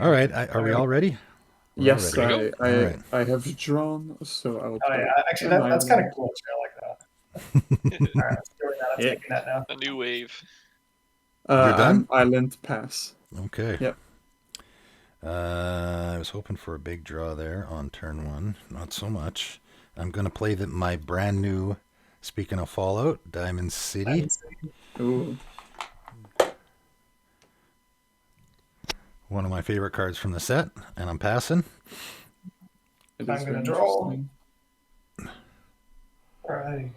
All right. Are we all ready? We're all Yes, ready. There we go. All right. I have drawn, so I will Oh play yeah, actually an that's kind of island. cool too. I like that. All right, let's do that. I'm Yeah. taking that now. A new wave. You're done? I'm island pass. Okay. Yep. I was hoping for a big draw there on turn one. Not so much. I'm going to play my brand new, speaking of Fallout, Diamond City. Ooh. One of my favorite cards from the set, and I'm passing. It I'm is gonna very draw. interesting. Alrighty.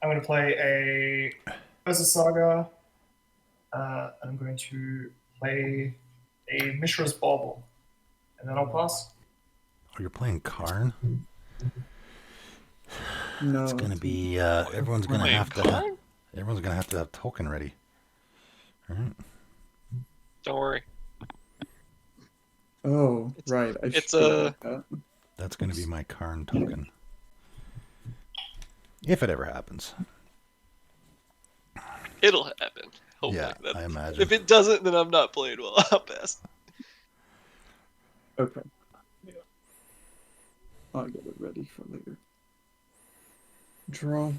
I'm going to play a Urza Saga. I'm going to play a Mishra's Bauble, and then I'll pass. Oh, you're playing Karn? No. It's going to be, everyone's going to Playing have to Karn? everyone's going to have token ready. All right. Don't worry. Oh, right. I it's should a- have that. That's going to be my Karn token. If it ever happens. It'll happen. Hopefully. Yeah, I imagine. If it doesn't, then I'm not playing well. I'll pass. Okay. Yeah. I'll get it ready for later. Draw.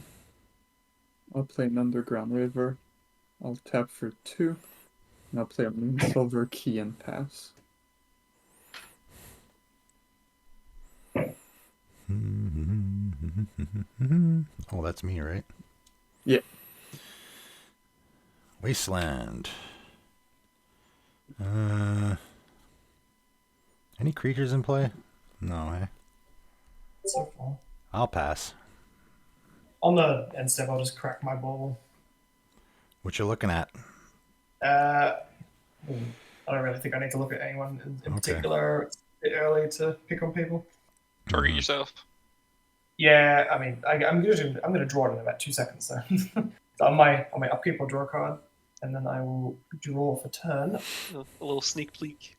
I'll play an Underground River. I'll tap for 2. And I'll play a Moonsilver Key and pass. Oh, that's me, right? Yeah. Wasteland. Any creatures in play? No, eh? So far. I'll pass. On the end step, I'll just crack my bauble. What you looking at? I don't really think I need to look at anyone in Okay. particular. It's a bit early to pick on people. Target Mhm. yourself. Yeah, I mean, I'm going to draw it in about 2 seconds. So, so on my upkeep, I'll draw a card, and then I will draw for turn. A little sneak peek.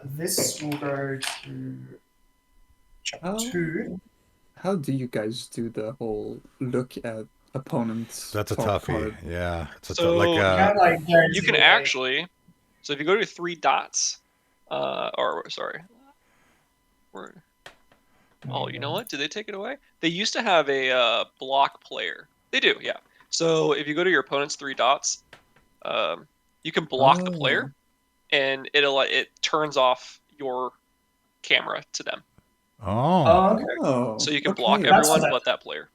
This will go to chapter 2. How do you guys do the whole look at opponents? That's a top toughie. card? Yeah, it's a So- like Kinda like guarantee You can away. actually. So if you go to 3 dots, sorry. Oh, you know what? Did they take it away? They used to have a block player. They do, yeah. So if you go to your opponent's 3 dots, you can block the player, and it turns off your camera to them. oh. Okay. Oh, So you can okay. block That's everyone what but that player.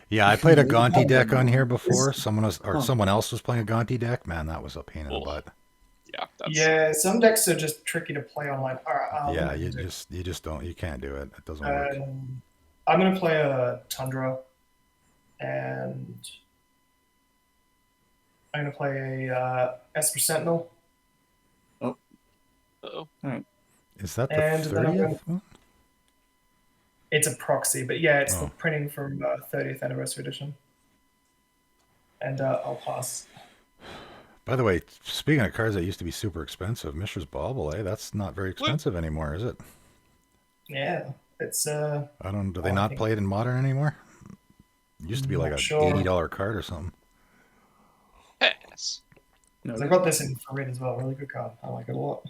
Yeah, I played a Maybe Gonti I deck don't on know. here before. Someone else was playing a Gonti deck. Man, that was a pain in the Oh. butt. Yeah, that's Yeah, some decks are just tricky to play online. All right, Yeah, what am I you gonna just don't, you can't do it. It doesn't do? work. I'm going to play a Tundra, and I'm going to play a Esper Sentinel. uh-oh. Is that the and then I'm 30th one? It's a proxy, but yeah, it's the Oh. printing from 30th anniversary edition. And I'll pass. By the way, speaking of cards that used to be super expensive, Mishra's Bauble, that's not very expensive anymore, is it? Yeah, it's I don't. Do they I not think- play it in Modern anymore? It used to be like Not a sure. $80 card or something. Pass. No, I got this in for red as well. Really good card. I like it a lot.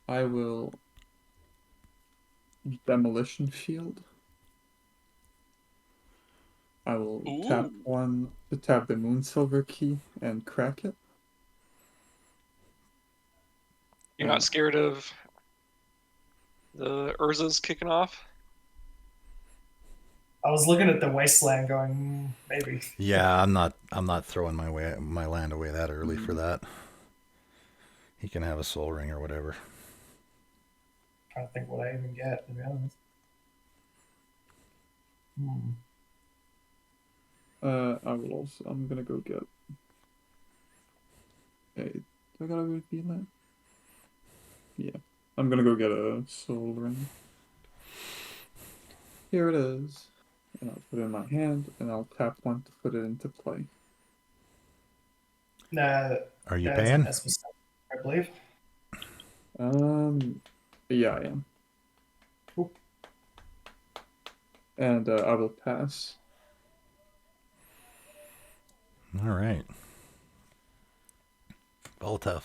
I will Demolition Field. I will tap Ooh. 1 to tap the Moonsilver Key and crack it. You're not scared of the Urzas kicking off? I was looking at the Wasteland going, maybe. Yeah, I'm not throwing my land away that early for that. He can have a Soul Ring or whatever. Trying to think what I even get, to be honest. I will also. I'm gonna go get. Hey, do I gotta reveal that? Yeah, I'm gonna go get a Soul Ring. Here it is, and I'll put it in my hand, and I'll tap 1 to put it into play. Nah, Are you that's paying? Esper Sentinel, I believe. Yeah, I am. Cool. And I will pass. All right. Volta.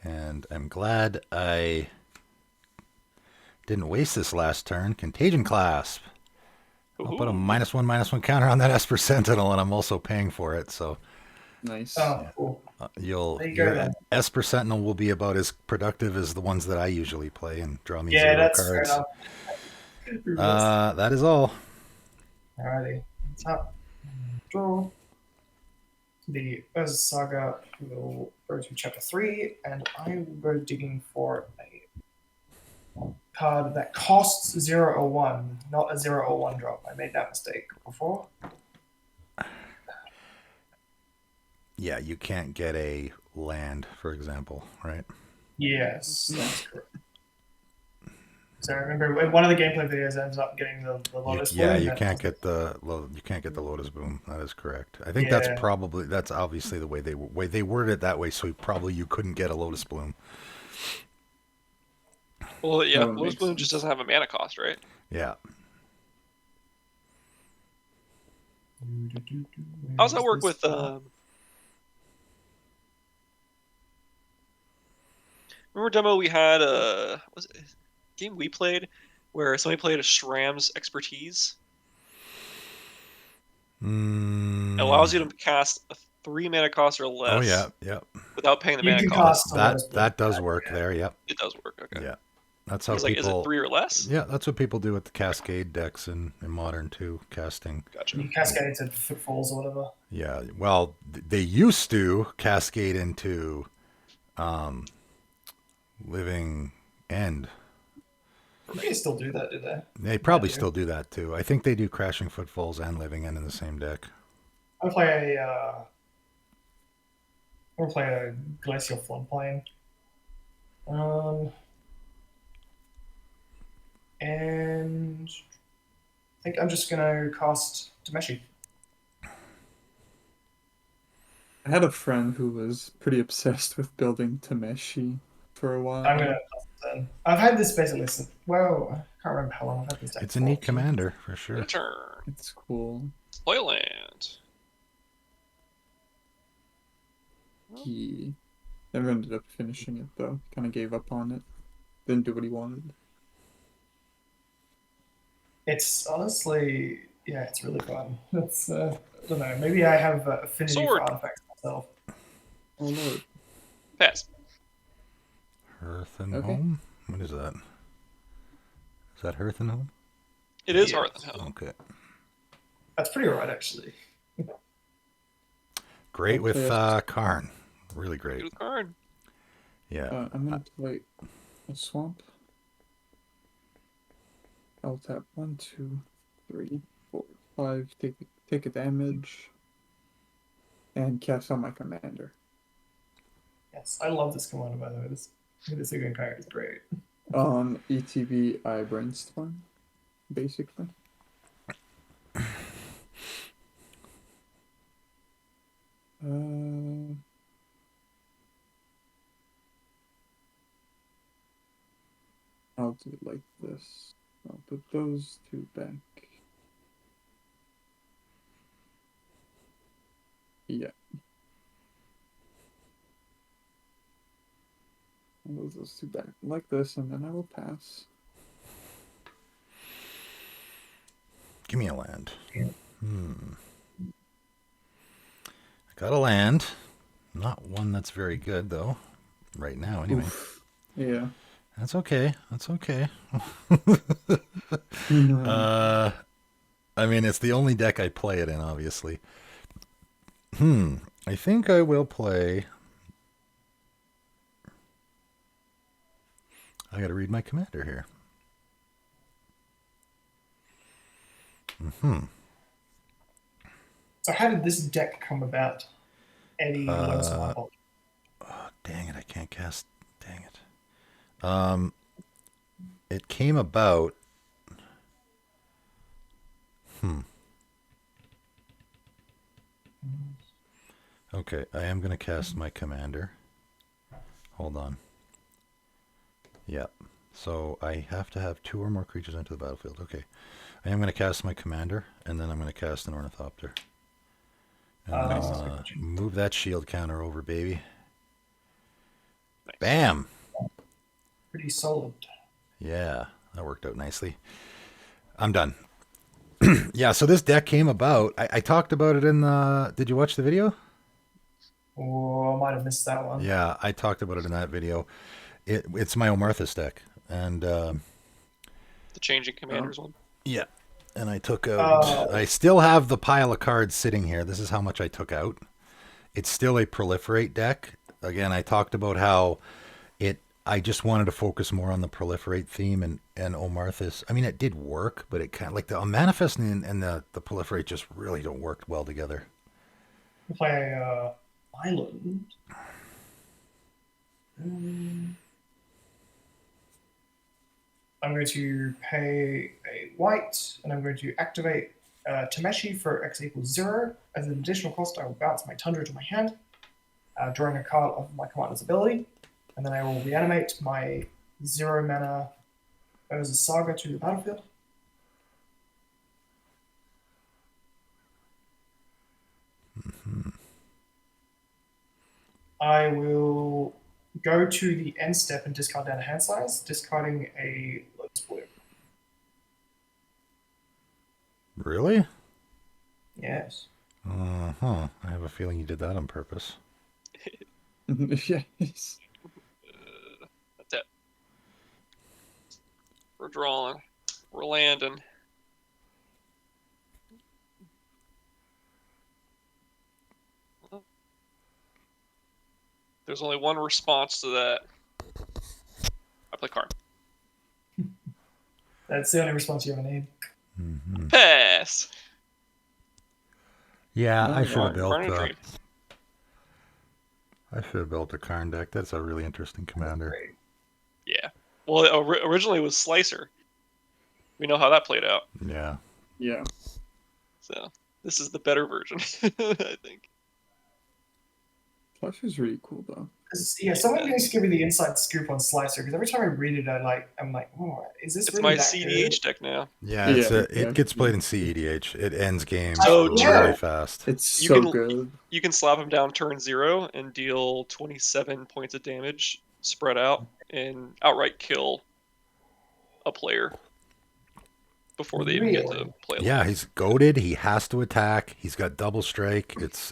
And I'm glad I didn't waste this last turn. Contagion Clasp. I'll put a Ooh. -1/-1 counter on that Esper Sentinel, and I'm also paying for it. So Nice. Oh, cool. There you go, your then. Esper Sentinel will be about as productive as the ones that I usually play and draw me Yeah, 0 that's fair cards. enough. That is all. Alrighty. Top. Draw. The Urza Saga will go to chapter 3, and I will go digging for a card that costs 0 or 1, not a 0 or 1 drop. I made that mistake before. Yeah, you can't get a land, for example, right? Yes, that's correct. So I remember in one of the gameplay videos, I ended up getting the Lotus Yeah, Bloom. you can't get the Lotus Boom. That is correct. I think Yeah. that's obviously the way they worded it that way. So probably you couldn't get a Lotus Bloom. Well, yeah, That would Lotus make Bloom just sense. doesn't have a mana cost, right? Yeah. How does that work with remember demo we had was it a game we played where somebody played a Shram's Expertise? It allows you to cast a 3 mana cost or less. Oh yeah, yeah. Without paying the You mana can cost. cast a Lotus Bloom. That does work there. Yep. It does work. Okay. Yeah. That's I how was like, is it people. 3 or less? Yeah, that's what people do with the Cascade decks in Modern 2 casting. Gotcha. You cascade into Footfalls or whatever. Yeah, well, they used to cascade into Living End. They still do that, do they? They probably do. still do that too. I think they do Crashing Footfalls and Living End in the same deck. I play a Glacial Floodplain. And I think I'm just gonna cast Tameshi. I had a friend who was pretty obsessed with building Tameshi for a while. I'm gonna cast it then. I've had this basically since, well, I can't remember how long I've had this deck. It's a for. neat commander for sure. Your turn. It's cool. Spoil land. He never ended up finishing it though. Kind of gave up on it. Didn't do what he wanted. It's honestly, yeah, it's really fun. It's I don't know. Maybe I have affinity Sword. for artifacts myself. Oh lord. Pass. Hearth and Okay. Home? What is that? Is that Hearth and Home? It is Yeah. Hearth and Home. Okay. That's pretty alright, actually. Great with Okay. Karn. Really great. Good card. Yeah. I'm gonna play a swamp. I'll tap 1, 2, 3, 4, 5. Take a damage. And cast on my commander. Yes, I love this commander, by the way. This Sigurd card is great. On ETB, I brainstorm, basically. I'll do it like this. I'll put those two back. Yeah. I'll move those two back like this, and then I will pass. Give me a land. Yeah. I got a land. Not one that's very good, though. Right now, anyway. Oof. Yeah. That's okay. That's okay. I mean, it's the only deck I play it in, obviously. I think I will play... I gotta read my commander here. So how did this deck come about? Eddie Lone Survival. Oh, dang it, I can't cast... Dang it. It came about... Okay, I am going to cast my commander. Hold on. Yeah. So I have to have 2 or more creatures enter the battlefield. Okay. I am going to cast my commander, and then I'm going to cast an ornithopter. And Nice. move that shield counter over, baby. Nice. Bam! Pretty solid. Yeah, that worked out nicely. I'm done. Yeah, so this deck came about. I talked about it in the... Did you watch the video? Oh, I might have missed that one. Yeah, I talked about it in that video. It's my Omarthus deck. And The changing commanders one. yeah, and I took out... I still have the pile of cards sitting here. This is how much I took out. It's still a proliferate deck. Again, I talked about how I just wanted to focus more on the proliferate theme and Omarthus. I mean, it did work, but it kind of like the manifest and the proliferate just really don't work well together. We play island. I'm going to pay a white, and I'm going to activate Tameshi for X equals 0. As an additional cost, I will bounce my Tundra to my hand, drawing a card of my commander's ability, and then I will reanimate my 0 mana Urza Saga to the battlefield. I will go to the end step and discard down a hand size, discarding a Lotus Blue. Really? Yes. I have a feeling you did that on purpose. Yes. That's it. We're drawing. We're landing. There's only one response to that. I play card. That's the only response you ever need. Mm-hmm. Pass. Yeah, I Oh, should have built. Carnage. I should have built a Karn deck. That's a really interesting commander. Great. Yeah. Well, originally it was Slicer. We know how that played out. Yeah. Yeah. So this is the better version, I think. Flush is really cool though. Yeah, someone needs to give me the inside scoop on Slicer, because every time I read it, I'm like, oh, is this It's really my that CDH deck now. Yeah, Yeah, it yeah. gets played in CEDH. It ends games Oh, really yeah. fast. It's You so can- good. You can slap him down turn 0 and deal 27 points of damage spread out and outright kill a player before they even get to Really? play. Yeah, he's goaded. He has to attack. He's got double strike. It's.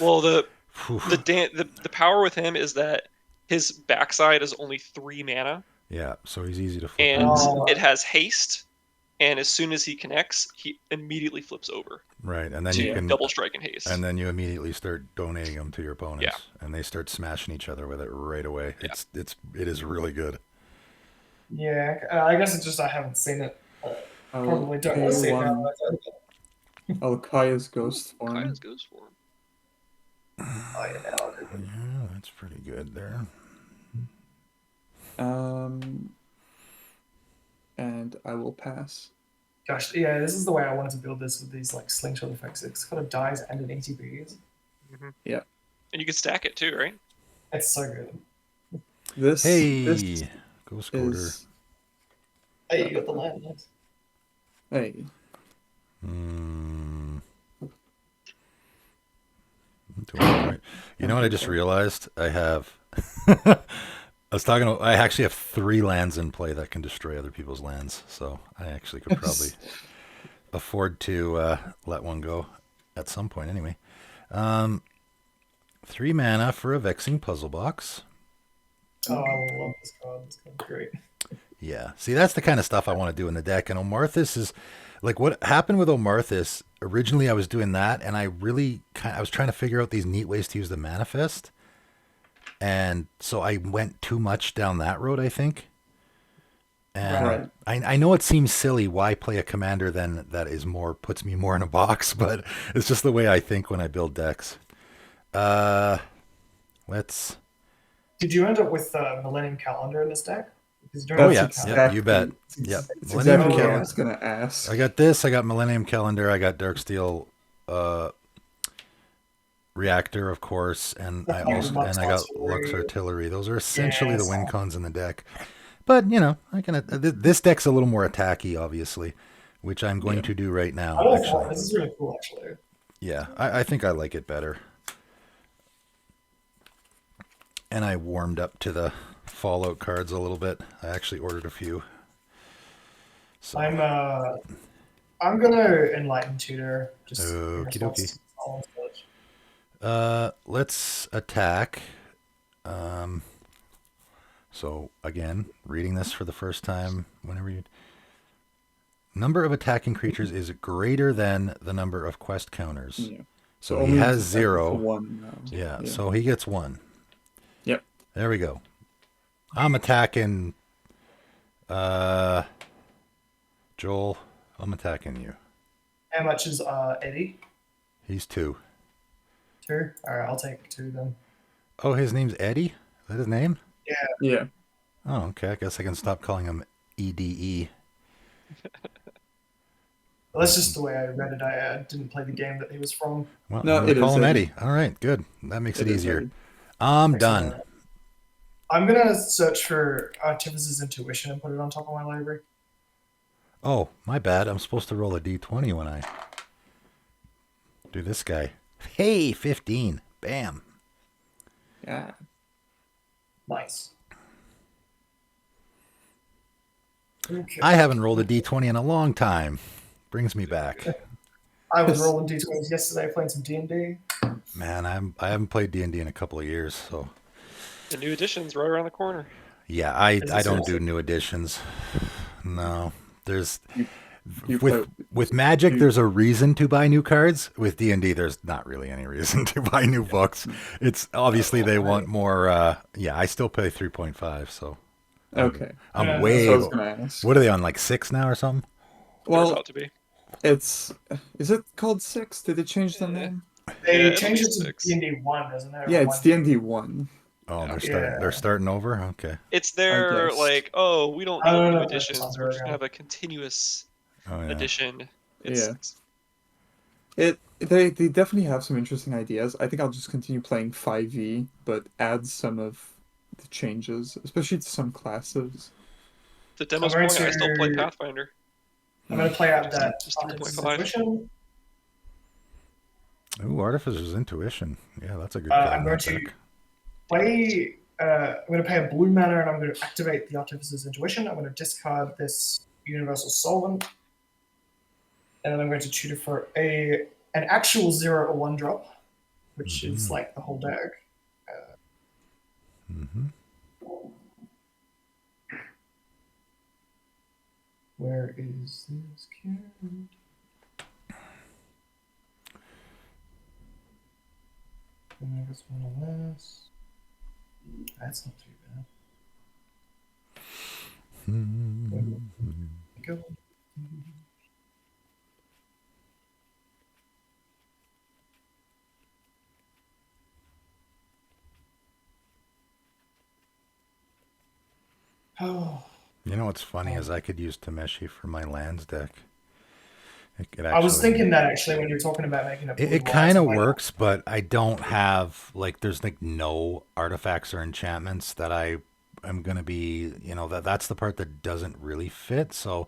Well, the Whew. the power with him is that his backside is only 3 mana, Yeah, so he's easy to flip. and Oh. it has haste. And as soon as he connects, he immediately flips over Right, and then to you can double strike and haste. and then you immediately start donating them to your opponents, and they start smashing each other with it right away. Yeah. It is really good. Yeah, I guess it's just I haven't seen it. I'll Probably don't pay want to see it one now. Alkaya's Ghost form. Kai's goes for him. Oh, yeah, now I'll do it. Yeah, that's pretty good there. And I will pass. Gosh, yeah, this is the way I wanted to build this with these like slingshot effects. It's got a dice and an ETBs. Yeah. And you can stack it too, right? It's so good. This Hey, this Ghost Quarter. is Hey, you got the land. Nice. hey. You know what I just realized? I have. I was talking. I actually have 3 lands in play that can destroy other people's lands, so I actually could probably afford to let one go at some point. Anyway, 3 mana for a Vexing Puzzle Box. Oh, I love this card. This card's great. Yeah, see, that's the kind of stuff I want to do in the deck. And Omarthus is like what happened with Omarthus. Originally, I was doing that, and I was trying to figure out these neat ways to use the manifest. And so I went too much down that road, I think. And Right. I know it seems silly. Why play a commander then that is puts me more in a box, but it's just the way I think when I build decks. Let's. Did you end up with Millennium Calendar in this deck? Because during Oh this yeah, account- yeah, you bet. Yeah, It's Millennium exactly what I Calendar. was gonna ask. I got this. I got Millennium Calendar. I got Darksteel Reactor, of course, and I got Lux Artillery. Those are essentially the win cons in the deck. But you know, I can. This deck's a little more attacky, obviously, which I'm going to do right now. I'm all for it. Actually, This is really cool, actually. yeah, I think I like it better. And I warmed up to the Fallout cards a little bit. I actually ordered a few. So, I'm gonna enlighten tutor. Just in Okie response dokie. to Solomon's village. let's attack. So again, reading this for the first time. Whenever you number of attacking creatures is greater than the number of quest counters. Yeah. So only he has attacking for 0. one now. Yeah, so he gets 1. Yep. There we go. I'm attacking Joel. I'm attacking you. How much is Eddie? He's 2. 2? Alright, I'll take 2 then. Oh, his name's Eddie? Is that his name? Yeah. Oh, okay. I guess I can stop calling him EDE. Well, that's just the way I read it. I didn't play the game that he was from. Well, No, I'm gonna it call is him Eddie. Eddie. All right, good. That makes it It is easier. Eddie. I'm Excellent. done. I'm gonna search for Artificer's Intuition and put it on top of my library. Oh, my bad. I'm supposed to roll a d20 when I do this guy. Hey, 15. Bam. Yeah. Nice. Okay. I haven't rolled a d20 in a long time. Brings me back. I was rolling d20s yesterday, playing some D&D. Man, I haven't played D&D in a couple of years, so The new edition's right around the corner. yeah, I Is it don't do seriously? new editions. No. There's You with Magic there's a reason to buy new cards. With D&D there's not really any reason to buy new books. It's obviously they want more yeah, I still pay 3.5, so Okay. I'm Yeah, way So I was gonna ask. What are they on, like 6 now or something? They're Well, about to be. is it called 6? Did they change the Yeah. name? They it'll changed be it to 6. D&D 1, isn't it? Yeah, it's D&D 1. Oh, Yeah. they're starting over. Okay. It's their guess. like, oh, we don't I need don't new know if that's editions. not We're just very gonna have a continuous Oh yeah. edition. It's Yeah. They definitely have some interesting ideas. I think I'll just continue playing 5e, but add some of the changes, especially to some classes. the demo's I'm going. going I still play to- Pathfinder. I'm going to play out that Just Artificer's 2.5. Intuition. Ooh, Artificer's Intuition. Yeah, that's a good I'm card. going to play. I'm going to pay a blue mana and I'm going to activate the Artificer's Intuition. I'm going to discard this Universal Solvent. And then I'm going to tutor for an actual 0 or 1 drop, which is like the whole deck. Mm-hmm. Where is this card? And I guess one of this. That's not too bad. Go. Oh, You know what's funny is I could use Tameshi for my lands deck. I was thinking that actually when you were talking about making a blue It white, kind of like- works, but I don't have there's like no artifacts or enchantments that I am gonna be. That's the part that doesn't really fit. So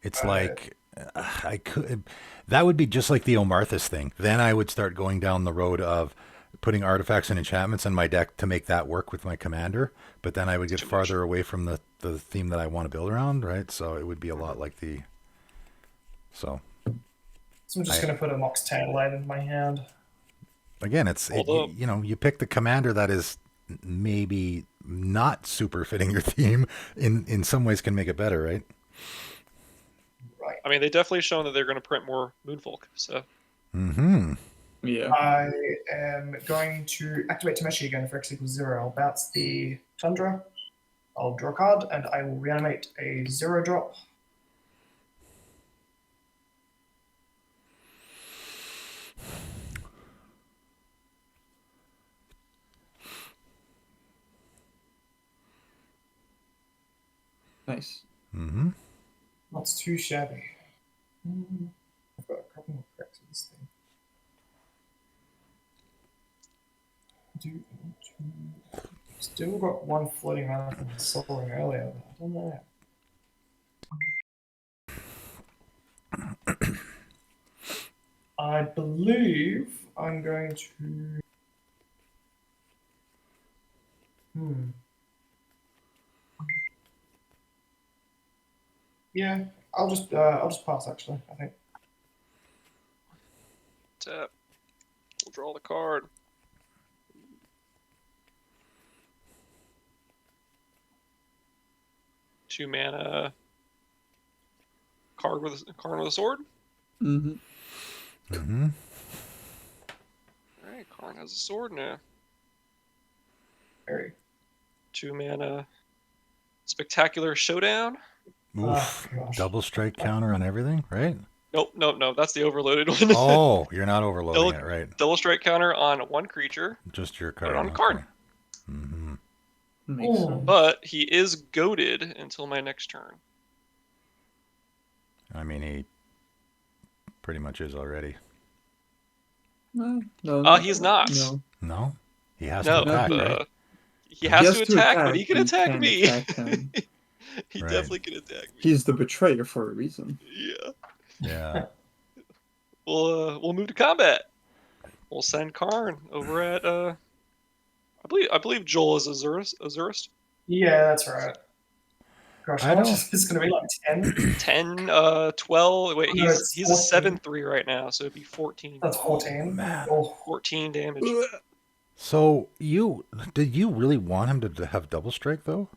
it's like I could. That would be just like the Omarthus thing. Then I would start going down the road of putting artifacts and enchantments in my deck to make that work with my commander. But then I would get Too much. farther away from the theme that I want to build around, right? So it would be a lot like the. So. So I'm just going to put a Mox Tantalite in my hand. Again, Although- you pick the commander that is maybe not super fitting your theme. In some ways, can make it better, right? Right. I mean, they definitely shown that they're going to print more Moonfolk. So Mm-hmm. Yeah. I am going to activate Tameshi again for X equals 0. I'll bounce the Tundra. I'll draw a card, and I will reanimate a 0 drop. Nice. Mm-hmm. Not too shabby. I've got a couple more cracks with this thing. Still got one floating around from soaring earlier. But I don't know. I believe I'm going to. Yeah, I'll just pass actually. I think. Tap. We'll draw the card. Two mana. Card with a sword. Mm-hmm. Mm-hmm. All right, Karn has a sword now. Very. 2 mana. Spectacular Showdown. Oof. gosh. Double strike counter on everything, right? Nope. That's the overloaded one. Oh, you're not overloading it, right? Double strike counter on one creature, Just your put card. it on a okay. card. Mm-hmm. Makes Ooh. sense. But he is goaded until my next turn. I mean, he pretty much is already. No, no, He's not. No. No? He has No, to attack, he- right? he has has to to attack, attack, but he can but he attack can't me. attack him. He Right. definitely can attack me. He's the betrayer for a reason. Yeah. Yeah. We'll move to combat. We'll send Karn over at I believe Joel is Azurist. Yeah, that's right. Gosh, I how much don't- is this going to be? Like 10? 10, 12. Wait, No, it's he's a 14. 7/3 right now, so it'd be 14. That's 14. man. Oh, 14 damage. So did you really want him to have double strike though?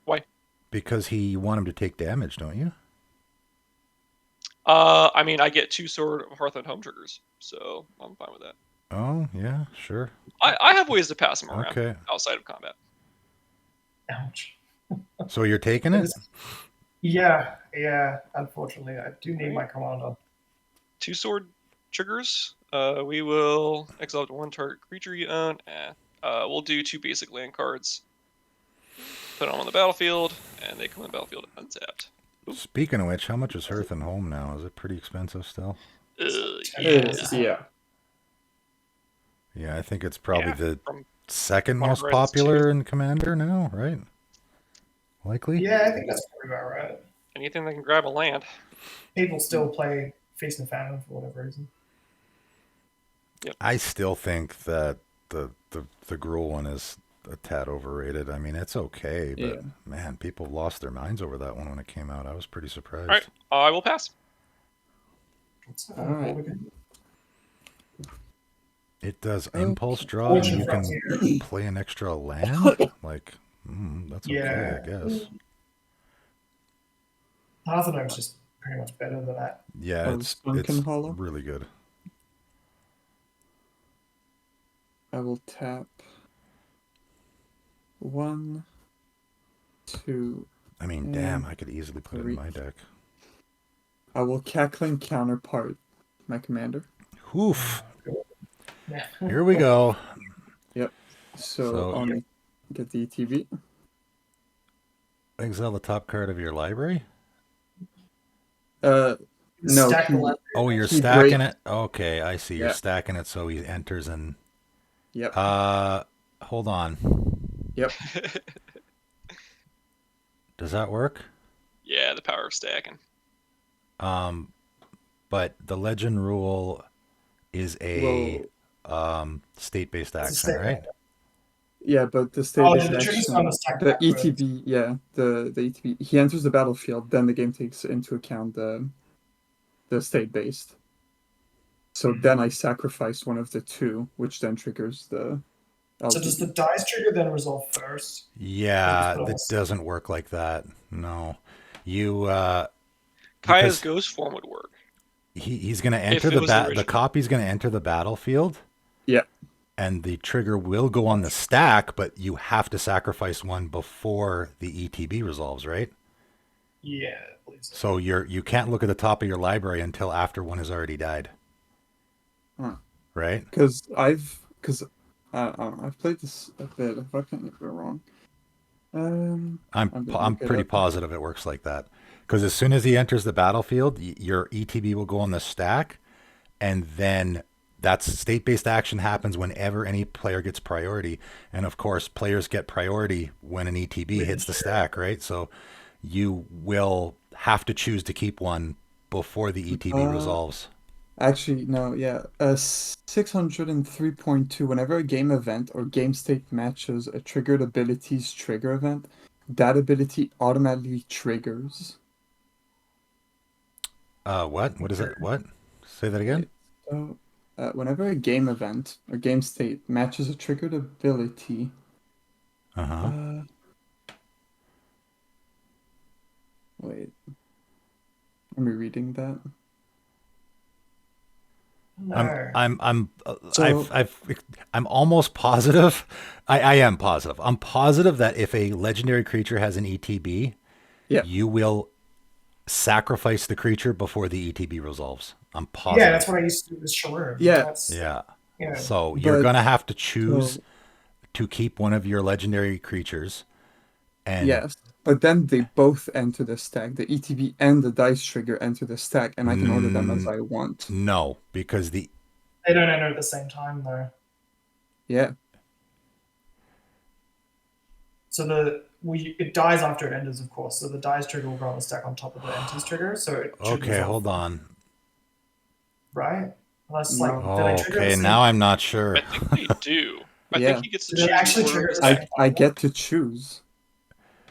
Why? Because you want him to take damage, don't you? I mean, I get 2 Sword of Hearth and Home triggers, so I'm fine with that. Oh yeah, sure. I have ways to pass him around Okay. outside of combat. ouch. So you're taking it? Yeah. Unfortunately, I do need Right. my commander. 2 sword triggers. We will exile up to 1 target creature you own. We'll do 2 basic land cards. Put them on the battlefield, and they come on the battlefield untapped. Speaking of which, how much is Hearth and Home now? Is it pretty expensive still? Yeah. Yeah. Yeah, I think it's probably Yeah, the from second Mark most Rice, popular in Commander now, right? Likely. Yeah, I think that's probably about right. anything that can grab a land. People still play Feast and Famine for whatever reason. I still think that the Gruul one is a tad overrated. I mean, it's okay, but Yeah. man, people lost their minds over that one when it came out. I was pretty surprised. All right, I will pass. All right. It does Okay. impulse draw, and you can Frontier. play an extra land. Like, that's okay, Yeah. I guess. Parthenome's just pretty much better than that. Yeah, Oh, it's Sunken Hollow? really good. I will tap 1, 2. I mean, damn, I could easily put it in my deck. I will Cackling Counterpart my commander. Oof. Yeah. Here we go. So I'll get the ETB. Exile the top card of your library. No, Stack the he- land. Oh, you're He stacking break- it. Okay, I see. You're Yeah. stacking it so he enters and. Yep. Hold on. Yep. Does that work? Yeah, the power of stacking. But the legend rule is a Well, state-based It's a action, state right? yeah, but the state Oh, is the trigger's action. on the stack The backwards. ETB, yeah, the ETB. He enters the battlefield, then the game takes into account the state based. So then I sacrifice one of the 2, which then triggers the. So does the dice trigger then resolve first? Yeah, Just put it on- doesn't work like that. No. You Kaya's because ghost form would work. he's going to If enter it the was the the original. copy's going to enter the battlefield. Yeah. And the trigger will go on the stack, but you have to sacrifice one before the ETB resolves, right? Yeah, I believe so. So you can't look at the top of your library until after one has already died. Huh. Right? Because I've played this a bit. If I can't get it wrong. I'm I'm gonna look it pretty up. positive it works like that. Because as soon as he enters the battlefield, your ETB will go on the stack, and then that's state-based action happens whenever any player gets priority, and of course, players get priority when an ETB hits the stack, right? So you will have to choose to keep one before the ETB resolves. Actually, no, yeah. 603.2, whenever a game event or game state matches a triggered ability's trigger event, that ability automatically triggers. What? What is it? What? Say that again? So, whenever a game event or game state matches a triggered ability, Uh-huh. wait, am I reading that? No. So- I'm almost positive. I am positive. I'm positive that if a legendary creature has an ETB, Yeah. you will sacrifice the creature before the ETB resolves. I'm positive. Yeah, that's what I used to do with Shaloon. Yeah. That's, Yeah. you know, So you're But- gonna have to choose So, to keep one of your legendary creatures. And yes, but then they both enter the stack. The ETB and the dice trigger enter the stack, and I can order them as I want. no, because the they don't enter at the same time though. Yeah, So it dies after it enters, of course. So the dies trigger will go on the stack on top of the enters trigger. So it should okay, resolve, hold on. right? Unless No. like do they trigger at Okay, the same- now I'm not sure. I think they do. I Yeah. think he gets to Do they choose actually order trigger of the the same? I get to choose.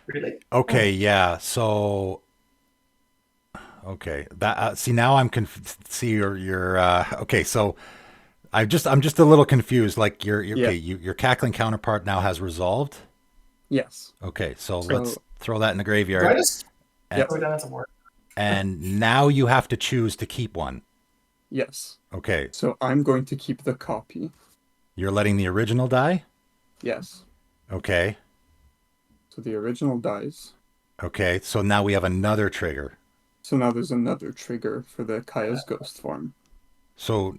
Really? Okay, yeah. So, okay, that see now I'm see your okay. So I'm just a little confused. Like your Yeah. okay, your cackling counterpart now has resolved. Yes. Okay, so So- let's throw that in the Do I graveyard. just Yep. go down to work? And now you have to choose to keep one. Yes. Okay, So I'm going to keep the copy. you're letting the original die. Yes. Okay, So the original dies. okay. So now we have another trigger. So now there's another trigger for the Kaya's Ghost form. So,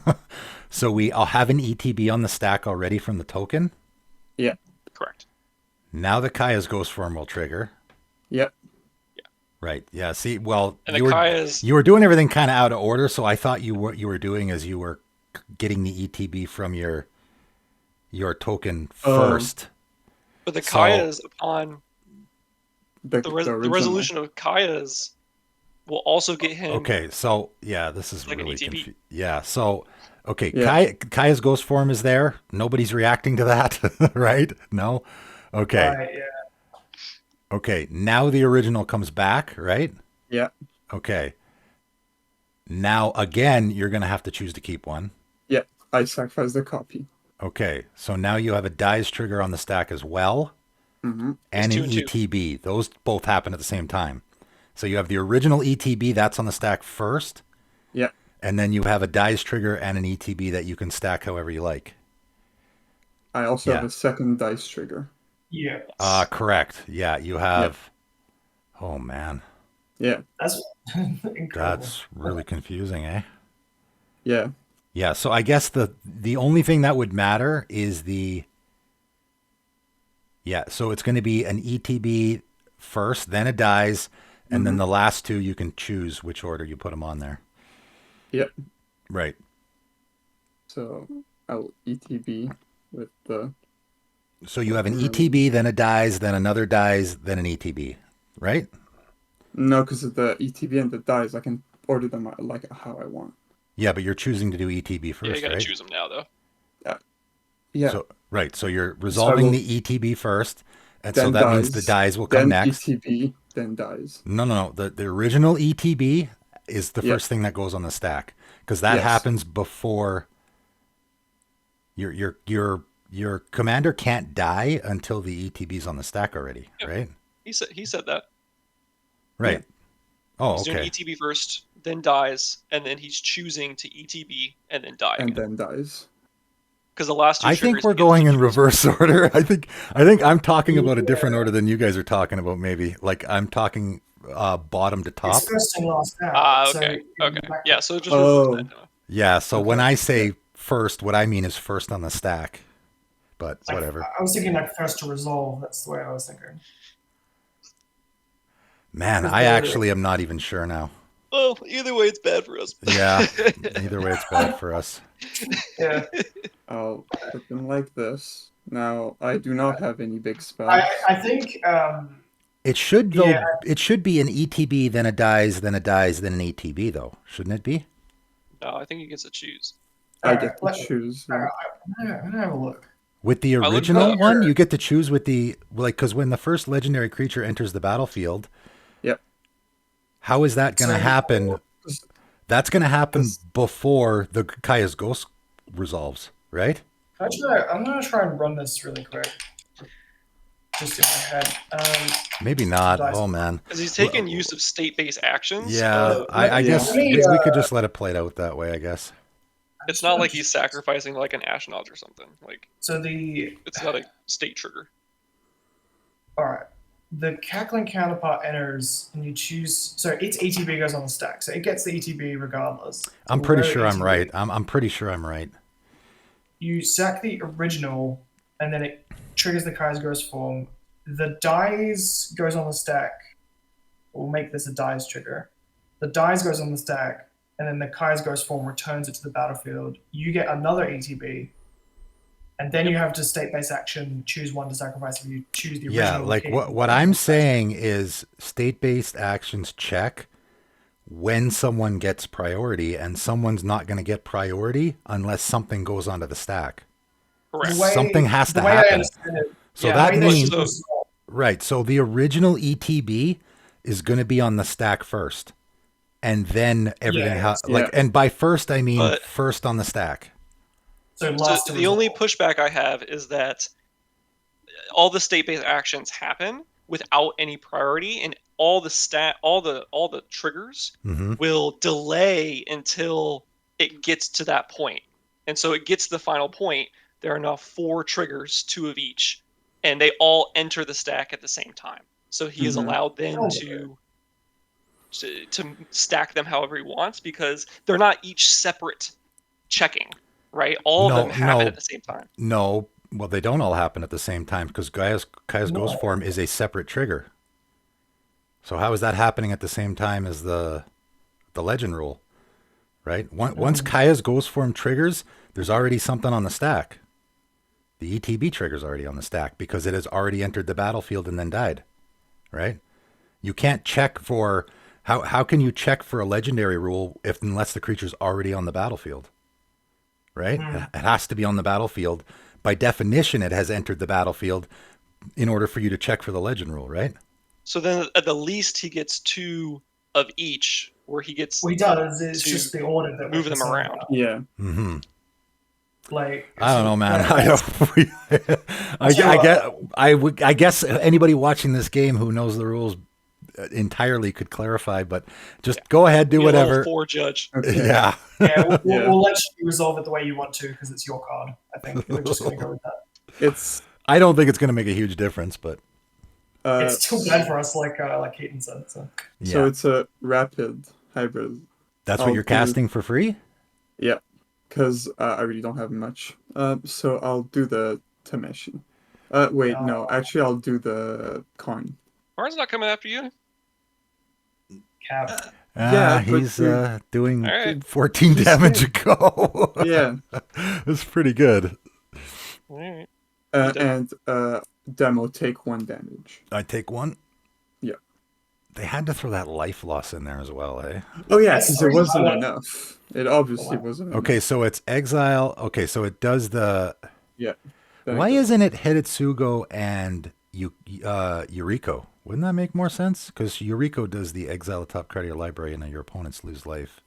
I'll have an ETB on the stack already from the token. Correct. Now the Kaya's Ghost form will trigger. Yep. Right. Yeah. See, well, And you the were Kaya's you were doing everything kind of out of order, so I thought you were doing is you were getting the ETB from your token Oh. first. but the So- Kaya's upon The the original. resolution of Kaya's will also get him. Okay. So yeah, this is Like an really ETB. confusing. Yeah. So okay, Yeah. Kaya's Ghost form is there. Nobody's reacting to that, right? No. Okay. Right, yeah. Okay. Now the original comes back, right? Yeah. Okay. Now again, you're gonna have to choose to keep one. Yeah. I sacrifice the copy. Okay, so now you have a dies trigger on the stack as well, Mm-hmm. and It's an 2 and 2. ETB. Those both happen at the same time. So you have the original ETB that's on the stack first, Yeah. and then you have a dies trigger and an ETB that you can stack however you like. I also have Yeah. a second dice trigger. Yeah. Correct. Yeah, you have. Oh man, Yeah. That's incredible. that's really confusing, eh? Yeah. Yeah, so I guess the only thing that would matter is so it's going to be an ETB first, then a dies, and then the last two you can choose which order you put them on there. Yep. Right. So I'll ETB with the. So you have an ETB, then a dies, then another dies, then an ETB, right? No, because of the ETB and the dice, I can order them like how I want. Yeah, but you're choosing to do ETB Yeah, first, you gotta right? choose him now though. Yeah. So right, so you're resolving will- the ETB first, and so Then that means the dies, dies will come then next. ETB, then dies. No. The original ETB is the Yeah. first thing that goes on the stack because that Yes. happens before your commander can't die until the ETB's on the stack already, Yeah. right? He said that. Right. Oh, He's doing okay. ETB first, then dies, and then he's choosing to ETB and then die. And then dies. Because the last two I think triggers we're he gets going to in choose. reverse order. I think I'm talking about a different order than you guys are talking about. Maybe like I'm talking bottom to top. It's first and last out. Ah, so okay, you can okay. go back- Yeah, so it just Oh. reverse that now. Yeah. So when Okay. I say first, what I mean is first on the stack. But like, whatever. I was thinking like first to resolve. That's the way I was thinking. Man, Because I the- actually am not even sure now. Well, either way, it's bad for us. Yeah. Either way, it's bad for us. Yeah. I'll put them like this. Now, I do not have any big spells. I think It should though. Yeah. It should be an ETB, then a dies, then a dies, then an ETB though, shouldn't it be? No, I think he gets to choose. I get to let- choose. I'm gonna have a look. With the I looked original up. one, you get to choose with the because when the first legendary creature enters the battlefield, Yep. how is that going to So- happen? That's going to happen This- before the Kaya's Ghost resolves, right? I'm gonna try and run this really quick. Just in my head. Maybe not. Dice. Oh man. Because he's taking use of state-based actions. Yeah, I yeah. guess Let me, we could just let it play out that way. I guess. It's not like he's sacrificing like an Ashnod or something. Like So the it's not a state trigger. all right, the cackling counterpart enters, and you choose. So its ETB goes on the stack, so it gets the ETB regardless. I'm pretty Where sure I'm ETB right. I'm pretty sure I'm right. You sack the original, and then it triggers the Kai's Ghost form. The dies goes on the stack. We'll make this a dies trigger. The dies goes on the stack, and then the Kai's Ghost form returns it to the battlefield. You get another ETB, and then you have to state-based action, choose one to sacrifice if you choose the original. Yeah, like king. what I'm saying is state-based actions check when someone gets priority, and someone's not going to get priority unless something goes onto the stack. Correct. The way- Something has the to way I happen. understand it, So Yeah, that the way that means so- was- right. So the original ETB is going to be on the stack first, and then everything. Yeah, Like, and by first I mean But- first on the stack. so So last to the only resolve. pushback I have is that all the state-based actions happen without any priority, and all the triggers Hmm. will delay until it gets to that point. And so it gets to the final point. There are now 4 triggers, 2 of each, and they all enter the stack at the same time. So he is Mhm. allowed then Oh. to stack them however he wants because they're not each separate checking, right? All No, of them happen no. at the same time. No, well, they don't all happen at the same time because Kaya's Ghost form is a separate trigger. So how is that happening at the same time as the legend rule? Right? Once Kaya's Ghost form triggers, there's already something on the stack. The ETB trigger's already on the stack because it has already entered the battlefield and then died. Right? You can't check for how can you check for a legendary rule unless the creature's already on the battlefield? Right? It has to be on the battlefield. By definition, it has entered the battlefield in order for you to check for the legend rule, right? So then at the least he gets 2 of each, where he gets What he does is to just the order that move we're them concerned around. about. Yeah. Mm-hmm. Like I don't know, man. yeah, I don't. I guess anybody watching this game who knows the rules entirely could clarify, but just go ahead, do be a level whatever. 4 judge. Okay. Yeah. Yeah, we'll, Yeah. we'll let you resolve it the way you want to because it's your card. I think we're just going to go with that. It's I don't think it's going to make a huge difference, but It's too bad for us, like Keaton said. So. yeah, So it's a rapid hybrid. that's what I'll you're do- casting for free. Yeah, because I really don't have much. So I'll do the Tameshi. Wait, no. Actually, I'll do the Karn. Martin's not coming after you. Cap. Yeah, but He's you're- doing All right. 14 damage a go. Yeah, That's pretty good. All right. and Demo take 1 damage. I take 1. Yeah. They had to throw that life loss in there as well, eh? Oh yeah, That's because it sorry. wasn't Oh, enough. It obviously wow. wasn't. Enough. Okay, so it's exile. Okay, so it does the. Then Why it goes- isn't it Hidetsugo and Yuriko? Wouldn't that make more sense? Because Yuriko does the exile the top card of your library and then your opponents lose life.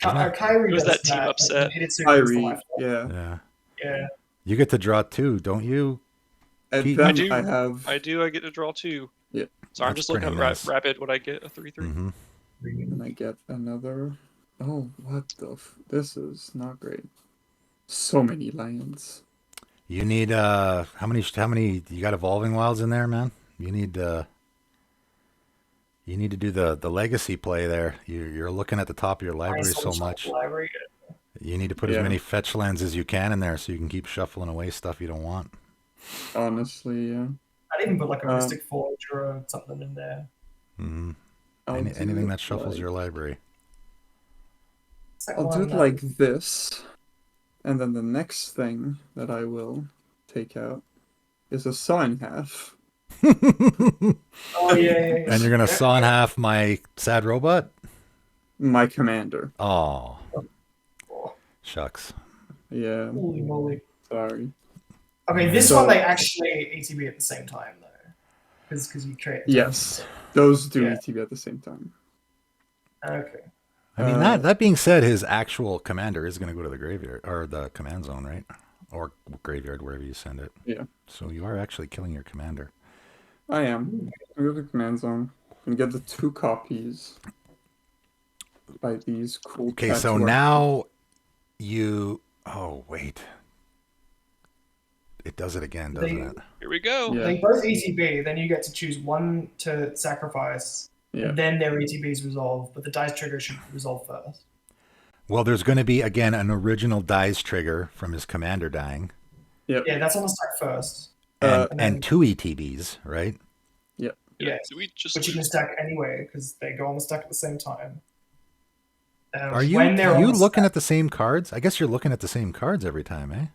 Isn't that- Kyrie It was does that team but upset. Hidetsugu is the Kyrie? life one. Yeah, Yeah. Yeah. You get to draw 2, don't you? and Pete- then I do. I have. I do. I get to draw 2. Yeah. So I'm That's just looking pretty at nice. rapid. What I get a 3/3. Mm-hmm. And I get another. Oh, what the? This is not great. So many lands. You need how many you got evolving wilds in there, man? You need to do the legacy play there. You're looking at the top of your library so much. Library. You need to put as Yeah. many fetch lands as you can in there so you can keep shuffling away stuff you don't want. Honestly, yeah. I'd even put like a Um, Mystic Forge or something in there. Hmm. I'll do Anything it that shuffles like- your library. I'll do it like this, and then the next thing that I will take out is a saw in half. Oh yeah. And you're gonna saw in half my sad robot? My commander. Oh, Oh, shucks. Yeah, holy moly. sorry. Okay, this So- one they actually ETB at the same time though, because you create. Yes, those do Yeah. ETB at the same time. Okay. I mean, Uh, that being said, his actual commander is going to go to the graveyard or the command zone, right? Or graveyard, wherever you send it. Yeah. So you are actually killing your commander. I am. I go to command zone and get the 2 copies by these cool. Okay, cats so who are- now you. Oh wait, it does it again, doesn't They- it? Here we go. Yeah. They both ETB, then you get to choose one to sacrifice, Yeah. and then their ETBs resolve, but the dice trigger should resolve first. Well, there's going to be again an original dies trigger from his commander dying, Yeah, that's on the stack first. and And and 2 ETBs, right? Yeah. So we just Which you can stack anyway, because they go on the stack at the same time. Are you when they're on the looking stack- at the same cards? I guess you're looking at the same cards every time, eh?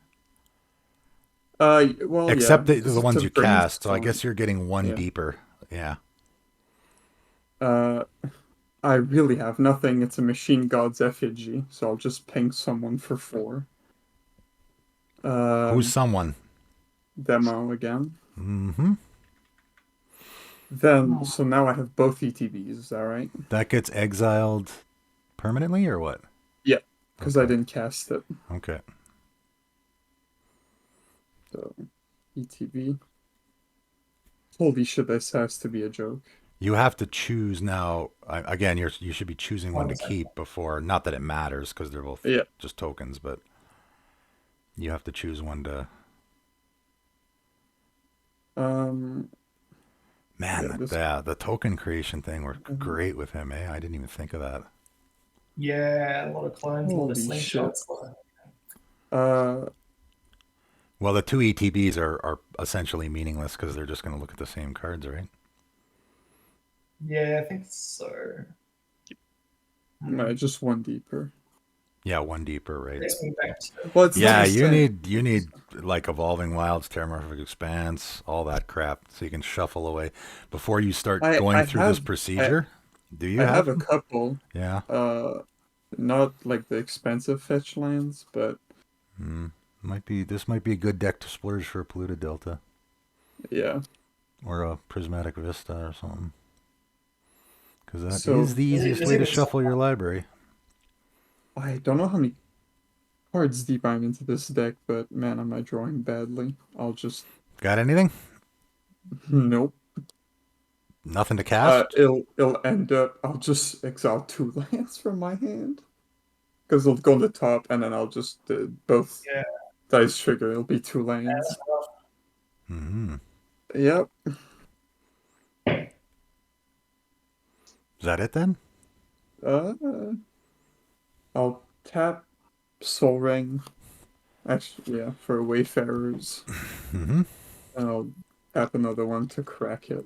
Well, Except yeah, the ones to you bring cast. So I some- guess you're getting one Yeah. deeper. Yeah. I really have nothing. It's a Machine God's effigy, so I'll just ping someone for 4. Who's someone? Demo again? Mm-hmm. Then, so now I have both ETBs, is that right? That gets exiled permanently or what? Because I didn't cast it. Okay. So, ETB. Holy shit, this has to be a joke. You have to choose now. Again, you should be choosing one to 100%. keep before. Not that it matters because they're both Yeah. just tokens, but you have to choose one to. Man, Yeah, this- the token creation thing worked great with him, eh? I didn't even think of that. Yeah, a lot of clones, a lot of Holy shit. slingshots. Well, the 2 ETBs are essentially meaningless because they're just going to look at the same cards, right? Yeah, I think so. No, just one deeper. Yeah, one deeper, right? Takes me back to Well, it's Yeah, not you just need like Evolving Wilds, Terramorphic Expanse, all that crap, so you can shuffle away before you start I going through this have- procedure. Do you I have? have a couple. Yeah. Not like the expensive fetch lands, but This might be a good deck to splurge for a Polluted Delta yeah. or a Prismatic Vista or something. Because that is So- the easiest Is way it to a- shuffle your library. I don't know how many cards deep I'm into this deck, but man, am I drawing badly. I'll just Got anything? nope. Nothing to cast? It'll end up. I'll just exile 2 lands from my hand because it'll go on the top, and then I'll just both Yeah. dice trigger. It'll be 2 lands. that's rough. Mm-hmm. Yep. Is that it then? I'll tap Soul Ring. Actually, yeah, for Wayfarers. Mm-hmm. And I'll tap another one to crack it.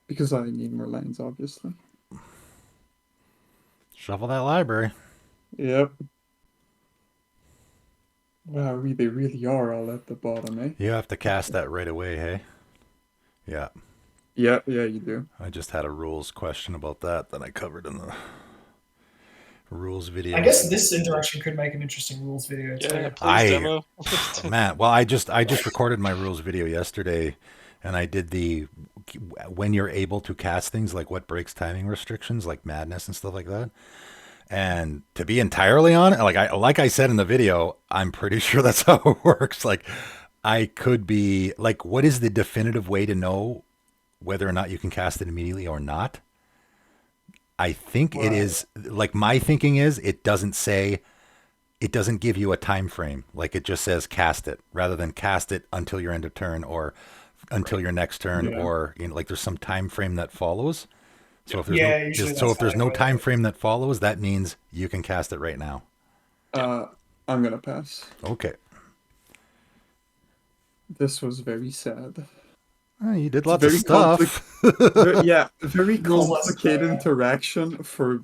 Because I need more lands, obviously. Shuffle that library. Yep. Wow, they really are all at the bottom, eh? You have to cast that right away, hey? Yeah. Yeah, you do. I just had a rules question about that I covered in the rules video. I guess this interaction could make an interesting rules video too. Yeah, please I- demo. Man, well, I just recorded my rules video yesterday, and I did the when you're able to cast things like what breaks timing restrictions, like madness and stuff like that. And to be entirely honest, like I said in the video, I'm pretty sure that's how it works. Like, I could be like, what is the definitive way to know whether or not you can cast it immediately or not? I think it is like my thinking is it doesn't give you a time frame. Like it just says cast it rather than cast it until your end of turn or until your next turn Yeah. or like there's some time frame that follows. So if there's Yeah, usually so that's if there's how no it time goes. frame that follows, that means you can cast it right now. I'm gonna pass. Okay. This was very sad. Oh, you did It's lots of very stuff. yeah, very Rules less complicated player. interaction for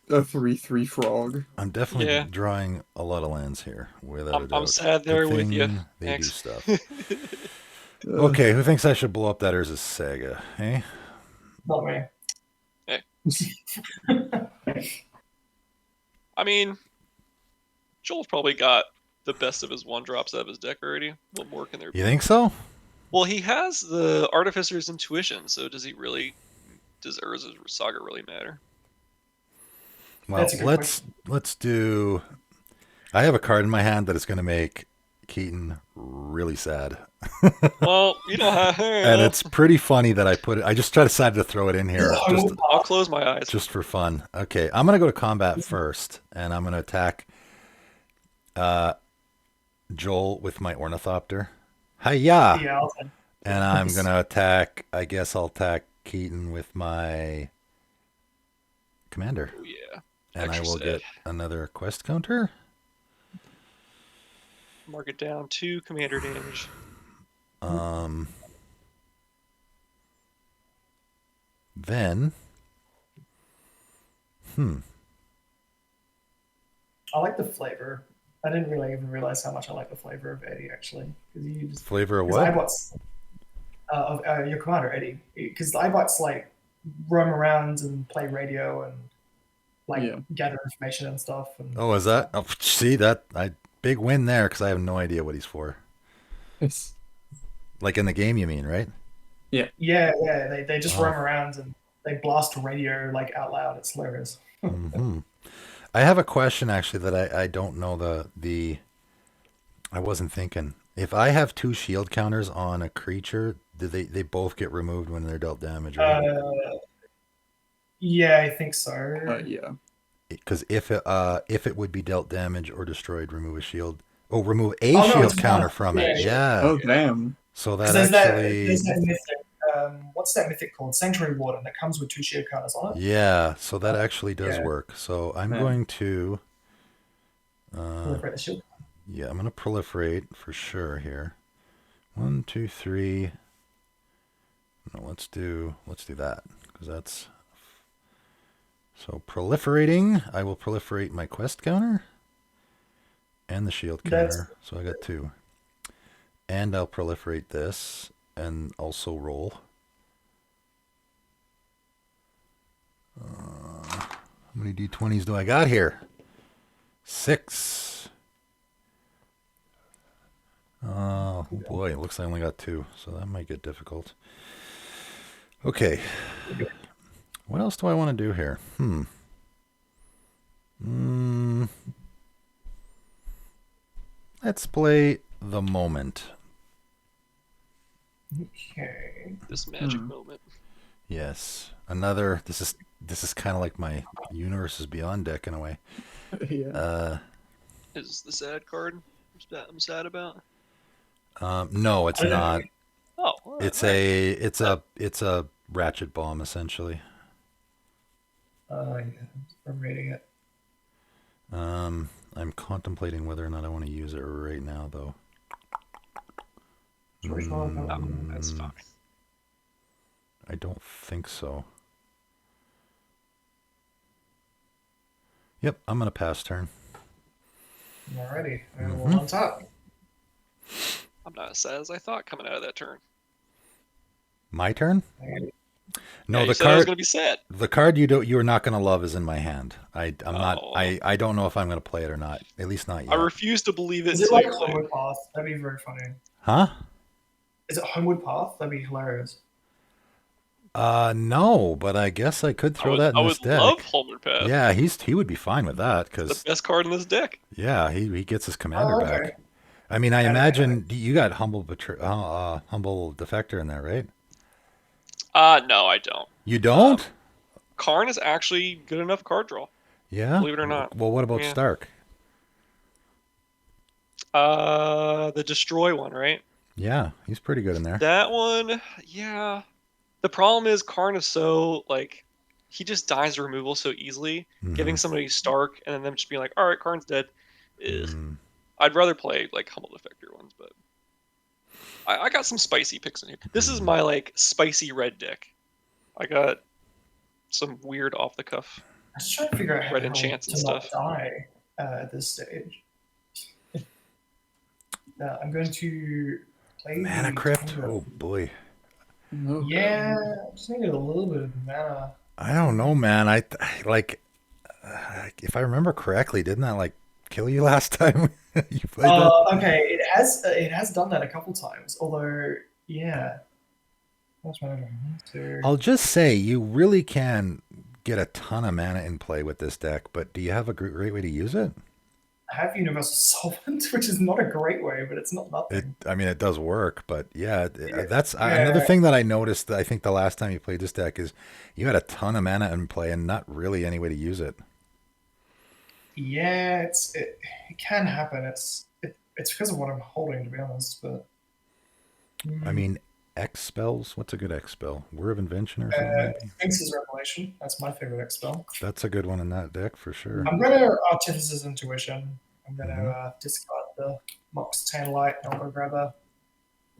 a 3/3 frog. I'm definitely Yeah. drawing a lot of lands here, without a I'm doubt. sad Good there with you. thing they do Thanks. stuff. Uh, Okay, who thinks I should blow up that Urza's Saga? Hey, Not me. I mean, Joel's probably got the best of his one drops out of his deck already. What more can there be? you think so? Well, he has the Artificer's Intuition, so does Urza's Saga really matter? Well, That's a good let's do. I have a card in my hand that is going to make Keaton really sad, Well, you know how. and it's pretty funny that I put it. I just decided to throw it in here I'll close my eyes. just for fun. Okay, I'm gonna go to combat first, and I'm gonna attack Joel with my Ornithopter. Hiya! Yeah, I'll take. And I'm gonna attack. I guess I'll attack Keaton with my Commander, Oh, yeah. and I Extra will sad. get another quest counter. Mark it down 2 commander damage. Then, I like the flavor. I didn't really even realize how much I like the flavor of Eddie actually, because you just flavor of because what? iBots of your commander Eddie, because iBots like roam around and play radio and like Yeah. gather information and stuff. And Oh, is that? Oh, see that? Big win there because I have no idea what he's for. It's Like in the game, you mean, right? yeah, they just Wow. roam around and they blast radio like out loud. It's hilarious. Hmm. I have a question actually that I don't know the. I wasn't thinking. If I have 2 shield counters on a creature, do they both get removed when they're dealt damage? Right? Yeah, I think so. yeah. Because if it would be dealt damage or destroyed, remove a shield. Oh, remove a Oh, no, shield it's counter not. from Yeah, it. yeah. Yeah. Oh damn. So 'Cause that there's actually. that mythic. What's that mythic called? Sanctuary Warden that comes with 2 shield counters on it. Yeah. So that actually does Yeah. work. So I'm Yeah. going to. Proliferate the shield. Yeah, I'm gonna proliferate for sure here. 1, 2, 3. No, let's do that because that's. So proliferating, I will proliferate my quest counter and the shield That's- counter. So I got 2. And I'll proliferate this and also roll. How many d20s do I got here? 6. Oh boy, it looks like I only got 2, so that might get difficult. Okay. What else do I want to do here? Let's play the moment. Okay. This magic moment. Yes. Another this is kind of like my Universe is Beyond deck in a way. Yeah. Is the sad card I'm sad about? No, it's not. Oh, all right, It's all right. it's a ratchet bomb essentially. Yeah, I'm reading it. I'm contemplating whether or not I want to use it right now though. Oh, that's fine. I don't think so. Yep, I'm gonna pass turn. Alrighty. And we'll on top. I'm not as sad as I thought coming out of that turn. My turn? No, Yeah, you the said I was card going to be sad. the card you're not gonna love is in my hand. I'm not Oh. I don't know if I'm gonna play it or not. At least not yet. I refuse to believe it. Is it until like you play it. Homeward Path? That'd be very funny. Huh? Is it Homeward Path? That'd be hilarious. No, but I guess I could throw that I in would this deck. love Homeward Path. Yeah, he would be fine with that The because best card in this deck. yeah, he gets his commander Oh, okay. back. I mean, I Got it, imagine you got humble defector in there, right? No, I don't. You don't? Karn is actually good enough card draw. Yeah. Believe it or not. Well, what about Yeah. Stark? The Destroy one, right? Yeah, he's pretty good in there. That one, yeah. The problem is Karn is so, like, he just dies to removal so easily. Mhm. Giving somebody Stark and then them just being like, alright, Karn's dead. Ugh. Mm. I'd rather play, like, Humble Defector ones, but I got some spicy picks in here. This is my like spicy red deck. I got some weird off the cuff. I'm just trying to figure out how Red the hell enchants and to not stuff. die at this stage. I'm going to play Mana the Crypt? Tundra. Oh boy. Okay. Yeah, I just needed a little bit of mana. I don't know, man. I like, if I remember correctly, didn't that like kill you last time you played that? Okay, it has done that a couple times. Although, yeah. That's what I'm to. I'll just say you really can get a ton of mana in play with this deck, but do you have a great way to use it? I have Universal Solvent, which is not a great way, but it's not It, nothing. I mean, it does work, but yeah, that's Yeah. another thing that I noticed. I think the last time you played this deck is you had a ton of mana in play and not really any way to use it. Yeah, it can happen. It's because of what I'm holding, to be honest. But I mean, X spells. What's a good X spell? Whir of Invention or something? Maybe? Sphinx's Revelation. That's my favorite X spell. That's a good one in that deck for sure. I'm gonna Artificer's Intuition. I'm gonna Mhm. discard the Mox Tanlight, and I'll go grab a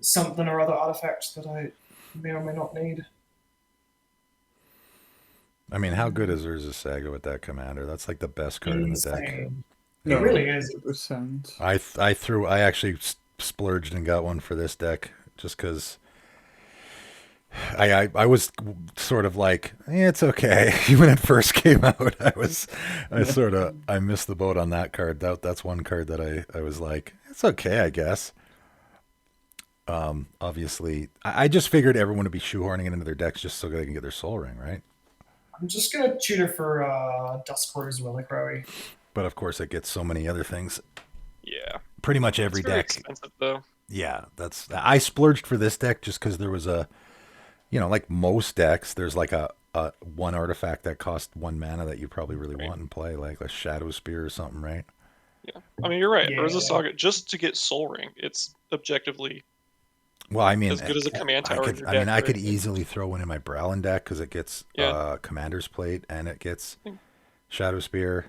something or other artifact that I may or may not need. I mean, how good is Urza Saga with that commander? That's like the best card in the deck. Insane. No, It really is. 100%. I actually splurged and got one for this deck just because I was sort of like, it's okay. When it first came out, I missed the boat on that card. That's one card that I was like, it's okay, I guess. Obviously, I just figured everyone would be shoehorning it into their decks just so they can get their Soul Ring, right? I'm just gonna tutor for Duskro's Reliquary. But of course, it gets so many other things. Yeah. Pretty much every It's very deck. expensive though. Yeah, I splurged for this deck just because there was like most decks, there's like a one artifact that costs 1 mana that you probably really want in play, like a Shadow Spear or something, right? Yeah. I mean, you're right. Yeah. Urza Saga, just to get Soul Ring, it's objectively Well, I mean, as good as a command tower in your I mean, deck, I could right? easily throw one in my Browlin deck because it gets Yeah. Commander's Plate and it gets Yeah. Shadow Spear.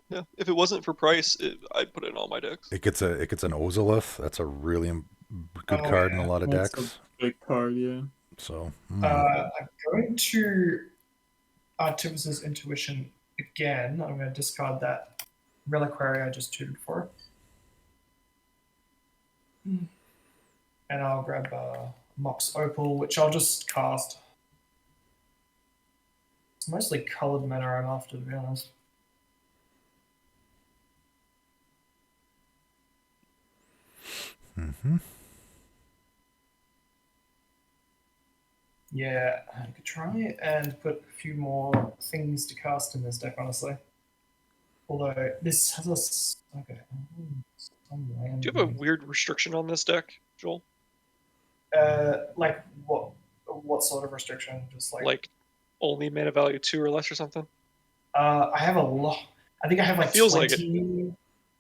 Yeah. If it wasn't for price, I'd put it in all my decks. It gets an Ozolith. That's a really good Oh, card in yeah. a lot of That's decks. a big card, yeah. So I'm going to Artificer's Intuition again. I'm going to discard that Reliquary I just tutored for. And I'll grab Mox Opal, which I'll just cast. It's mostly colored mana I'm after, to be honest. mhm. Yeah, I could try and put a few more things to cast in this deck, honestly. Although this has a okay. Some land Do you have a weird restriction on this deck, Joel? like what sort of restriction? Just Like only mana value 2 or less or something? I have a lot. I think I have like Feels like 20.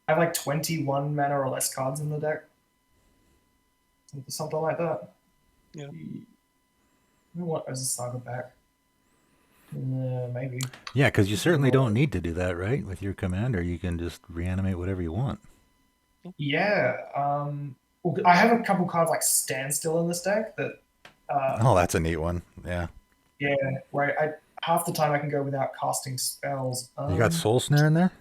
I have like 21 mana or less cards in the deck. Something like that. Yeah. I want Urza Saga back. Maybe. Yeah, because you certainly don't need to do that, right? With your commander, you can just reanimate whatever you want. Yeah. Well, I have a couple cards like Standstill in this deck that. Oh, that's a neat one. Yeah. Yeah. Where half the time I can go without casting spells. You got Soul Snare in there?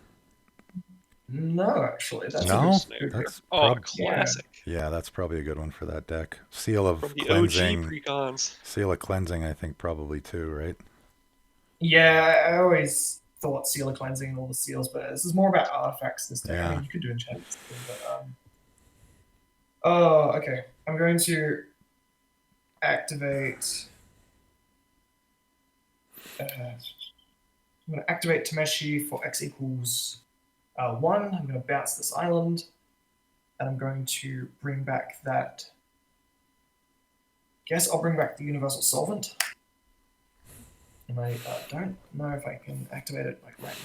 No, actually, that's No? a good Snare. That's Oh, prob- classic. yeah, that's probably a good one for that deck. Seal of From the Cleansing. OG precons. Seal of Cleansing, I think probably too, right? Yeah, I always thought Seal of Cleansing and all the seals, but this is more about artifacts this day. I Yeah. mean, you could do enchantments, too, but oh, okay. I'm going to activate. I'm going to activate Tameshi for X equals 1. I'm going to bounce this island, and I'm going to bring back that. Guess I'll bring back the Universal Solvent. And I don't know if I can activate it like right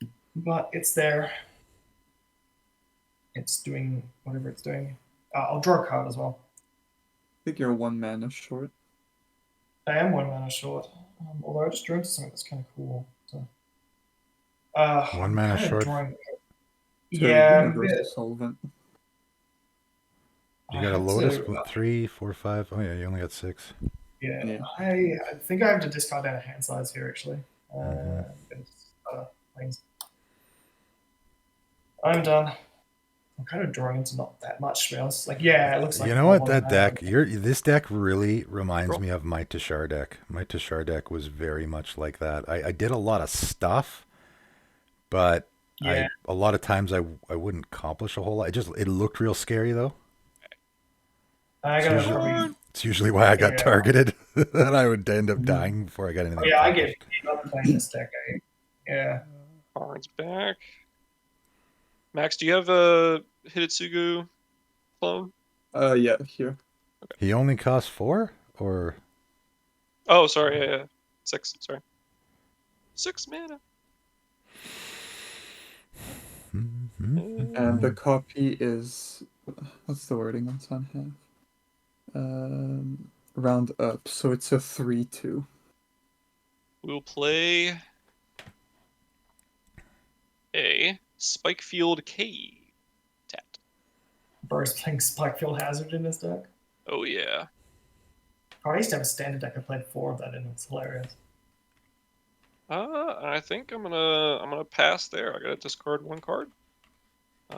now. But it's there. It's doing whatever it's doing. I'll draw a card as well. I think you're 1 mana short. I am 1 mana short. Although I just drew into something that's kind of cool. So, 1 mana kinda short? To Yeah, Universal Solvent. You got a have Lotus to, with 3, 4, 5. Oh yeah, you only got 6. yeah, Yeah. I think I have to discard down a hand size here actually. Mhm. It's, planes. I'm done. I'm kind of drawing into not that much, to be honest. Like, yeah, it looks like You a know what? bubble That now. deck, this deck really reminds Roll. me of my Tashar deck. My Tashar deck was very much like that. I did a lot of stuff, but Yeah, a lot of times I wouldn't accomplish a whole lot. It looked real scary though. I It's gotta usually, probably. it's usually why I got Yeah. targeted, and I would end up dying before I got anything Oh, yeah, I get accomplished. beat up playing this deck. Yeah. Cards back. Max, do you have a Hidetsugu clone? Yeah, here. He only costs 4, or Oh, sorry. Yeah. 6. Sorry. 6 mana. And the copy is, what's the wording on Sun have? Round up, so it's a 3/2. We'll play a Spikefield K. Tapped. Bro's playing Spikefield Hazard in this deck. Oh yeah. Oh, I used to have a standard deck. I played 4 of that, and it's hilarious. I think I'm gonna pass there. I gotta discard 1 card.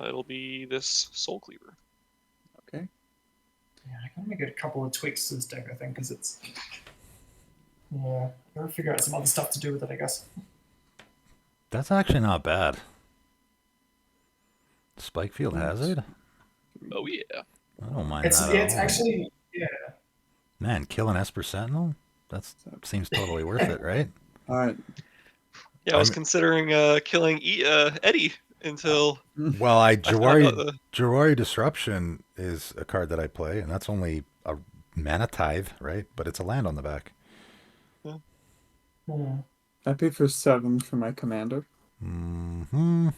It'll be this Soul Cleaver. Okay. Yeah, I can make a couple of tweaks to this deck, I think, because it's. Yeah, I gotta figure out some other stuff to do with it, I guess. that's actually not bad. Spikefield Hazard? Oh yeah. I don't mind It's that at it's all. actually Man, kill an Esper Sentinel? That seems totally worth it, right? Alright. Yeah, I was I'm- considering killing Eddie until Well, I found out the. Jawari Disruption is a card that I play, and that's only a mana tithe, right? But it's a land on the back. I paid for 7 for my commander. Hmm.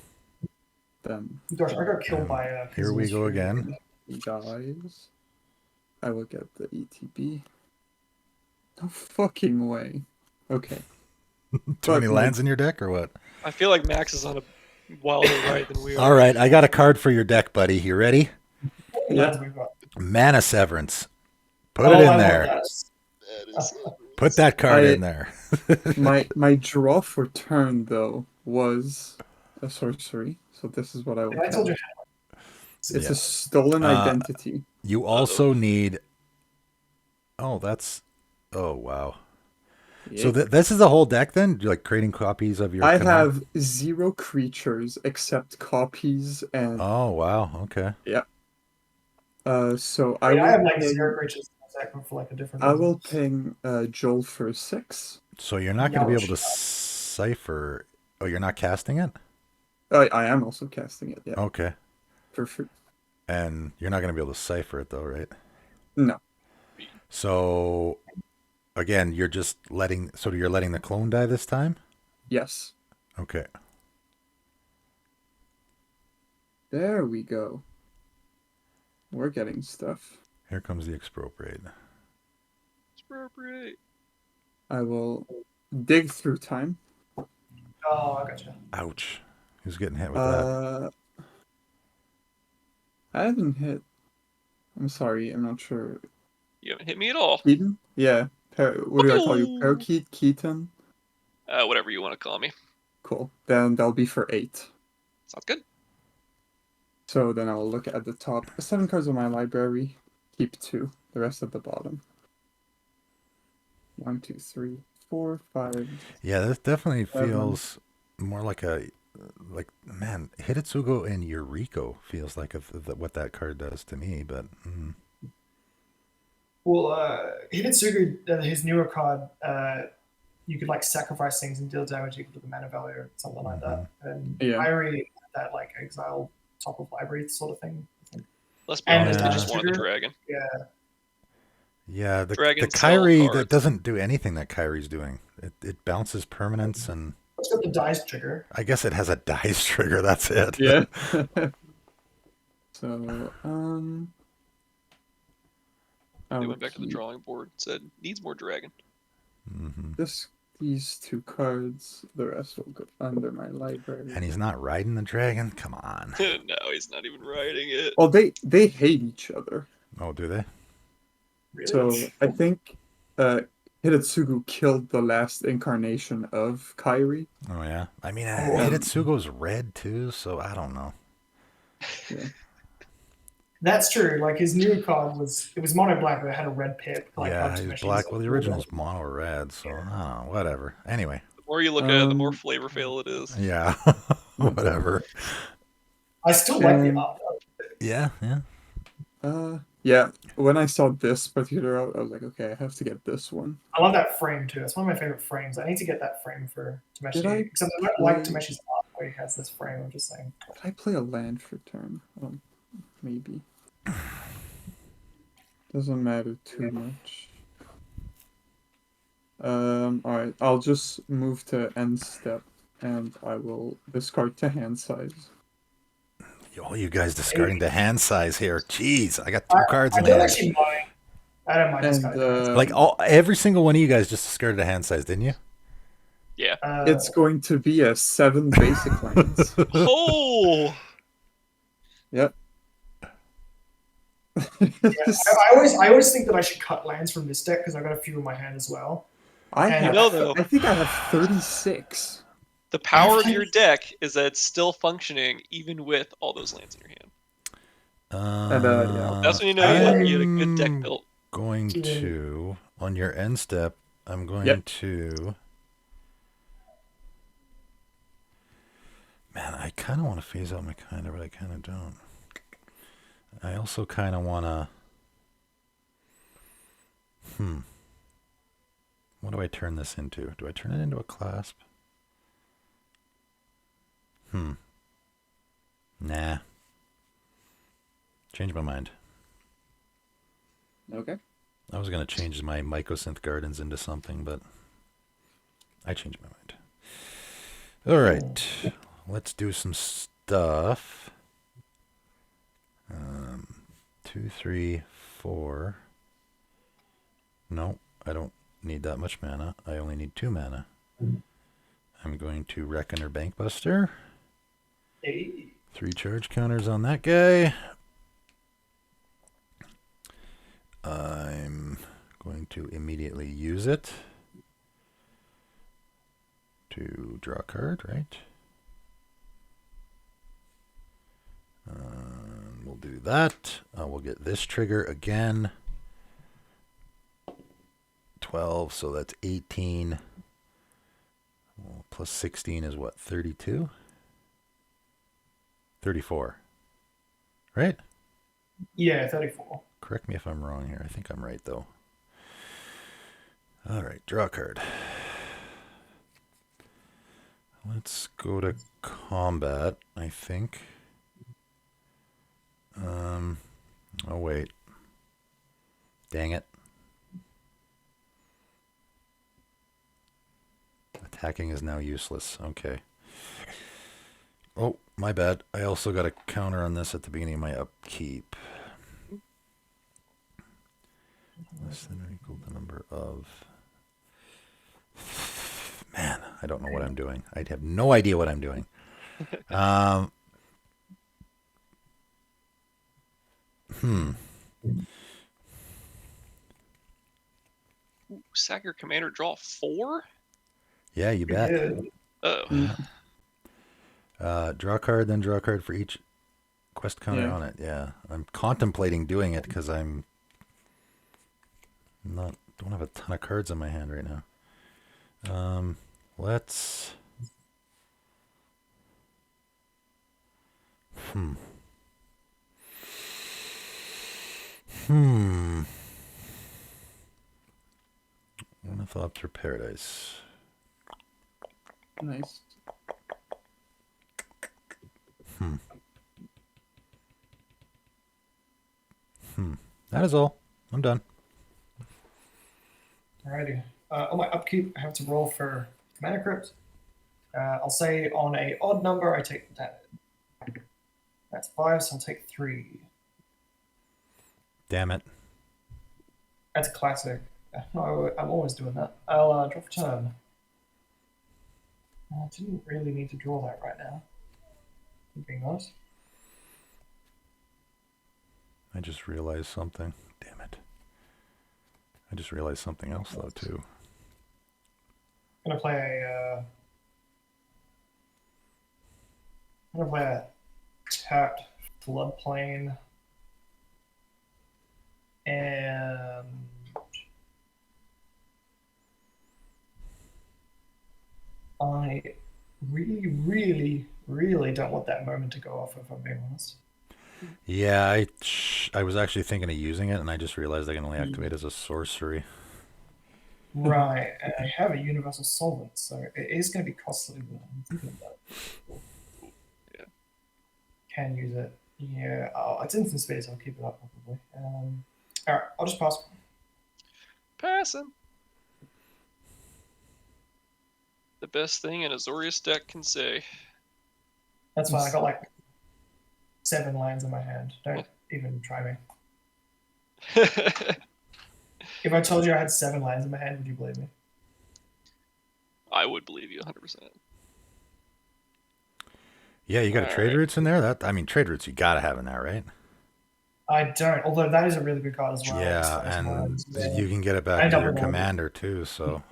Then Gosh, I got killed by Here we go again. he dies. I will get the ETB. No fucking way. Okay. Too many But- lands in your deck, or what? I feel like Max is on a wilder ride than we are. All right, I got a card for your deck, buddy. You ready? Yeah, we've got. Mana Severance. Put Oh, it I in want there. that. Put that card I- in there. my draw for turn though was a sorcery. So this is what I will Yeah, I told you. It's Yeah. a stolen Uh, identity. You also need. Oh, that's. Oh, wow. So Yeah. this is the whole deck then? You're like creating copies of your. I command- have 0 creatures except copies and Oh, wow. Okay. so I have like ping, 0 creatures in the deck for like a different. I reason. will ping Joel for 6. So you're not going to be able to Ouch. cipher. Oh, you're not casting it? I am also casting it. Yeah, Okay. for free. And you're not going to be able to cipher it though, right? No. So again, you're just letting. So you're letting the clone die this time? Yes. Okay. There we go. We're getting stuff. Here comes the expropriate. Expropriate. I will dig through time. Oh, I gotcha. Ouch. Who's getting hit with that? I haven't hit. I'm sorry. I'm not sure. You haven't hit me at all. Keaton? Yeah. What do I call you? Parakeet? Keaton? Whatever you want to call me. Cool. Then that'll be for 8. Sounds good. So then I'll look at the top. 7 cards on my library. Keep 2. The rest at the bottom. 1, 2, 3, 4, 5. Yeah, this definitely Seven. feels more like man, Hidetsugu and Yuriko feels like what that card does to me, but Well, Hidetsugu, his newer card, you could like sacrifice things and deal damage equal to the mana value or something like that. And Yeah. Irie had that like exile top of library sort of thing. Let's be And honest, the I just wanted the trigger? dragon. Yeah. yeah, the Dragon cell Kyrie that cards. doesn't do anything that Kyrie's doing. It bounces permanents, and It's got the dice trigger. I guess it has a dice trigger. That's it. Yeah. So, They went back to the drawing board and said, needs more dragon. Hmm. These 2 cards. The rest will go under my library. And he's not riding the dragon. Come on. No, he's not even writing it. Well, they hate each other. Oh, do they? Really? So I think Hidetsugu killed the last incarnation of Kairi. Oh yeah. I mean, Oh. Hidetsugo's red too, so I don't know. Yeah. That's true. Like his new card was mono black, but it had a red pip. Like Yeah, up to he's machines. black. Well, the original's mono red, so I don't know. Whatever. Anyway. The more you look at it, the more Um, flavor fail it is. Yeah. Whatever. I still like the And- art. Yeah. Yeah. Yeah. When I saw this particular out, I was like, okay, I have to get this one. I love that frame too. It's one of my favorite frames. I need to get that frame for Tameshi. Did I Except I don't like play- Tameshi's art where he has this frame. I'm just saying. Did I play a land for turn? Maybe. Doesn't matter too much. Alright, I'll just move to end step and I will discard to hand size. All you guys discarding the hand size here. Jeez, I got two cards I in don't hand. actually mind. I don't mind this And guy. Like every single one of you guys just discarded a hand size, didn't you? Yeah. it's going to be a 7 basic lands. Oh, Yep. I always think that I should cut lands from this deck because I've got a few in my hand as well. I though. think I have 36. the power of your deck is that it's still functioning even with all those lands in your hand. Yeah. That's when you know you had a good deck built. Going to on your end step. I'm going Yep. to. Man, I kind of want to phase out my kind, but I kind of don't. I also kind of want to. What do I turn this into? Do I turn it into a clasp? Nah. Change my mind. Okay. I was going to change my Mycosynth Gardens into something, but I changed my mind. All right. Let's do some stuff. 2, 3, 4. No, I don't need that much mana. I only need 2 mana. I'm going to Reckoner Bankbuster. Hey. 3 charge counters on that guy. I'm going to immediately use it to draw a card, right? We'll do that. We'll get this trigger again. 12, so that's 18. Well, plus 16 is what, 32? 34. Right? Yeah, 34. Correct me if I'm wrong here. I think I'm right, though. All right, draw a card. Let's go to combat, I think. Oh, wait. Dang it. Attacking is now useless. Okay. Oh, my bad. I also got a counter on this at the beginning of my upkeep. Less than or equal to the number of... Man, I don't know what I'm doing. I have no idea what I'm doing. Ooh, sack your commander, draw 4? Yeah, you bet. Oh. Draw a card, then draw a card for each quest counter Yeah. on it. Yeah, I'm contemplating doing it because don't have a ton of cards in my hand right now. Let's. Ornithopter Paradise. Nice. That is all. I'm done. Alrighty. On my upkeep, I have to roll for Commander Crypt. I'll say on a odd number, I take the damage. That's 5, so I'll take 3. Damn it. That's a classic. No, I'm always doing that. I'll draw for turn. I didn't really need to draw that right now. I'm being honest. I just realized something. Damn it. I just realized something else though too. I'm gonna play a tapped floodplain, and I really don't want that moment to go off, if I'm being honest. Yeah, I was actually thinking of using it, and I just realized I can only activate as a sorcery. Right, and I have a universal solvent, so it is going to be costly. But I'm thinking about it. Yeah. Can use it. Yeah, it's instant space. I'll keep it up probably. All right, I'll just pass. Passing. The best thing an Azorius deck can say. That's fine. I got like 7 lands in my hand. Don't even try me. If I told you I had 7 lands in my hand, would you believe me? I would believe you 100%. Yeah, you got a All trade right. routes in there. I mean, trade routes you gotta have in there, right? I don't. Although that is a really good card as well. Yeah, It's and yeah. you can get it back end to up your with all- commander too. So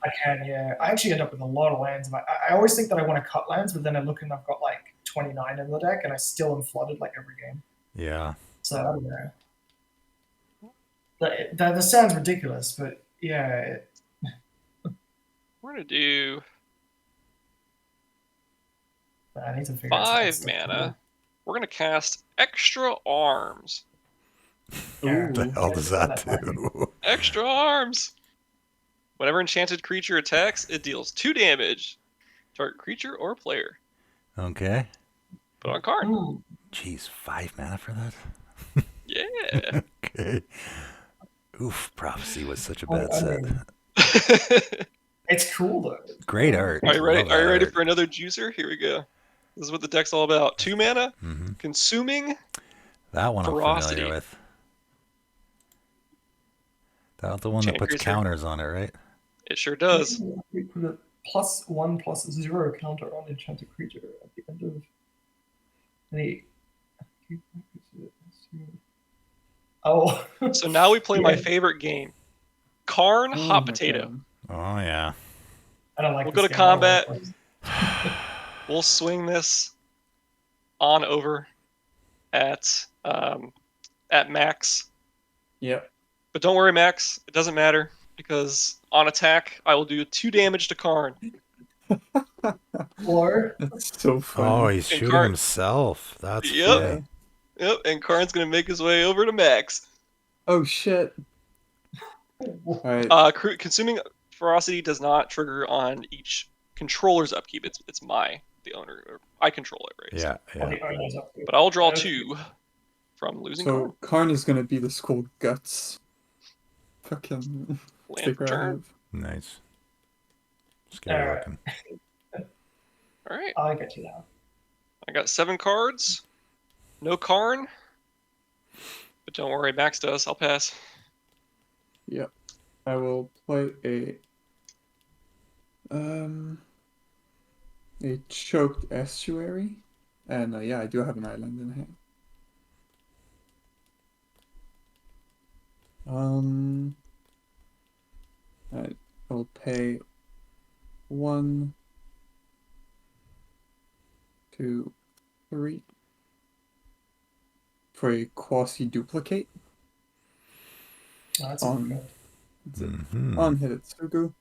I can, yeah. I actually end up with a lot of lands. I always think that I want to cut lands, but then I look and I've got like 29 in the deck, and I still am flooded like every game. yeah, So I don't know. That sounds ridiculous, but yeah. We're going to do I need to figure 5 out mana. We're going to cast Extra Arms. what the hell does that do? Extra Arms! Whenever enchanted creature attacks, it deals 2 damage. Target creature or player. Okay. Put on card. Ooh. Jeez, 5 mana for that? Yeah. Okay. Oof, Prophecy was such a bad I set. mean, it's cool though. Great art. Are you ready? Love Are you that ready art. for another juicer? Here we go. This is what the deck's all about. 2 mana, Mhm. consuming. That one I'm Ferocity. familiar with. That's the one that Chain puts creature. counters on it, right? It sure does. We put a +1/+0 counter on enchanted creature at the end of any. Oh. So now we play my Yeah. favorite game. Karn Oh Hot my Potato. God. Oh yeah. I don't like. We'll this go to game. I don't like combat. this. We'll swing this on over at Max. Yep. But don't worry, Max. It doesn't matter because on attack, I will do 2 damage to Karn. Or That's so funny. Oh, he's And shooting Karn- himself. That's Yep. funny. Yep, and Karn's gonna make his way over to Max. Oh shit. Alright. Consuming ferocity does not trigger on each controller's upkeep. It's the owner, or I control it, right? Yeah, on yeah. the owner's up. But I'll draw Okay. 2 from losing So Karn is gonna be the school guts. Fucking Land sticker I return. have. Nice. Scary Alright. looking. All right, I get you now. I got 7 cards. No Karn. But don't worry, Max does. I'll pass. Yep. I will play a choked estuary, and yeah, I do have an island in hand. I will pay 1, 2, 3 for a quasi duplicate. Oh, that's On- good. That's it. Mhm. On Hidetsugu.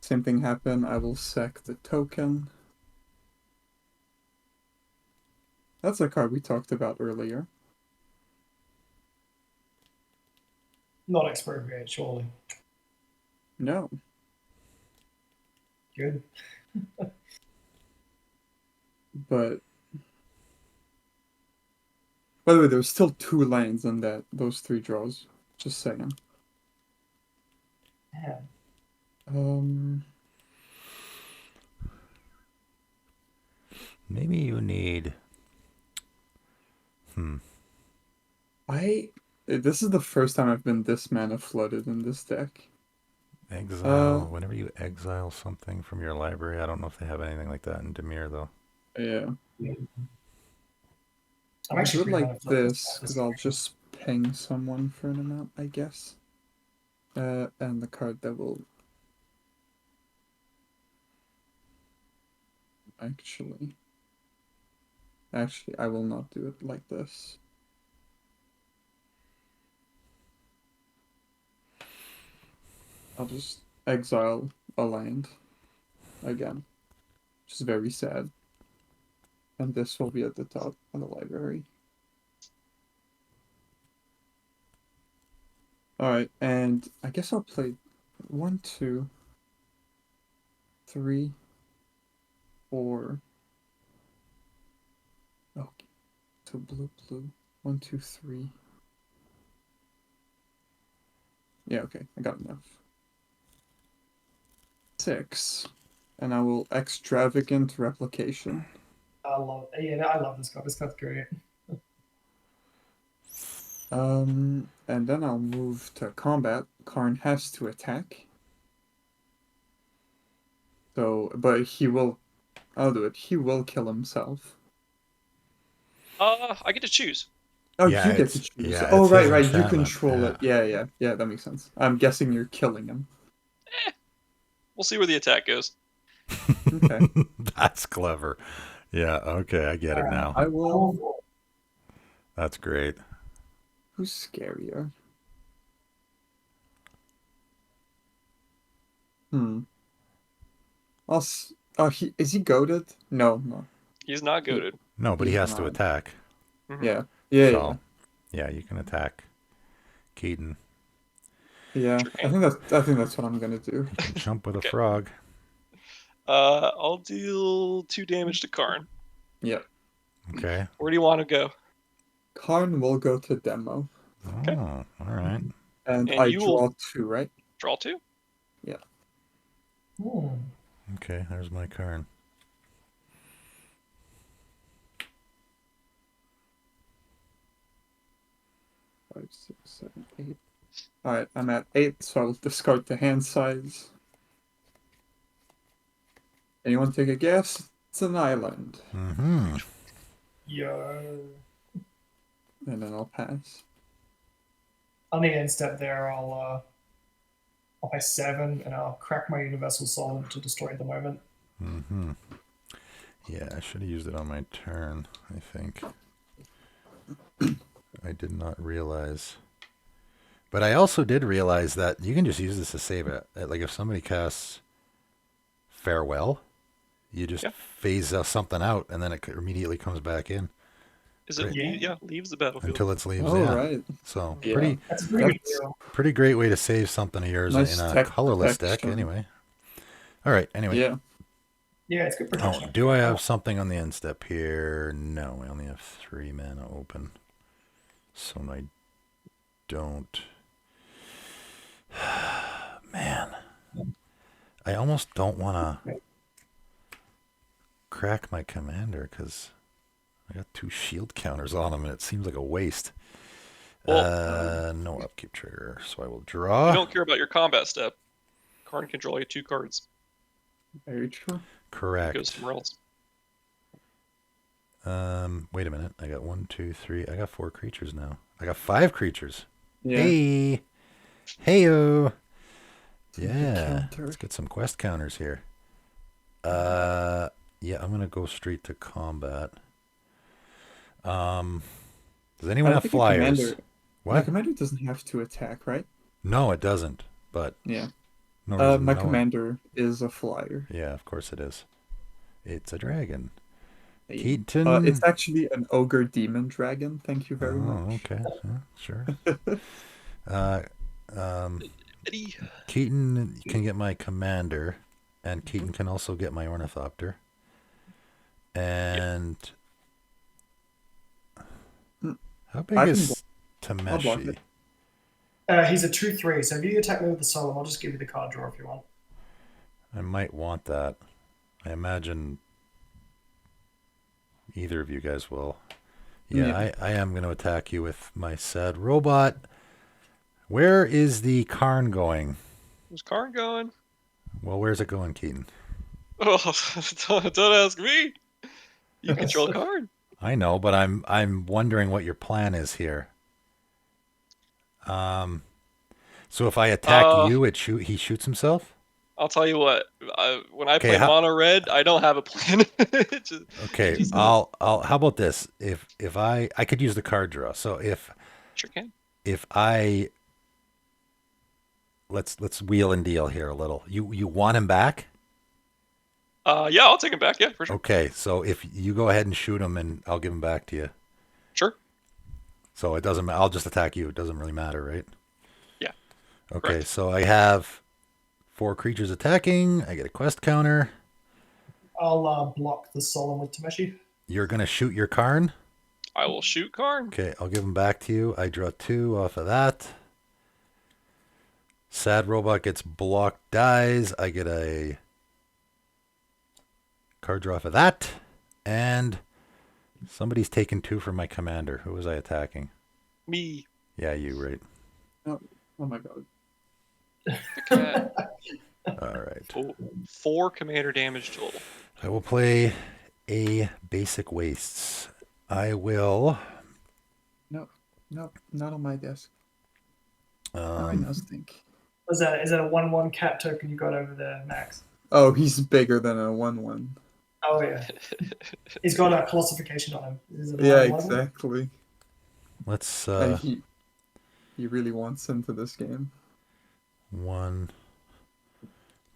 Same thing happened. I will sack the token. That's a card we talked about earlier. Not expropriate, surely. No. Good. But by the way, there was still 2 lands on those 3 draws. Just saying. Yeah. Maybe you need. This is the first time I've been this mana flooded in this deck. Exile. Whenever you exile something from your library, I don't know if they have anything like that in Dimir though. Yeah. I'm I'll do actually it pretty like this because I'll just ping someone for an amount, I guess. And the card that will actually, I will not do it like this. I'll just exile a land again, which is very sad. And this will be at the top of the library. Alright, and I guess I'll play 1, 2, 3, 4. Okay, so blue, 1, 2, 3. Yeah, okay, I got enough. 6, and I will extravagant replication. I love this card. This card's great. And then I'll move to combat. Karn has to attack. So, but I'll do it. He will kill himself. I get to choose. Oh, Yeah, you get it's- to choose. yeah, Oh, it's right, his right. You enchantment, control it. Yeah, that makes sense. I'm guessing you're killing him. We'll see where the attack goes. Okay. That's clever. Yeah, okay, I get it now. I will. That's great. Who's scarier? Is he goaded? No. He's not goaded. No, but he He's has to not. attack. Mhm. Yeah. So, yeah, you can attack Keaton. Yeah. Sure I think that's what I'm gonna do. You can jump with a Okay. frog. I'll deal 2 damage to Karn. Yep. Okay. Where do you want to go? Karn will go to demo, Okay. Oh, all right. and And I you draw will- 2, right? Draw 2. Okay, there's my Karn. Five, 6, 7, 8. All right, I'm at 8, so I'll discard the hand size. Anyone take a guess? It's an island, Mm-hmm. Yo. and then I'll pass. On the end step there, I'll pay 7 and I'll crack my Universal Solvent to destroy the moment. Mm-hmm. Yeah, I should have used it on my turn, I think. I did not realize. But I also did realize that you can just use this to save it. Like if somebody casts Farewell, you just Yeah. phase something out and then it immediately comes back in Is it? Great. Yeah, leaves the battlefield. until it leaves. Oh, yeah. right. So Yeah. That's a pretty big That's- deal. pretty great way to save something of yours Nice in a tech colorless deck protection. anyway. All right, anyway. Yeah. Yeah, it's good Oh, protection. do I have something on the end step here? No, I only have 3 mana open. So I don't. Man. I almost don't want to crack my commander because I got 2 shield counters on him and it seems like a waste. Well, No upkeep trigger, so I will you draw. don't care about your combat step. Karn can draw you 2 cards. Very true. It Correct. goes somewhere else. Wait a minute. I got 1, 2, 3. I got 4 creatures now. I got 5 creatures. Yeah. Hey, heyo. Yeah, counter. let's get some quest counters here. Yeah, I'm gonna go straight to combat. Does anyone I have think my flyers? My What? commander doesn't have to attack, right? No, it doesn't. But Yeah. no reason My no one- commander is a flyer. Yeah, of course it is. It's a dragon. Hey. Keaton. It's actually an ogre demon dragon. Thank you very Oh, much. okay. Yeah, sure. Eddie. Keaton can get my commander, and Keaton can also get my ornithopter. And how big I can is block Tameshi? it. He's a 2/3, so if you attack me with the Solemn, I'll just give you the card draw if you want. I might want that. I imagine either of you guys will. Yeah, Yeah. I am going to attack you with my sad robot. Where is the Karn going? Where's Karn going? Well, where's it going, Keaton? Oh, don't ask me. You control Karn. I know, but I'm wondering what your plan is here. So if I attack you, he shoots himself? I'll tell you what. When I Okay, play mono red, I don't have a plan. okay, just- I'll how about this? If I could use the card draw. So sure can. if I let's wheel and deal here a little. You want him back? Yeah, I'll take him back. Yeah, for sure. Okay, so if you go ahead and shoot him, and I'll give him back to you. Sure. So it doesn't. I'll just attack you. It doesn't really matter, right? Yeah. Okay, Correct. so I have 4 creatures attacking. I get a quest counter. I'll block the Solemn with Tameshi. You're gonna shoot your Karn. I will shoot Karn. Okay, I'll give him back to you. I draw 2 off of that. Sad Robot gets blocked, dies. I get a card draw off of that. And somebody's taken 2 from my commander. Who was I attacking? Me. Yeah, you, right? Oh my god. The cat. All right. 4 commander damage total. I will play a basic wastes. I will. No, not on my desk. I now think. Is that a 1/1 cat token you got over there, Max? Oh, he's bigger than a 1/1. Oh yeah. He's got a classification on him. Is it a Yeah, 1/1? exactly. Let's. And he really wants into this game. 1,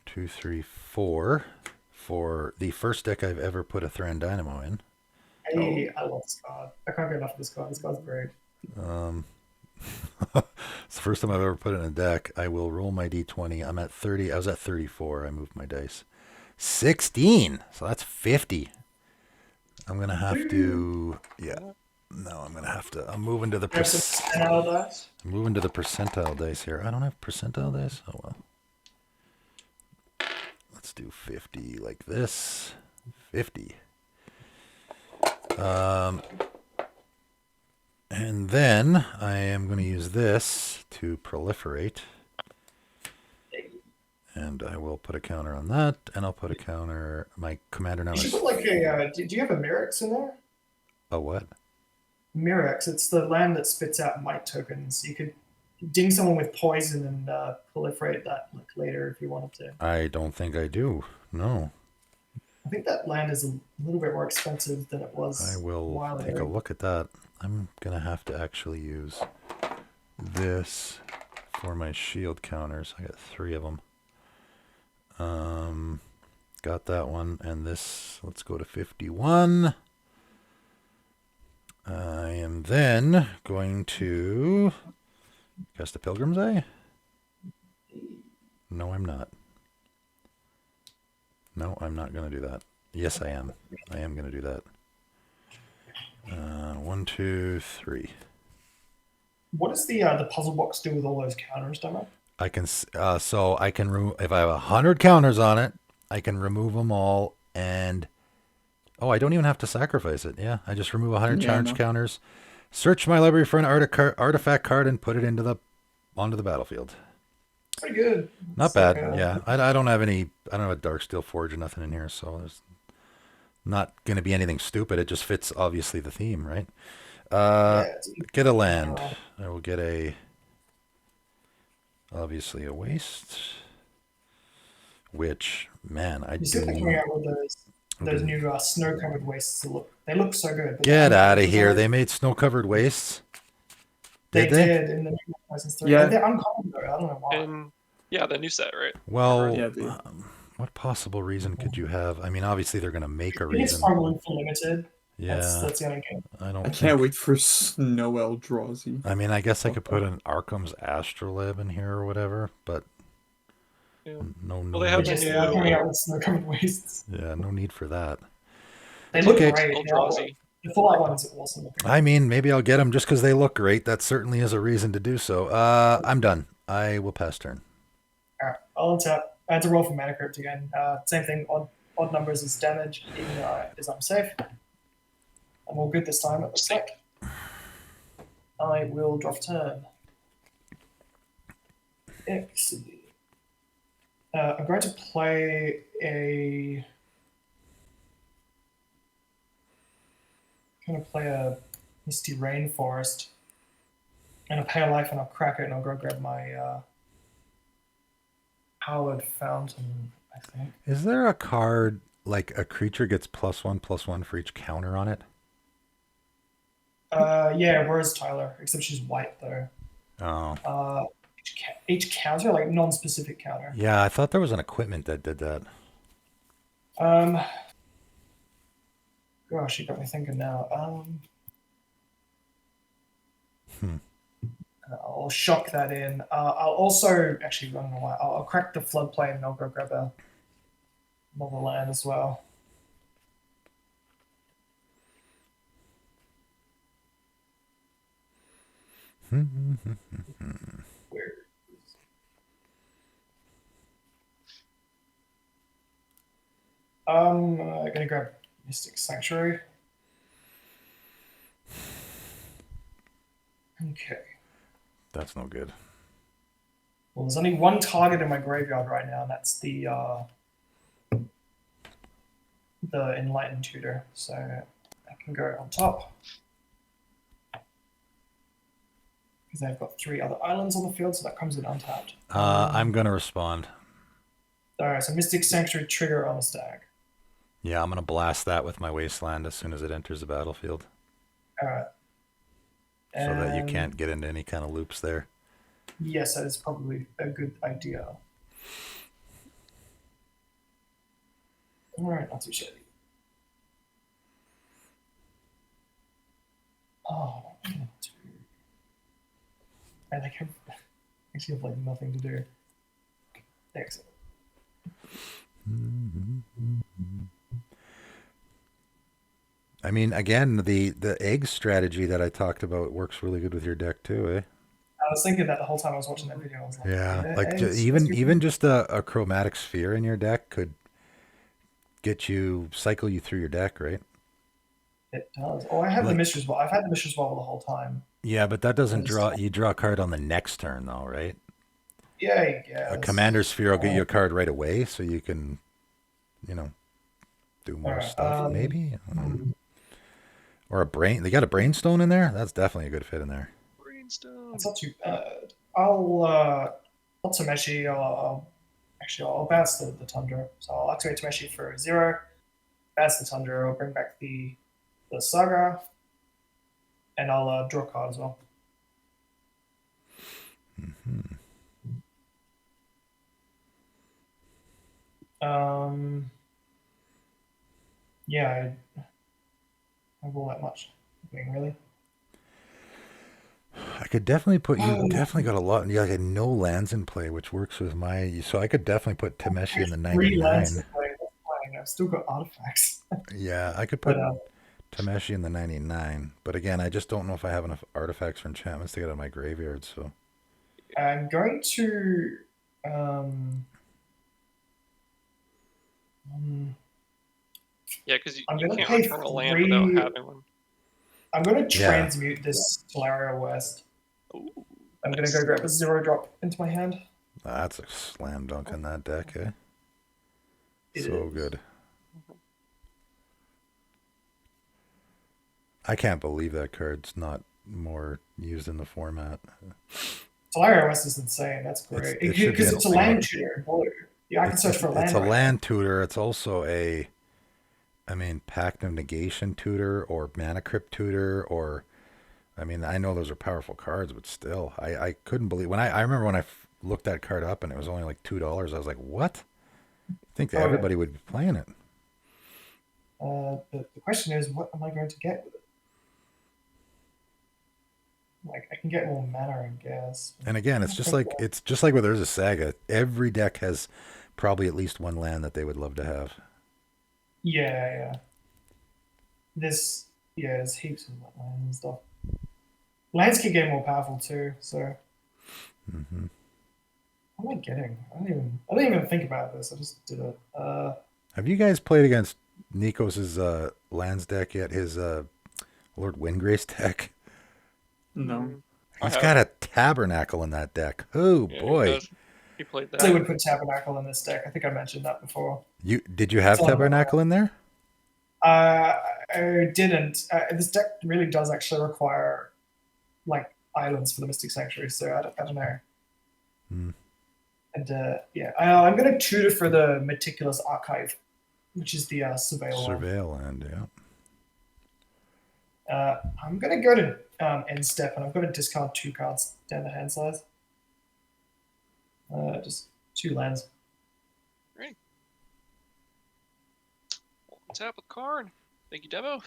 2, 3, 4. For the first deck I've ever put a Thran Dynamo in. Hey, I love this card. I can't get enough of this card. This card's great. It's the first time I've ever put it in a deck. I will roll my d20. I'm at 30. I was at 34. I moved my dice. 16. So that's 50. I'm going to have to. Yeah. No, I'm going to have to. I'm moving to the You have some percentile dice? I'm moving to the percentile dice here. I don't have percentile dice. Oh well. Let's do 50 like this. 50. And then I am going to use this to proliferate. And I will put a counter on that, and I'll put a counter. My commander now You should is put like a. Do you have a Mirrex in there? a what? Mirrex. It's the land that spits out might tokens. You could ding someone with poison and proliferate that like later if you wanted to. I don't think I do. No. I think that land is a little bit more expensive than it was. I will take a look at that. I'm going to have to actually use this for my shield counters. I got 3 of them. Got that one. And this, let's go to 51. I am then going to cast a Pilgrim's Eye. No, I'm not. No, I'm not going to do that. Yes, I am. I am going to do that. 1, 2, 3. What does the puzzle box do with all those counters, Demo? I can so I can remove if I have 100 counters on it. I can remove them all, and I don't even have to sacrifice it. Yeah, I just remove 100 charge counters. Search my library for an artifact card and put it onto the battlefield. Pretty good. Not It's bad. like, Yeah, I don't have any. I don't have a Darksteel Forge or nothing in here, so there's not going to be anything stupid. It just fits obviously the theme, right? Get a land. I will get obviously a waste. Which, man, I You see they're coming out with those new snow-covered wastes. They look so good. Get out of here! They made snow-covered wastes. They they? did in the new Horizons 3. Yeah. They're uncommon though. I don't know why. And yeah, the new set, right? Well, Yeah, dude. what possible reason could you have? I mean, obviously they're going to make a I think it's reason. probably for limited. Yeah, That's the only game. I don't. I can't wait for Snow Eldrazi. I mean, I guess I could put an Arkham's Astrolabe in here or whatever, but Yeah. no. Well, they have Just the coming new out with snow-covered wastes. Yeah, no need for that. They look Okay. great. Eldrazi. The Fallout one is awesome looking. I mean, maybe I'll get them just because they look great. That certainly is a reason to do so. I'm done. I will pass turn. Alright, I'll untap. I had to roll for Mana Crypt again. Same thing, odd numbers as damage, even as I'm safe. I'm all good this time, it looks like. I will draw for turn. Excellent. I'm going to play a gonna play a Misty Rainforest and a Pale Life, and I'll crack it, and I'll go grab my Howard Fountain, I think. Is there a card like a creature gets +1/+1 for each counter on it? Yeah, where's Tyler? Except she's white though. Oh. Each counter, like non-specific counter. Yeah, I thought there was an equipment that did that. Gosh, you got me thinking now. I'll shock that in. I'll also actually, I don't know why. I'll crack the floodplain and I'll go grab another land as well. Where? I'm gonna grab Mystic Sanctuary. Okay. That's no good. Well, there's only one target in my graveyard right now, and that's the Enlightened Tutor. So I can go on top. Because I've got 3 other islands on the field, so that comes in untapped. I'm gonna respond. Alright, so Mystic Sanctuary trigger on a stag. Yeah, I'm gonna blast that with my wasteland as soon as it enters the battlefield, Alright. so that you can't get into any kind of loops there. Yes, that is probably a good idea. Alright, not too shabby. Oh, I like have actually have like nothing to do. Excellent. I mean, again, the egg strategy that I talked about works really good with your deck too, eh? I was thinking that the whole time I was watching that video. I was like, Yeah, like eggs, even just a chromatic sphere in your deck could cycle you through your deck, right? It does. Oh, I have the Like- Mishra's Bauble. I've had the Mishra's Bauble the whole time. Yeah, but that doesn't That is draw. fine. You draw a card on the next turn, though, right? Yeah, yeah. A commander sphere will get you a card right away, so you can, do more Alright, stuff. Maybe, I don't know. Or a brain. They got a brainstone in there. That's definitely a good fit in there. Brainstone. That's not too bad. I'll Tameshi. I'll bounce the Tundra. So I'll activate Tameshi for 0. Bounce the Tundra. I'll bring back the Saga, and I'll draw a card as well. Yeah, I roll that much. Really? I could definitely put you. Definitely got a lot. You got no lands in play, which works with my. So I could definitely put Tameshi in the 3 lands 99. to play, that's fine. I've still got artifacts. Yeah, I could put But Tameshi in the 99. But again, I just don't know if I have enough artifacts or enchantments to get out of my graveyard. So I'm going to Yeah, because you I'm gonna can't pay return a land without 3 having one. I'm going to Yeah. transmute this Talaria West. Ooh, I'm going nice. to go grab a 0-drop into my hand. that's a slam dunk in that deck, eh? It So is. good. I can't believe that card's not more used in the format. Talaria West is insane. That's It's- great. it should be Because an it's a land odd- tutor in blue. Yeah, I can search for a land. It's a right land tutor. It's also Pact of Negation tutor or Mana Crypt tutor or, I know those are powerful cards, but still, I couldn't believe I remember when I looked that card up and it was only like $2. I was like, what? I think that Oh, yeah. everybody would be playing it. The question is, what am I going to get with it? Like, I can get more mana, I guess. And again, it's just like where there's a Saga. Every deck has probably at least one land that they would love to have. Yeah. There's heaps of lands and stuff. Lands keep getting more powerful too, so Hmm. what am I getting? I didn't even think about this. I just did it. Have you guys played against Nikos's lands deck yet? His Lord Windgrace deck. No. I He's have. got a Tabernacle in that deck. Oh Yeah, boy! he played They that. would put Tabernacle in this deck. I think I mentioned that before. Did you have It's on- Tabernacle in there? I didn't. This deck really does actually require like islands for the Mystic Sanctuary, so I don't know. Hmm. And yeah, I'm going to tutor for the Meticulous Archive, which is the Surveil one. Surveil land, yeah. I'm going to go to end step, and I'm going to discard 2 cards down the hand size. Just 2 lands. Great. Tap with card. Thank you, Demo.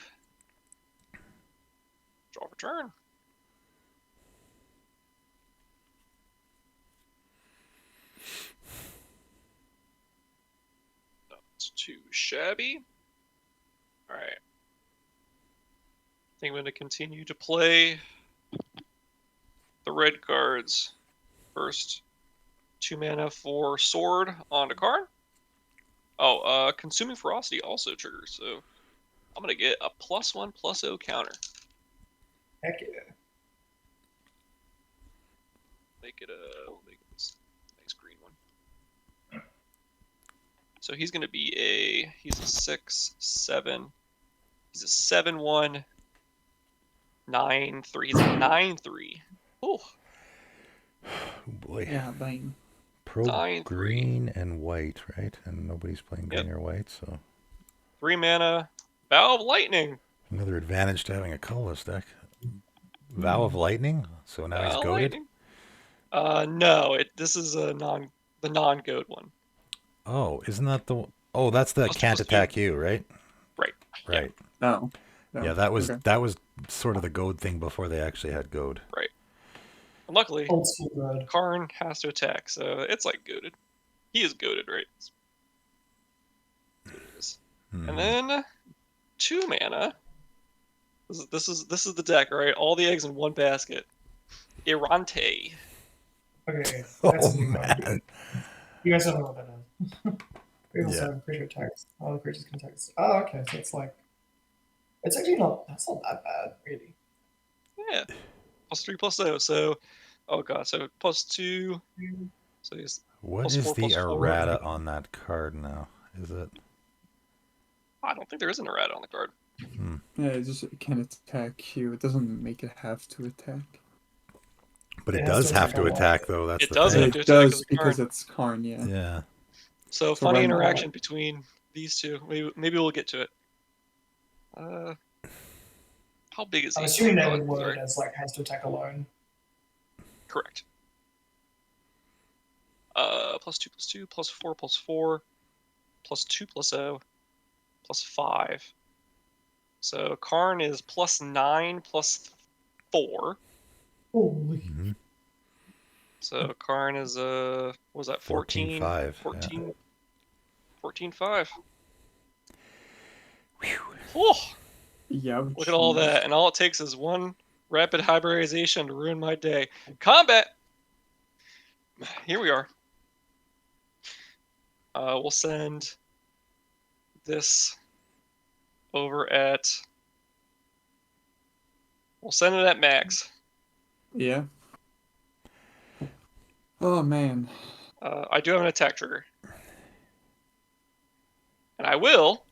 Draw for turn. That's too shabby. Alright. I think I'm going to continue to play the red cards. First, 2 mana for Sword onto card. Oh, Consuming Ferocity also triggers, so I'm going to get a +1/+0 counter. Heck yeah. Make it we'll make this nice green one. So he's gonna be he's a 6/7. He's a 7/1 9/3. He's a 9/3. Oh, boy. Yeah, Bane. Pro 9/3. green and white, right? And nobody's playing green Yep. or white, so 3 mana. Vow of Lightning. another advantage to having a colorless deck. Vow of Lightning. So now he's Vow of goaded. Lightning. No, this is the non-goad one. Oh, isn't that the? Oh, that's the Plus can't 2. attack you, right? Right. Right. No. Yeah, that was Okay. that was sort of the goad thing before they actually had goad. Right. And luckily, Old school red. Karn has to attack, so it's like goaded. He is goaded, right? That's what it is. Hmm. And then 2 mana. This is the deck, right? All the eggs in one basket. Irante. Okay, that's Oh a new man. card. You guys don't know what that is. We also Yeah. have creature attacks. All the creatures can attack. Oh, okay, so it's like it's actually not that bad, really. Yeah. +3/+0. So, oh god. So +2. So he's What plus is 4, the plus 4. errata on that card now? Is it? I don't think there is an errata on the card. Yeah, it can attack you. It doesn't make it have to attack. But It it has does to have attack to a lot. attack, though. That's It the does thing. have to It attack as does a because Karn. it's Karn, yeah. Yeah. So So funny right now- interaction between these two. Maybe we'll get to it. How big is he? I'm assuming they Oh, would word sorry. it as like has to attack alone. Correct. +2/+2, +4/+4, +2/0, +5. So Karn is +9, +4. Holy. Mhm. So Karn is what was that 14? 14/5, 14. 14/5. Oh, Yeah. look at all that, and all it takes is one rapid hybridization to ruin my day. Combat. Here we are. We'll send this over at. We'll send it at max. Yeah. Oh man. I do have an attack trigger, and I will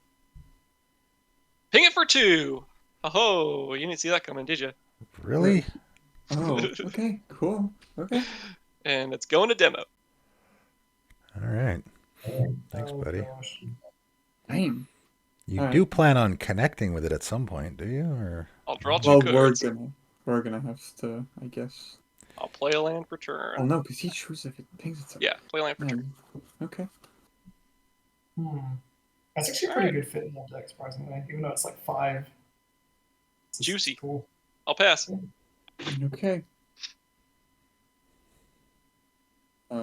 ping it for 2. Oh, you didn't see that coming, did you? Really? Oh, okay, cool. Okay. And it's going to demo. All right. Thanks, Oh, buddy. gosh. Damn. You All do right. plan on connecting with it at some point, do you? Or I'll draw 2 Well, cards. we're gonna have to, I guess. I'll play a land for turn. Oh no, because he chooses if it pings it. Yeah, play a land for turn. Man. Okay. That's actually a pretty good fit in that deck, surprisingly. Even though it's like 5. It's Juicy. Cool. I'll pass. Okay.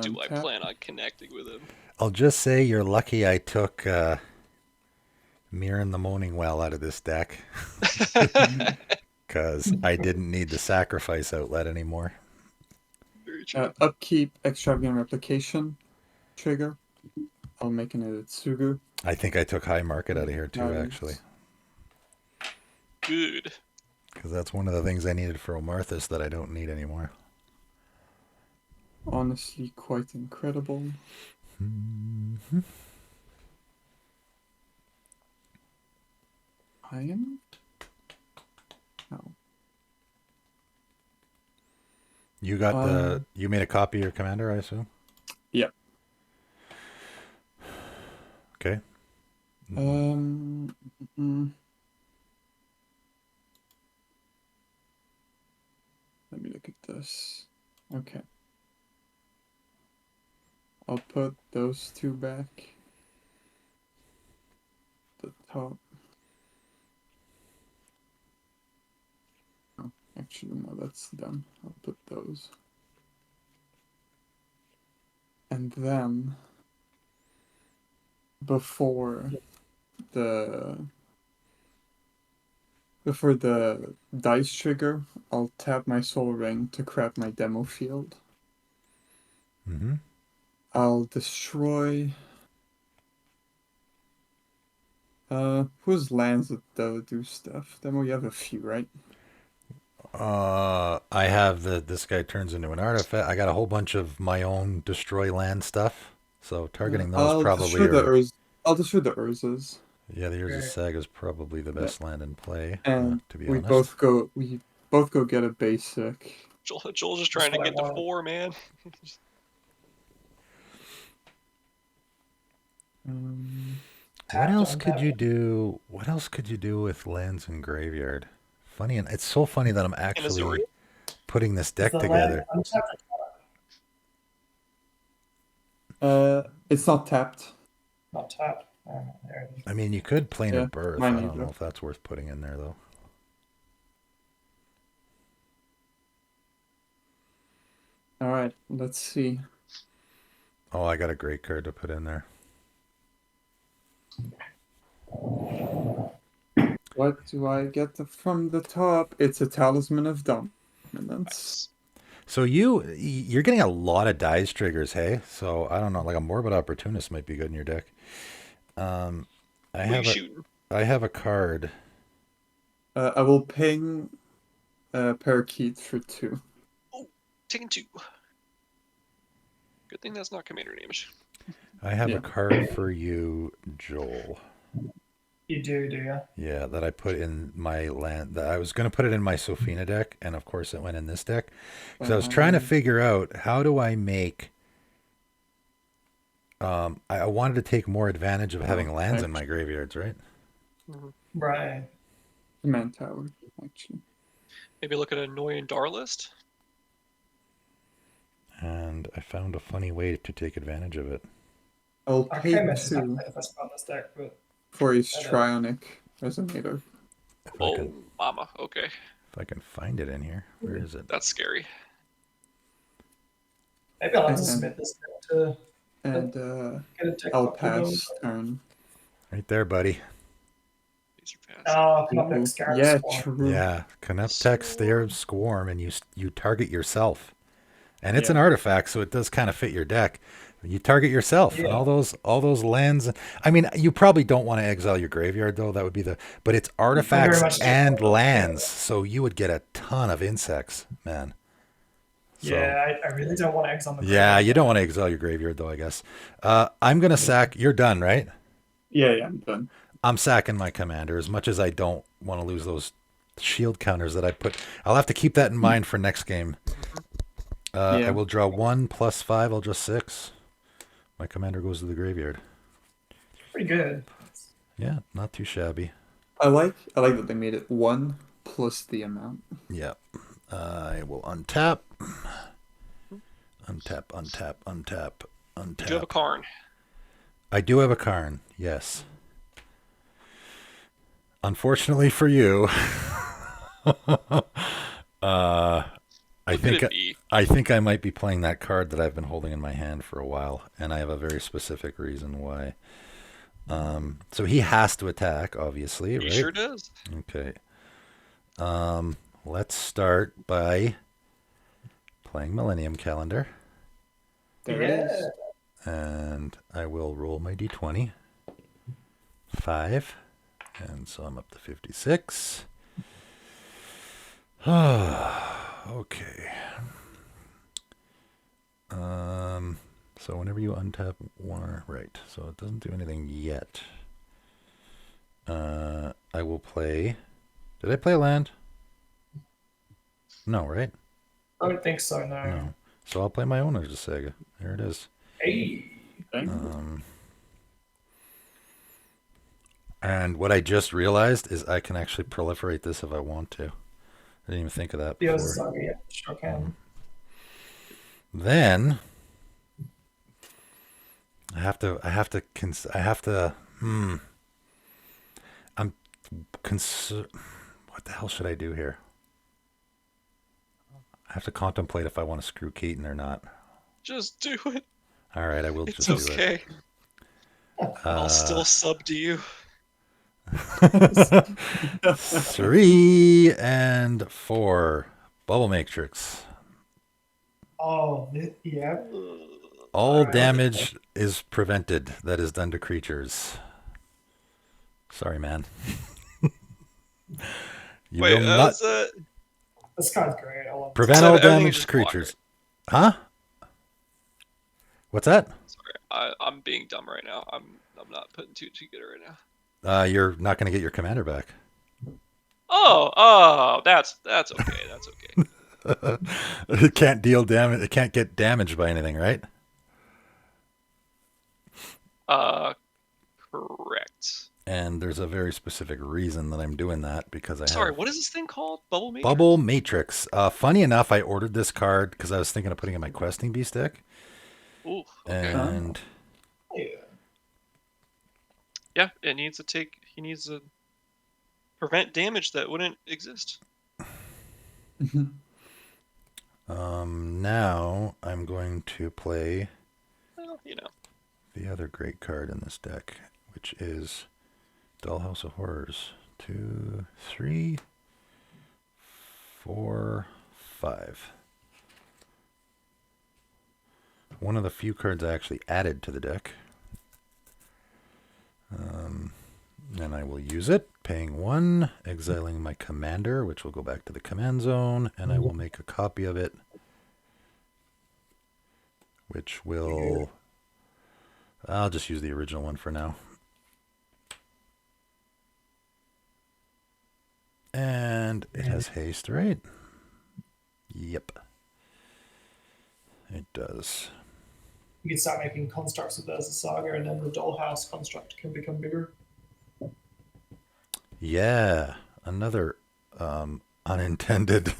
Do I Tap. plan on connecting with him? I'll just say you're lucky I took Mirren the Moaning Well out of this deck because I didn't need the sacrifice outlet anymore. Very true. Upkeep, extravagant replication, trigger. I'll make an Tsugu. I think I took High Market out of here too, Nice. actually, Good. because that's one of the things I needed for Omarthus that I don't need anymore. Honestly, quite incredible. I am. Oh. You got you made a copy of your commander, I assume? Yeah. Okay. Mm, Let me look at this. Okay. I'll put those two back. The top. Oh, actually, no, that's done. I'll put those. And then, before the dice trigger, I'll tap my Soul Ring to craft my demo field. Mm-hmm. I'll destroy. Whose lands that do stuff? Demo, you have a few, right? I have this guy turns into an artifact. I got a whole bunch of my own destroy land stuff. So targeting those I'll probably destroy the are. I'll destroy the Urzas. Yeah, the Urza Okay. Saga is probably the best land in play, And to be we honest. both go get a basic. Joel's just trying to what I get to wanted. 4, man. What else Untap, could you untap. do? What else could you do with lands in graveyard? Funny, and it's so funny that I'm In actually Azuri? putting this Is deck the together. land untapped? It's not tapped. Not tapped. There it is. I mean, you could Plane Yeah, of Birth. mine I don't know either. if that's worth putting in there though. All right, let's see. Oh, I got a great card to put in there. What do I get from the top? It's a Talisman of Dominance. Nice. So you're getting a lot of dice triggers, hey? So I don't know, like a Morbid Opportunist might be good in your deck. I What are you have shooting? I have a card. I will ping Parakeet for 2. Oh, taking 2. Good thing that's not commander names. I have Yeah. a card for you, Joel. You do you? Yeah, that I put in my land. That I was going to put it in my Sofina deck, and of course it went in this deck. Because I was trying to figure out how do I make. I wanted to take more advantage of having lands in my graveyards, right? Right. Command Tower, actually. Maybe look at a Noyan Dar list. And I found a funny way to take advantage of it. I'll I pay came into 2 if I spell this deck, but for a Strionic Resonator. If I Oh, can, mama. Okay, if I can find it in here, where is it? that's scary. maybe I'll have to And- submit this deck to And get a deck. I'll up to go. pass turn. Right there, buddy. These are fast. Oh, come up Ooh, next Scarab yeah, Spawn. true. Yeah, Canoptex there, Swarm, and you target yourself, and it's Yeah. an artifact, so it does kind of fit your deck. You target yourself, and Yeah. all those lands. I mean, you probably don't want to exile your graveyard though. That would be but it's artifacts much so. and lands, so you would get a ton of insects, man. So, Yeah, I really don't want to exile the yeah, graveyard. you don't want to exile your graveyard though, I guess. I'm gonna sack. You're done, right? Yeah, I'm done. I'm sacking my commander as much as I don't want to lose those shield counters that I put. I'll have to keep that in mind for next game. Yeah. I will draw 1 plus 5. I'll draw 6. My commander goes to the graveyard. Pretty good. Yeah, not too shabby. I like that they made it 1 plus the amount. Yeah. I will untap. Untap, untap, untap, untap. Did you have a Karn? I do have a Karn, yes. Unfortunately for you, What could it be? I think I might be playing that card that I've been holding in my hand for a while, and I have a very specific reason why. So he has to attack, obviously, He right? sure does. Okay. Let's start by playing Millennium Calendar, There it Yeah. is. and I will roll my d20. 5, and so I'm up to 56. Okay. So whenever you untap one, right? So it doesn't do anything yet. I will play. Did I play land? No, right? I don't think so. No. No. So I'll play my own Urza Saga. There it is. Hey. Okay. And what I just realized is I can actually proliferate this if I want to. I didn't even think of that The before. other side, yeah, sure can. Then I have to. I'm what the hell should I do here? I have to contemplate if I want to screw Keaton or not. Just do it. All right, I will It's just do it. okay. I'll still sub to you. 3 and 4. Bubble Matrix. Oh, yeah. All Alright. damage is prevented that is done to creatures. Sorry, man. You Wait, will not This card's great. I love it. prevent So all everything damage is to just block, creatures. Huh? What's that? Sorry, I'm being dumb right now. I'm not putting two together right now. You're not going to get your commander back. Oh, that's okay. That's okay. It can't deal damage. It can't get damaged by anything, right? Correct. And there's a very specific reason that I'm doing that because I Sorry, have what is this thing called? Bubble Matrix? Bubble Matrix. Funny enough, I ordered this card because I was thinking of putting it in my questing bee stick, Ooh, okay. and Yeah. Yeah, it needs to take. He needs to prevent damage that wouldn't exist. now I'm going to play Well, you know. the other great card in this deck, which is Dollhouse of Horrors. 2, 3, 4, 5. One of the few cards I actually added to the deck. And I will use it, paying 1, exiling my commander, which will go back to the command zone, and I will make a copy of it, which will... I'll just use the original one for now. And it has haste, right? Yep. It does. You can start making constructs with Urza Saga, and then the Dollhouse construct can become bigger. Yeah, another unintended.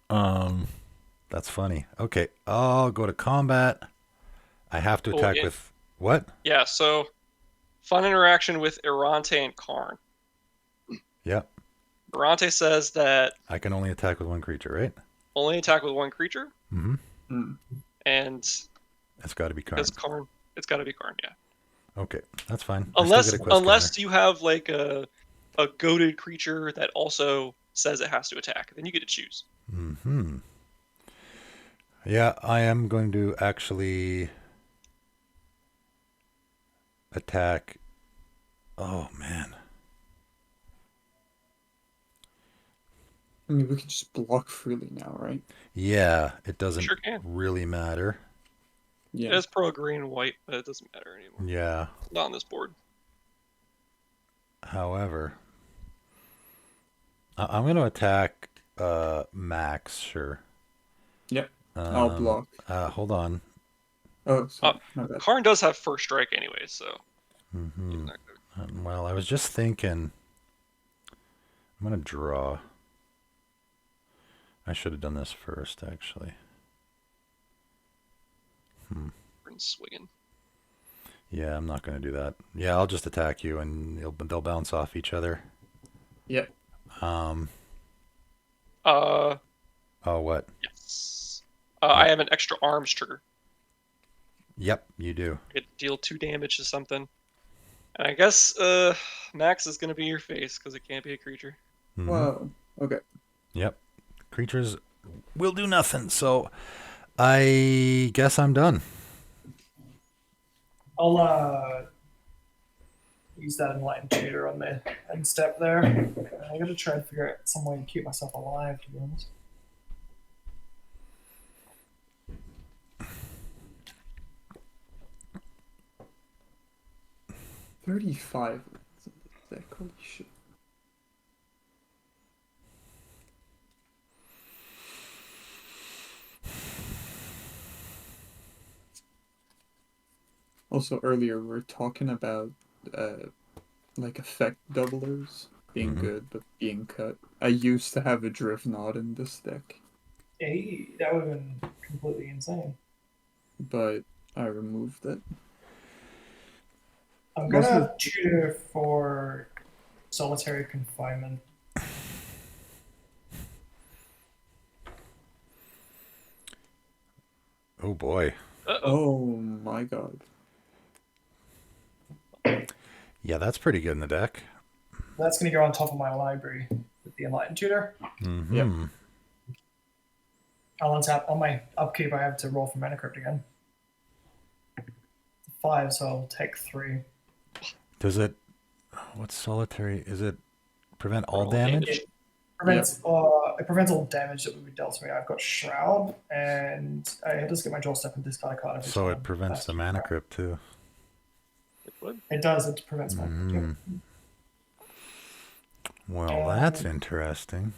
That's funny. Okay, I'll go to combat. I have to attack yeah. with what? Yeah. So, fun interaction with Irante and Karn. Yep. Irante says that I can only attack with one creature, right? only attack with one creature, Mm-hmm. and It's got to be Karn. because Karn, it's got to be Karn. Yeah. Okay, that's fine. I still get a quest Unless you have like a goaded creature that also says it has to attack, then you get to choose. Mm-hmm. Yeah, I am going to actually attack. Oh man. I mean, we can just block freely now, right? Yeah, it doesn't Sure can. really matter. Yeah. It is pro green and white, but it doesn't matter anymore. Yeah. Not on this board. However, I'm going to attack Max, sure. Yep. I'll block. Hold on. Oh, sorry. My bad. Karn does have first strike anyway, so. Mm-hmm. he's not gonna- Well, I was just thinking I'm going to draw. I should have done this first, actually. Swiggin. Yeah, I'm not going to do that. Yeah, I'll just attack you, and they'll bounce off each other. Yep. Oh, what? Yes. I have an extra arms trigger. Yep, you do. It deal 2 damage to something. And I guess Max is gonna be your face because it can't be a creature. Mhm. Whoa. Okay. Yep. Creatures will do nothing, so I guess I'm done. I'll use that Enlightened Tutor on the end step there. I gotta try and figure out some way to keep myself alive, to be honest. $35. deck. Holy shit. Also, earlier we were talking about like effect doublers being Mhm. good but being cut. I used to have a Drivnod in this deck, Yeah, that would have been completely insane. but I removed it. I'm Most of gonna tutor for solitary confinement. Oh boy. Uh-oh. Oh my god. Yeah, that's pretty good in the deck. That's gonna go on top of my library with the Enlightened Tutor. Mm-hmm. Yep. I'll untap on my upkeep. I have to roll for Mana Crypt again. 5, so I'll take 3. Does it? What's solitary? Is it prevent all All damage? damage. It prevents all damage that would be dealt to me. I've got Shroud, and I just get my draw step and discard a card every So time. it prevents That's the mana crypt too. It would. It does. It prevents mana crypt. Mm. Well, that's interesting.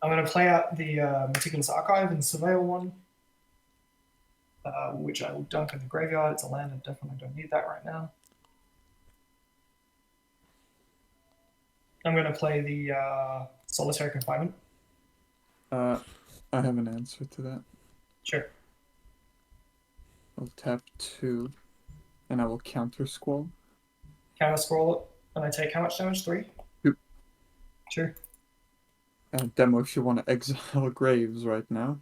I'm going to play out the Meticulous Archive and Surveil one, which I will dunk in the graveyard. It's a land, and definitely don't need that right now. I'm going to play the Solitary Confinement. I have an answer to that. Sure. I'll tap 2, and I will counter Squall. Counter scroll it, and I take how much damage? 3? Yep. Sure. Demo if you want to exile Graves right now,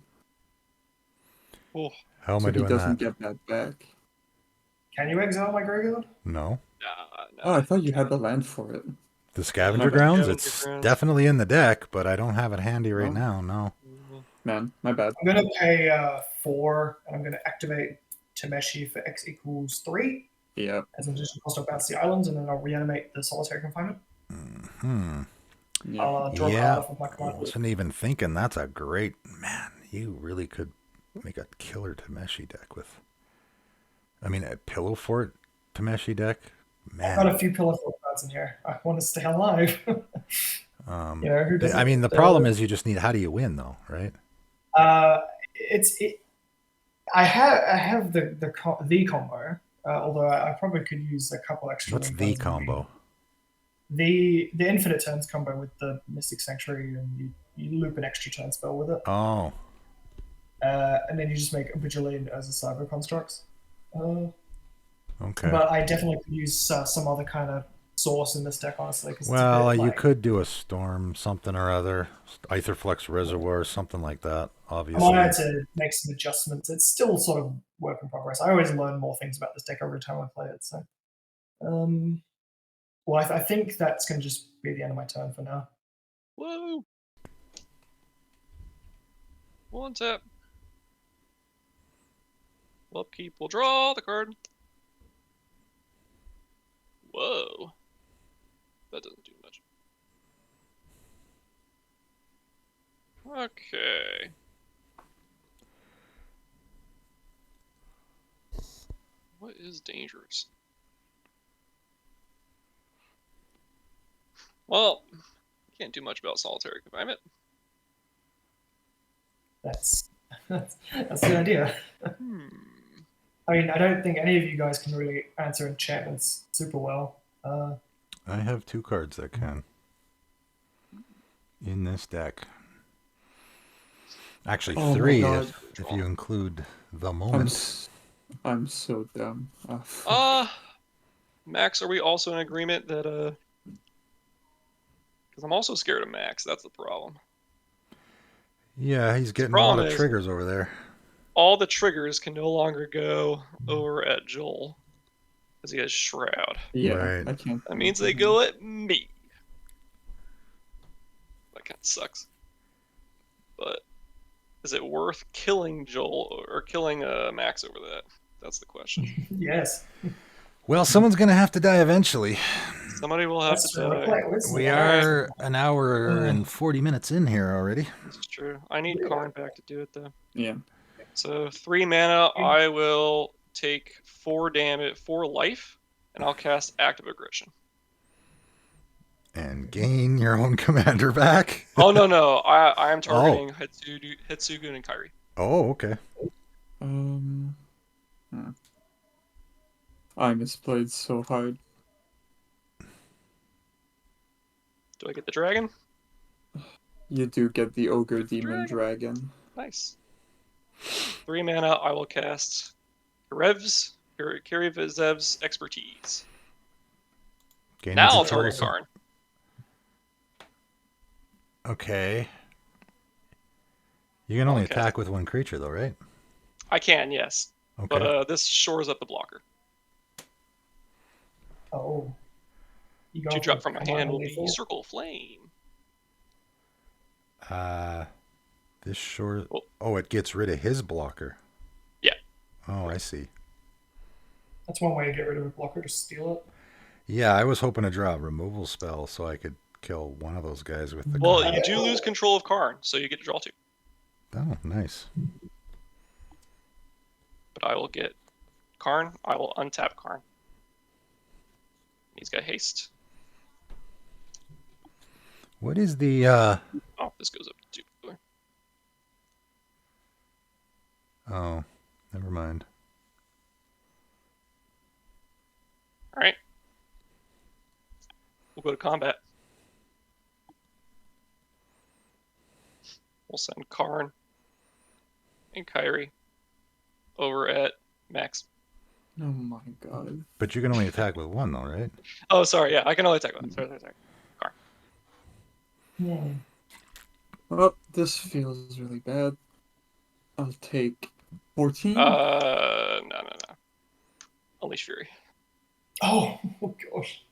Oh, How am so I he doing doesn't that? get that back. Can you exile my graveyard? No. no. Oh, I thought you had the land for it. The scavenger Okay. grounds? Scavenger It's grounds. definitely in the deck, but I don't have it handy right Oh. now. No. Man, my bad. I'm going to pay 4, and I'm going to activate Tameshi for X equals 3 Yep. as an additional cost to bounce the islands, and then I'll reanimate the Solitary Confinement. Hmm. Yeah. I'll draw a Yeah. card off of my I command. wasn't even thinking. That's a great man. You really could make a killer Tameshi deck with. I mean, a Pillow Fort Tameshi deck. I've got a Man. few Pillar Fort cards in here. I want to stay alive. Who I doesn't? mean, the problem is you just need. How do you win, though? Right? I have the combo. Although I probably could use a couple extra. What's wing the cards in combo? The infinite turns combo with the Mystic Sanctuary, and you loop an extra turn spell with it, Oh. and then you just make a Vigilante as a cyber constructs. Okay. But I definitely could use some other kind of source in this deck, honestly. 'Cause Well, it's a bit, you like, could do a storm, something or other, Aetherflux Reservoir, something like that. I Obviously. wanted to make some adjustments. It's still sort of work in progress. I always learn more things about this deck every time I play it. So, well, I think that's going to just be the end of my turn for now. Whoa. One tap. We'll upkeep. We'll draw the card. Whoa. That doesn't do much. Okay. What is dangerous? Well, can't do much about solitary confinement. That's the idea. I mean, I don't think any of you guys can really answer enchantments super well. I have 2 cards that can. In this deck. Actually, Oh my 3 God. if you include the I'm moment. I'm so dumb. Max, are we also in agreement that because I'm also scared of Max, that's the problem. Yeah, he's getting a lot problem of is- triggers over there. All the triggers can no longer go over at Joel because he has Shroud. Yeah, Right. I can't. That means they go at me. That kind of sucks. But is it worth killing Joel or killing Max over that? That's the question. Yes. Well, someone's going to have to die eventually. Somebody will have That's to true. die. We are an hour and 40 minutes in here already. This is true. I need Karn back to do it though. Yeah. So 3 mana, I will take 4 damage, 4 life, and I'll cast Active Aggression. And gain your own commander back. Oh no, I am targeting Hitsugun and Kairi. Oh, okay. Hmm. I misplayed so hard. Do I get the dragon? You do get the Ogre The Demon Dragon. Nice. 3 mana. I will cast Kirivizev's Expertise. Gaining Now I'll control target of some- Karn. Okay. You can only Okay. attack with one creature, though, right? I can, yes. Okay. But this shores up the blocker. Oh. You go 2 for drop from my command hand will be lethal? Circle of Flame. This short. Well- Oh, it gets rid of his blocker. Yeah. Oh, I see. That's one way to get rid of a blocker, to steal it. Yeah, I was hoping to draw a removal spell so I could kill one of those guys with the. Well, card. you do lose control of Karn, so you get to draw 2. Oh, nice. But I will get Karn. I will untap Karn. He's got haste. What is the? Oh, this goes up to 2. Oh, never mind. All right. We'll go to combat. We'll send Karn and Kairi over at max. Oh my god. But you can only attack with one, though, right? Oh, sorry. Yeah, I can only attack one. Sorry. Hmm. Oh, this feels really bad. I'll take 14. No. Unleash Fury. Oh, oh gosh.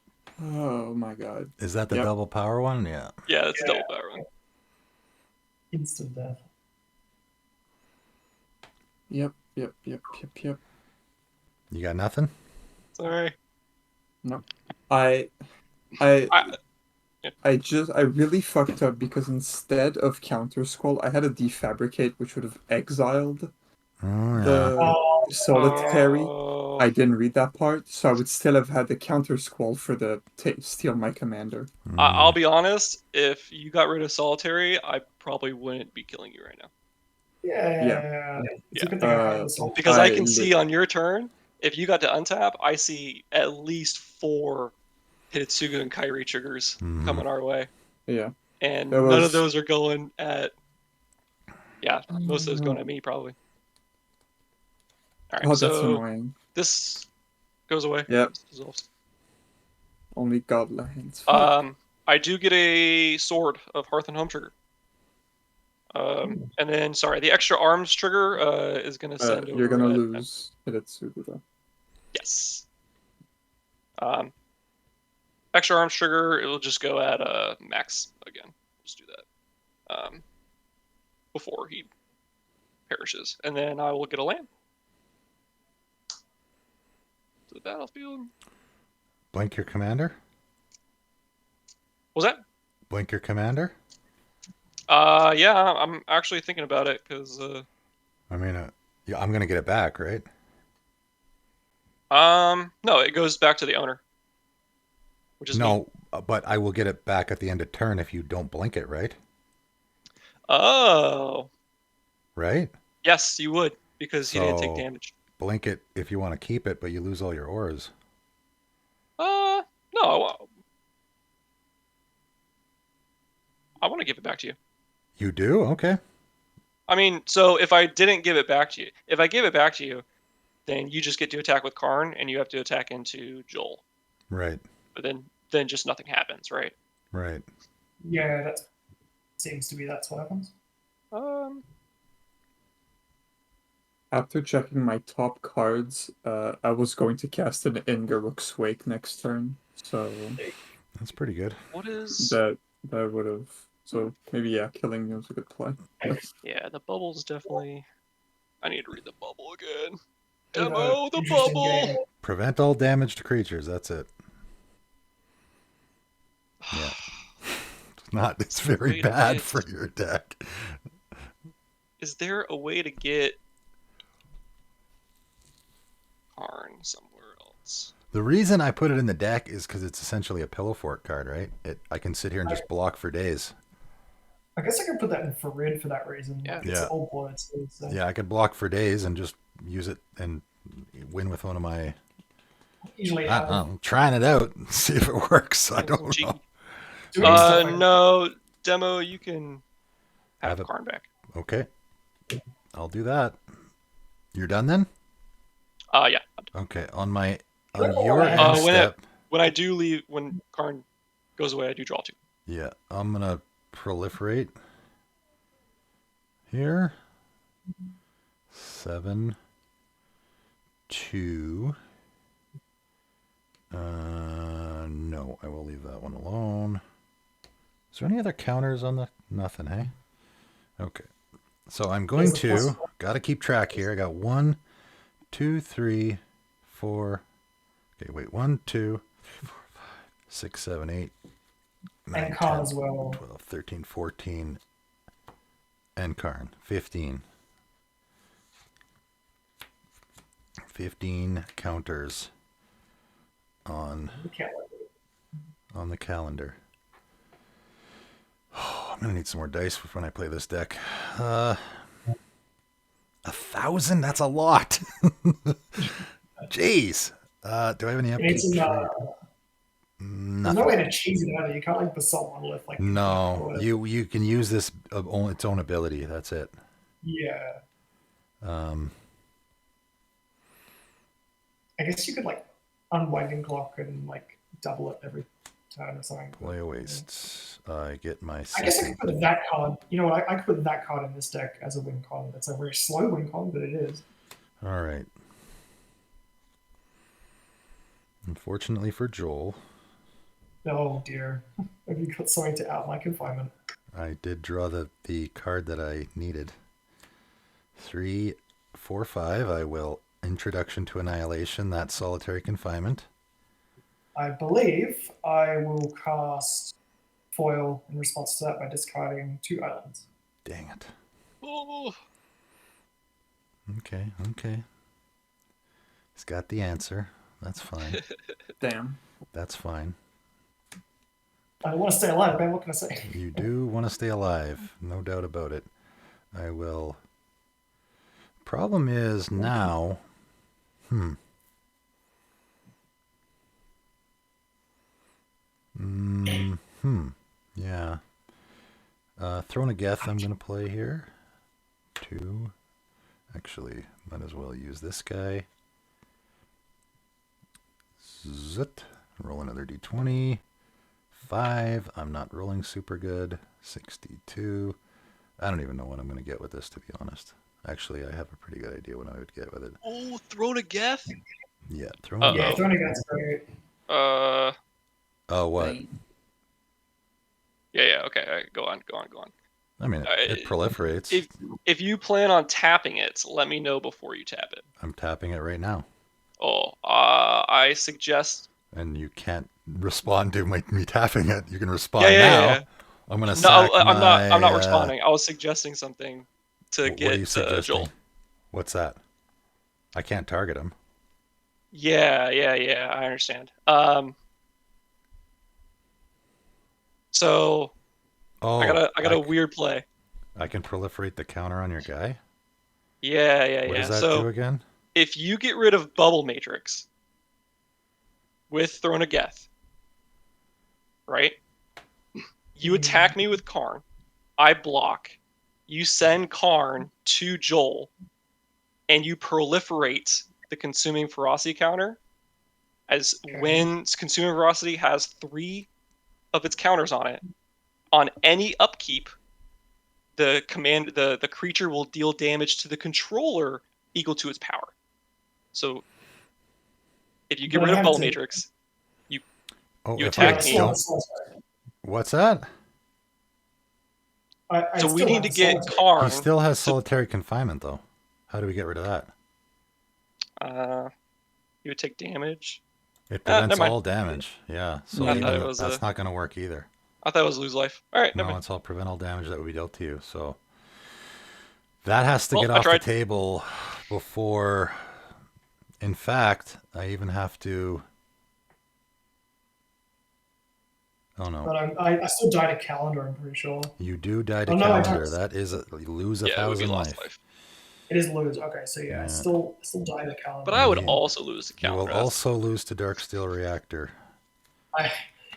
Oh my god. Is that the Yep. double power one? Yeah. Yeah, that's Yeah. a double power one. Instant death. Yep. You got nothing? Sorry. I I- I really fucked up because instead of counter scroll, I had a defabricate which would have exiled Oh, yeah. the Oh, solitary. Oh. I didn't read that part, so I would still have had the counter scroll for the steal my commander. I'll be honest. If you got rid of Solitary, I probably wouldn't be killing you right now. yeah. It's a Yeah. good thing I had this all. Because I I can lit- see on your turn, if you got to untap, I see at least 4 Hitsugu and Kairi triggers Mhm. coming our way. Yeah. And There none of was- those are going at. Yeah, most of those going at me probably. Alright, Oh, that's so annoying. this goes away. Yep. This dissolves. Only godlands. I do get a Sword of Hearth and Home trigger. And then, sorry, the extra arms trigger is going to send over. You're gonna at- lose Hiratsugu though. Yes. Extra arms trigger, it will just go at max again. Just do that. Before he perishes. And then I will get a land. To the battlefield. Blink your commander? Was that? Blink your commander? Yeah, I'm actually thinking about it because I mean, yeah, I'm going to get it back, right? no, it goes back to the owner. Which is me. No, but I will get it back at the end of turn if you don't blink it, right? Oh, Right? yes, you would because he didn't take So- damage. Blink it if you want to keep it, but you lose all your auras. No, I want to give it back to you. You do? Okay. I mean, so if I didn't give it back to you, if I give it back to you, then you just get to attack with Karn, and you have to attack into Joel. Right. But then just nothing happens, right? Right. Yeah, that seems to be that's what happens. After checking my top cards, I was going to cast an Ingaruk's Wake next turn, so That's pretty good. What is? that would have. So maybe killing me was a good play. Yeah, the bubble's definitely. I need to read the bubble again. Bit of a Demo the interesting bubble. game. Prevent all damage to creatures. That's it. Yeah. It's very Wait a bad minute. for your deck. Is there a way to get Karn somewhere else? The reason I put it in the deck is because it's essentially a pillow fort card, right? I can sit here and just block for days. I guess I could put that in for red for that reason. Yeah. Like, it's Yeah. old blood. So Yeah, I could block for days and just use it and win with one of my. usually I'm trying it out, see if it works. I don't Cheeky. know. doing stuff like No, demo. You can have Have it. Karn back. Okay, I'll do that. You're done then? Yeah. Okay, on my Oh, on your when end it- step. When I do leave, when Karn goes away, I do draw 2. Yeah, I'm gonna proliferate here. 7, 2. No, I will leave that one alone. Is there any other counters on the nothing? Hey. Okay, so I'm going There's a plus to one. gotta keep track here. I got 1, 2, 3, 4. Okay, wait, 1, 2, 3, 4, 5, 6, 7, 8. 9, and Karn 10, as well. 12, 13, 14, and Karn. 15. 15 counters on the calendar. Oh, I'm gonna need some more dice when I play this deck. 1,000? That's a lot. Jeez. Do I have any And it's in, upkeep? there's Nothing. no way to cheese it either. You can't like basalt monolith like No, you can use this its own ability. That's it. Yeah. Um, I guess you could like unwinding clock and like double it every turn or something. play a waste. I get my. I guess I second- could put that card. You know what? I could put that card in this deck as a win con. It's a very slow win con, but it is. All right. Unfortunately for Joel, Oh dear. Have you got something to out my confinement? I did draw the card that I needed. 3, 4, 5. I will Introduction to Annihilation. That's Solitary Confinement. I believe I will cast foil in response to that by discarding 2 islands. Dang it. Oh, Okay. He's got the answer. That's fine. Damn. That's fine. I want to stay alive, man. What can I say? You do want to stay alive, no doubt about it. I will. Problem is now. Yeah. Throne of Geth I'm going to play here. 2. Actually, might as well use this guy. Zit. Roll another d20. 5. I'm not rolling super good. 62. I don't even know what I'm going to get with this, to be honest. Actually, I have a pretty good idea what I would get with it. oh, Throne of Geth. Yeah, Throne Uh-oh. of Yeah, Geth. throwing against great. Oh, what? Yeah. Okay. All right, go on. I mean, it proliferates. If you plan on tapping it, let me know before you tap it. I'm tapping it right now. Oh, I suggest. And you can't respond to me tapping it. You can respond Yeah. now. I'm going to No, sack I'm not my, responding. I was suggesting something to What are you get suggesting? Joel. What's that? I can't target him. Yeah. I understand. So Oh, I got a weird play. I can proliferate the counter on your guy? Yeah. What does that So do again? if you get rid of Bubble Matrix with Throne of Geth, right? You attack me with Karn. I block. You send Karn to Joel, and you proliferate the Consuming Ferocity counter. As when Consuming Ferocity has 3 of its counters on it, on any upkeep, the creature will deal damage to the controller equal to its power. So if you get But I rid of have Bubble to- Matrix, Oh, you if attack I me. don't- What's that? I so we still need have to the get solitaire. Karn. He still has solitary confinement, though. How do we get rid of that? You would take damage. It never prevents mind. all damage. Yeah, so I even thought it was that's not going to work either. I thought it was lose life. All right, never No, mind. it's all prevent all damage that would be dealt to you. So that has to Well, get I off the tried. table before. In fact, I even have to Oh no. But I still died a calendar, I'm pretty sure. You do die to Oh, no, I calendar. don't. That is you lose a Yeah, it would be thousand lost life. life. It is lose. Okay, so yeah, Yeah. I still died a calendar. But I would You- also lose the You counter. will also lose to Darksteel Reactor.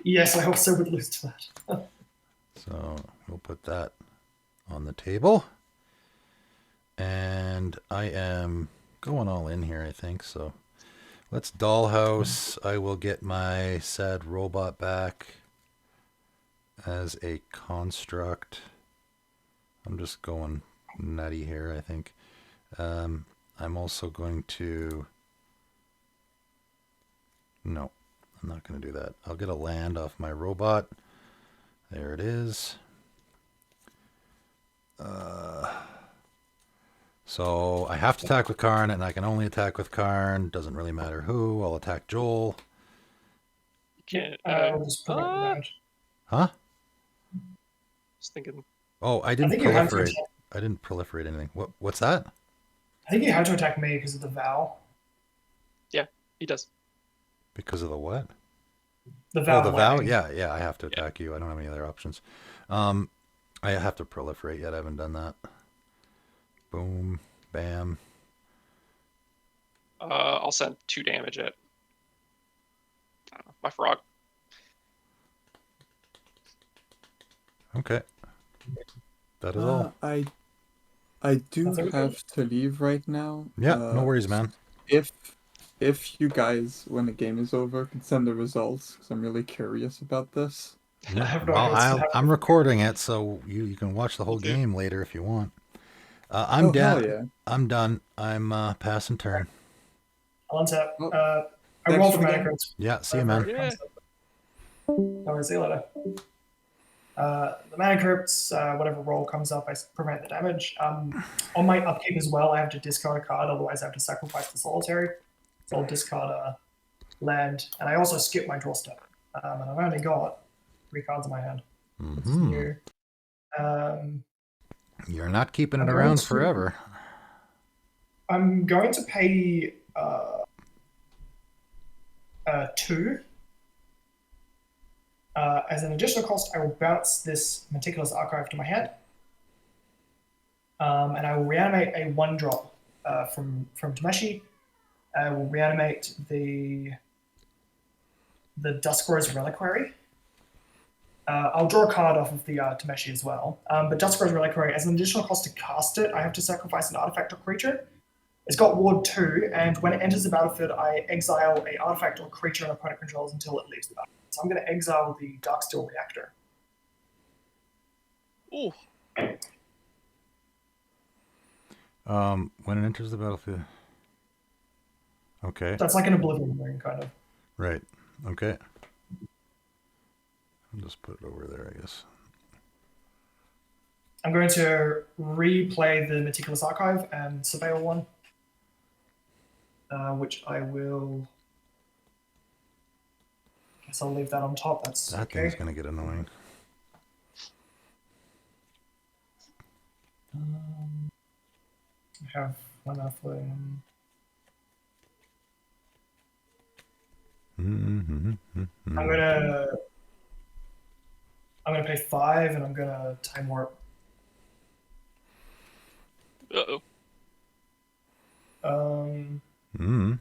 Yes, I also would lose to that. So we'll put that on the table. And I am going all in here, I think. So let's Dollhouse. I will get my sad robot back as a construct. I'm just going nutty here, I think. I'm also going to... No, I'm not going to do that. I'll get a land off my robot. There it is. So I have to attack with Karn, and I can only attack with Karn. Doesn't really matter who. I'll attack Joel. You can't. I'll just prevent the damage. Huh? Just thinking. Oh, I I didn't think you have to proliferate. attack. I didn't proliferate anything. What's that? I think you had to attack me because of the vow. He does. Because of the what? The vow. Oh, the vow? lightning. Yeah, I have to attack you. I don't have any other options. I have to proliferate yet. I haven't done that. Boom. Bam. I'll send 2 damage at my frog. Okay. That is all. I do That's okay. have to leave right now. Yeah, no worries, man. If you guys, when the game is over, can send the results, because I'm really curious about this. Yeah. have no Well, idea what's I'm happening. recording it, so you can watch the whole Okay. game later if you want. I'm Oh, down. hell yeah. I'm done. I'm passing turn. I'll untap. Oh, I thanks rolled for the the mana game. crypts. Yeah, see you, man. Yeah. Alright, see you later. The mana crypts, whatever roll comes up, I prevent the damage. On my upkeep as well, I have to discard a card, otherwise I have to sacrifice the solitary. So I'll discard a land, and I also skip my draw step. And I've only got 3 cards in my hand. It's Hmm. new. You're not keeping it I'm going around to- forever. I'm going to pay 2. As an additional cost, I will bounce this Meticulous Archive to my hand. And I will reanimate a 1-drop from Tameshi. I will reanimate the Duskrose Reliquary. I'll draw a card off of the Tameshi as well. But Duskrose Reliquary, as an additional cost to cast it, I have to sacrifice an artifact or creature. It's got Ward 2, and when it enters the battlefield, I exile a artifact or creature an opponent controls until it leaves the battlefield. So I'm going to exile the Darksteel Reactor. Ooh. When it enters the battlefield. Okay. That's like an Oblivion ring, kind of. Right. Okay. I'll just put it over there, I guess. I'm going to replay the Meticulous Archive and Surveil one, which I will. Guess I'll leave that on top. That's That okay. thing's gonna get annoying. I have one Earthling. Mm-hmm. I'm gonna pay 5, and I'm gonna Time Warp. Uh-oh. You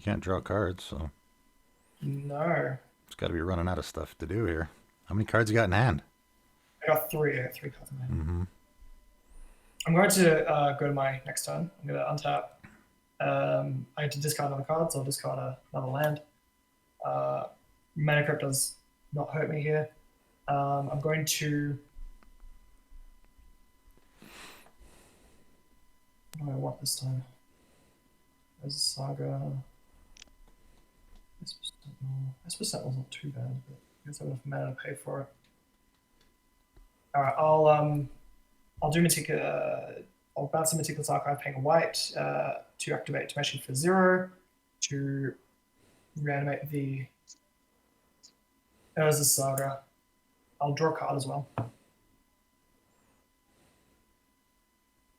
can't draw cards, so No, it's got to be running out of stuff to do here. How many cards you got in hand? I got 3. I got 3 cards in my hand. Mm-hmm. I'm going to go to my next turn. I'm going to untap. I have to discard another card, so I'll discard another land. Mana Crypt does not hurt me here. I'm going to. What do I want this time? There's a Saga. Esper Sentinel's not too bad, but I guess I have enough mana to pay for it. Alright, I'll do I'll bounce a Meticulous Archive, paying a white to activate Tameshi for 0, to reanimate the Urza Saga. I'll draw a card as well.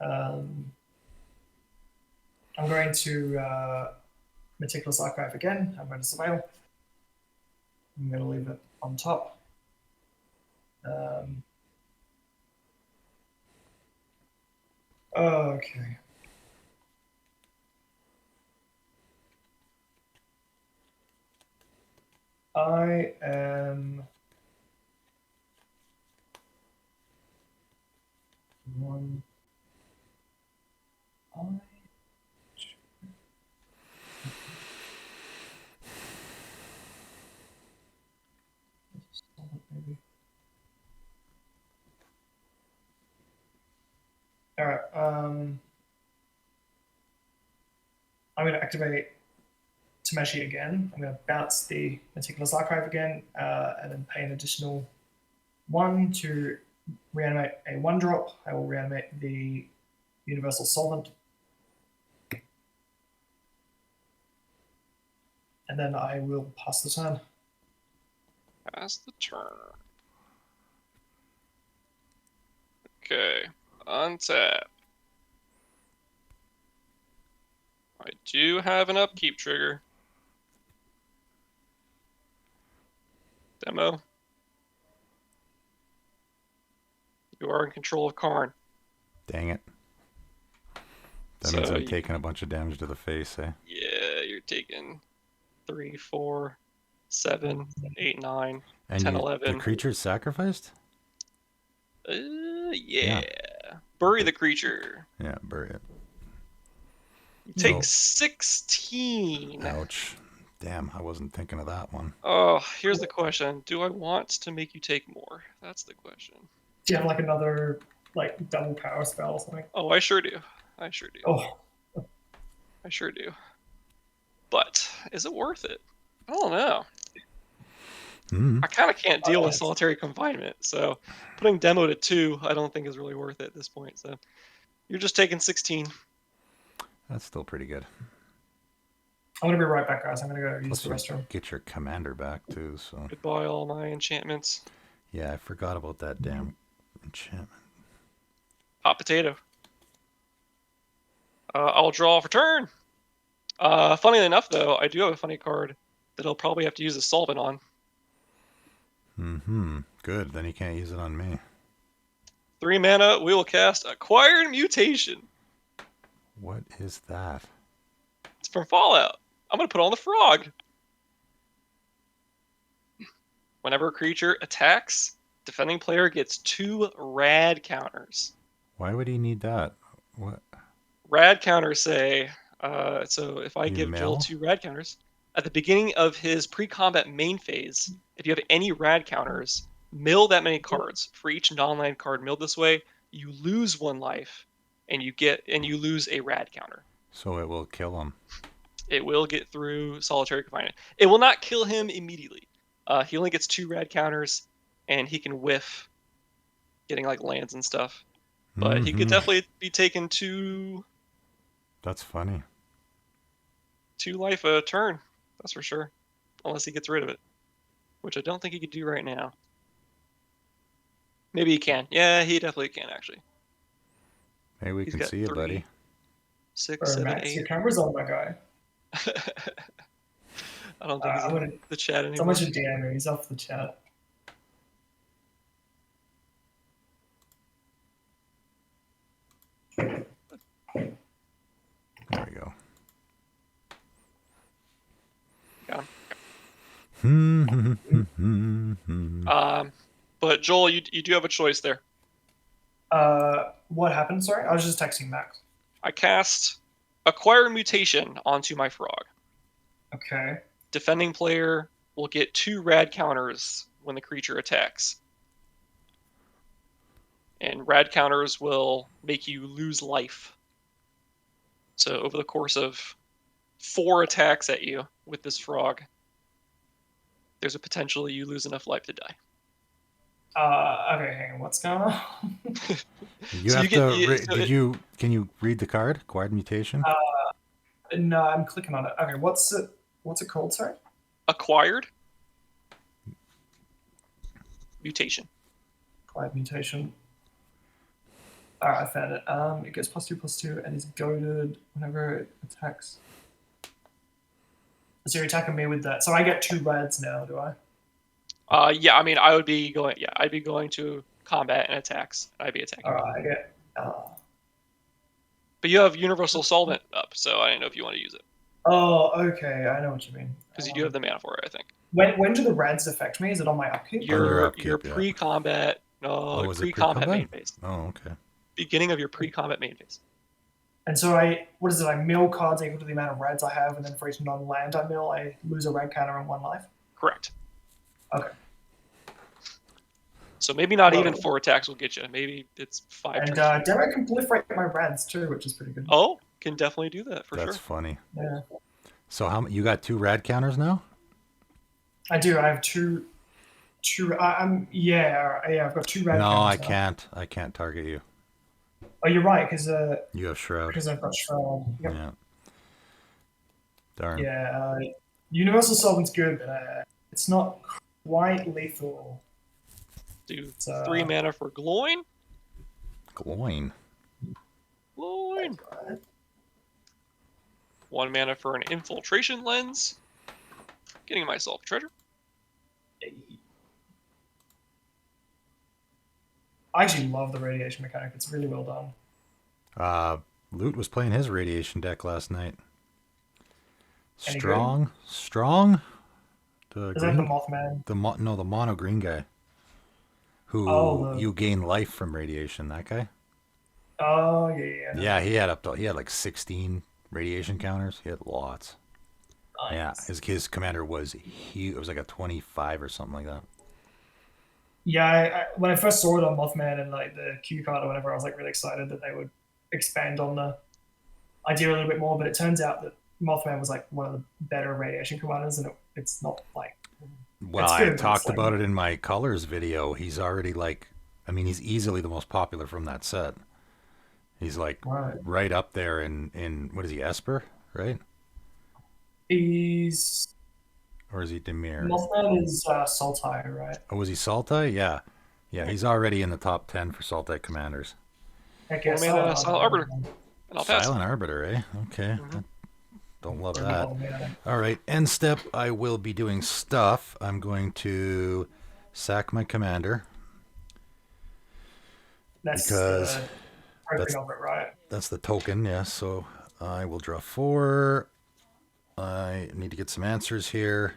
I'm going to Meticulous Archive again. I'm going to Surveil. I'm going to leave it on top. Okay. I am one. Maybe. All right. I'm going to activate Tameshi again. I'm going to bounce the Meticulous Archive again, and then pay an additional 1 to reanimate a 1-drop. I will reanimate the Universal Solvent. And then I will pass the turn. Pass the turn. Okay. Untap. I do have an upkeep trigger. Demo. You are in control of Karn. Dang it. That So means I'm taking a bunch of damage to the face, eh? Yeah, you're taking 3, 4, 7, 8, 9, And 10, the 11. creature's sacrificed? Yeah. Bury the creature. Yeah, bury it. You take So- 16. Ouch. Damn, I wasn't thinking of that one. Oh, here's the question. Do I want to make you take more? That's the question. Do you have like another like double power spell or something? Oh, I sure do. I sure do. Oh, I sure do. But is it worth it? I don't know. Hmm. I kind of can't deal with solitary confinement, so putting demo to 2 I don't think is really worth it at this point. So you're just taking 16. That's still pretty good. I'm gonna be right back, guys. I'm gonna go use Plus the you restroom. get your commander back too, so Goodbye all my enchantments. yeah, I forgot about that damn enchantment. Hot potato. I'll draw for turn. Funnily enough, though, I do have a funny card that I'll probably have to use a solvent on. Mm-hmm. Good. Then you can't use it on me. 3 mana, we will cast Acquired Mutation. What is that? It's from Fallout. I'm going to put on the frog. Whenever a creature attacks, defending player gets 2 rad counters. Why would he need that? What? Rad counters say, so if I You give Joel mill? 2 rad counters, at the beginning of his pre-combat main phase, if you have any rad counters, mill that many cards. For each non-land card milled this way, you lose 1 life, and you lose a rad counter. So it will kill him. It will get through solitary confinement. It will not kill him immediately. He only gets 2 rad counters, and he can whiff getting like lands and stuff. But he could Mhm. definitely be taking 2 That's funny. life a turn. That's for sure. Unless he gets rid of it, which I don't think he could do right now. Maybe he can. Yeah, he definitely can actually. Hey, we He's can got see you, 3, buddy. 6, Or 7, Max, 8. your camera's on, my guy. I don't think he's I'm in gonna. the chat anymore. Someone should DM him. He's off the chat. There we go. Got Hmm. But Joel, you do have a choice there. What happened? Sorry, I was just texting Max. I cast Acquire Mutation onto my frog. Okay. Defending player will get 2 rad counters when the creature attacks. And rad counters will make you lose life. So over the course of 4 attacks at you with this frog, there's a potential you lose enough life to die. Okay, hang on. What's going on? You So have you get- to. you- so it- Can you read the card? Acquired mutation. No, I'm clicking on it. Okay, what's it? What's it called? Sorry. Acquired Mutation. Acquired mutation. Alright, I found it. It gets +2/+2 and is goaded whenever it attacks. So you're attacking me with that. So I get 2 rads now, do I? Yeah, I mean, I would be going. Yeah, I'd be going to combat and attacks. I'd be attacking. Alright, I get. But you have Universal Solvent up, so I don't know if you want to use it Oh, okay. I know what you mean. because you do have the mana for it. I think When do the rads affect me? Is it on my upkeep? your your upkeep, yeah. pre-combat. Oh, is it pre-combat main pre-combat? phase. Oh, okay. Beginning of your pre-combat main phase. And so what is it? I mill cards equal to the amount of rads I have, and then for each non-land I mill, I lose a rad counter and 1 life. Correct. Okay. So maybe not Well- even 4 attacks will get you. Maybe it's 5. And turns. demo can proliferate my rads too, which is pretty good. Oh, can definitely do that for That's sure. funny. Yeah, So you got 2 rad counters now? I do. I have two. Yeah. I've got 2 rad. No, counters I now. can't. I can't target you. Oh, you're right, because You have Shroud. I've got Shroud. Yep. Yeah. Darn. Yeah, Universal Solvent's good, but it's not quite lethal. Do So- 3 mana for Gloin. Gloin. Gloin. 1 mana for an Infiltration Lens. Getting myself treasure. I actually love the radiation mechanic. It's really well done. Loot was playing his radiation deck last night. Any Strong. Strong? The Is that the green? Mothman? No, the mono green guy. Who Oh, you gain life from radiation, that guy? Oh, yeah. Yeah, he had like 16 radiation counters. He had lots. Yeah, his commander was huge. It was like a 25 or something like that. Yeah, when I first saw it on Mothman and like the Q card or whatever, I was like really excited that they would expand on the idea a little bit more. But it turns out that Mothman was like one of the better radiation commanders, and it's not like. Well, It's I good, but talked it's like- about it in my colors video. He's already like, I mean, he's easily the most popular from that set. He's like right up there in what is he, Esper, right? He's Or is he Demir? Mothman is Sultai, right? Oh, was he Sultai? Yeah. Yeah, he's already in the top 10 for Sultai commanders. Heck yeah, Silent Arbiter. And I'll pass. Silent Arbiter, eh? Okay. Mhm. Don't love Really that. love him, yeah. All right, end step, I will be doing stuff. I'm going to sack my commander. That's Because the that's- token of it, right? That's the token, yes. So I will draw 4. I need to get some answers here.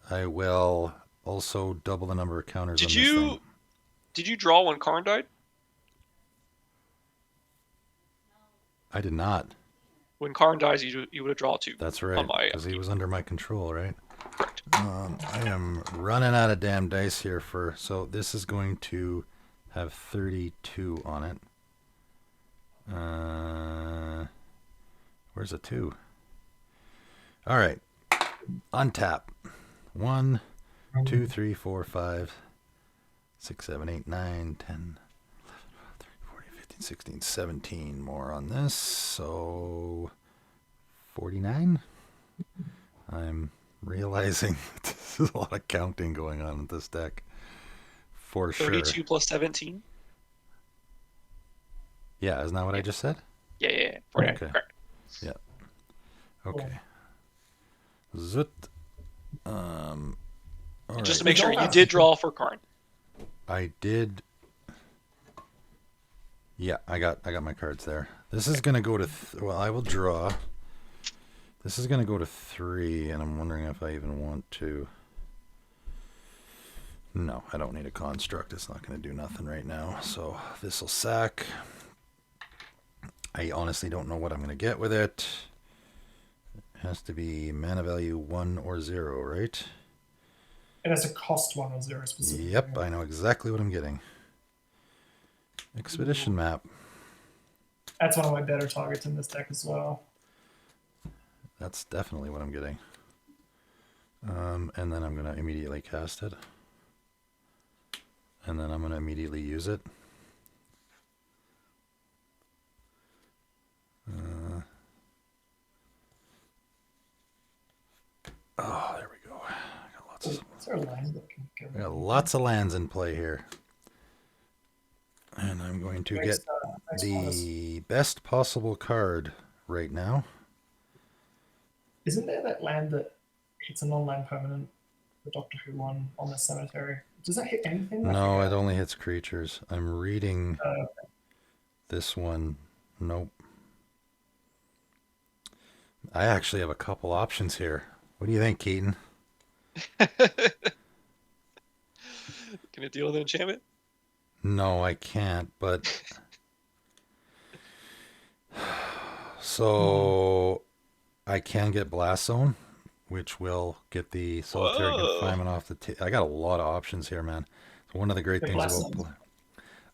I will also double the number of counters on this thing. Did you draw when Karn died? I did not. When Karn dies, you would have drawn 2. That's right, On my because he was under my control, right? Correct. I am running out of damn dice here so this is going to have 32 on it. Where's a 2? All right. Untap. 1, 2, 3, 4, 5, 6, 7, 8, 9, 10, 11, 12, 13, 14, 15, 16, 17 more on this. So 49. I'm realizing this is a lot of counting going on with this deck. For 32 sure. plus 17. Yeah, isn't that what I just said? Yeah. 49. Okay. Correct. Okay. Zut. All Just to right. make sure, you did draw for Karn. I did. Yeah, I got my cards there. This is gonna go to well, I will draw. This is gonna go to 3, and I'm wondering if I even want to. No, I don't need a construct. It's not gonna do nothing right now. So this will sack. I honestly don't know what I'm gonna get with it. It has to be mana value 1 or 0, right? It has a cost 1 or 0 specifically. Yep, I know exactly what I'm getting. Expedition map. That's one of my better targets in this deck as well. That's definitely what I'm getting. And then I'm going to immediately cast it. And then I'm going to immediately use it. Oh, there we go. I got lots of Is there a line that can go? I got lots of lands in play here. And I'm going to get the best possible card right now. Isn't there that land that hits a non-land permanent the Doctor Who one on the cemetery. Does that hit anything? No, forget. it only hits creatures. I'm reading Uh, this one. Nope. I actually have a couple options here. What do you think, Keaton? Can it deal with an enchantment? No, I can't, but so I can get Blast Zone, which will get the solitary Whoa. confinement off the I got a lot of options here, man. So one of the great The things Blast about Zones.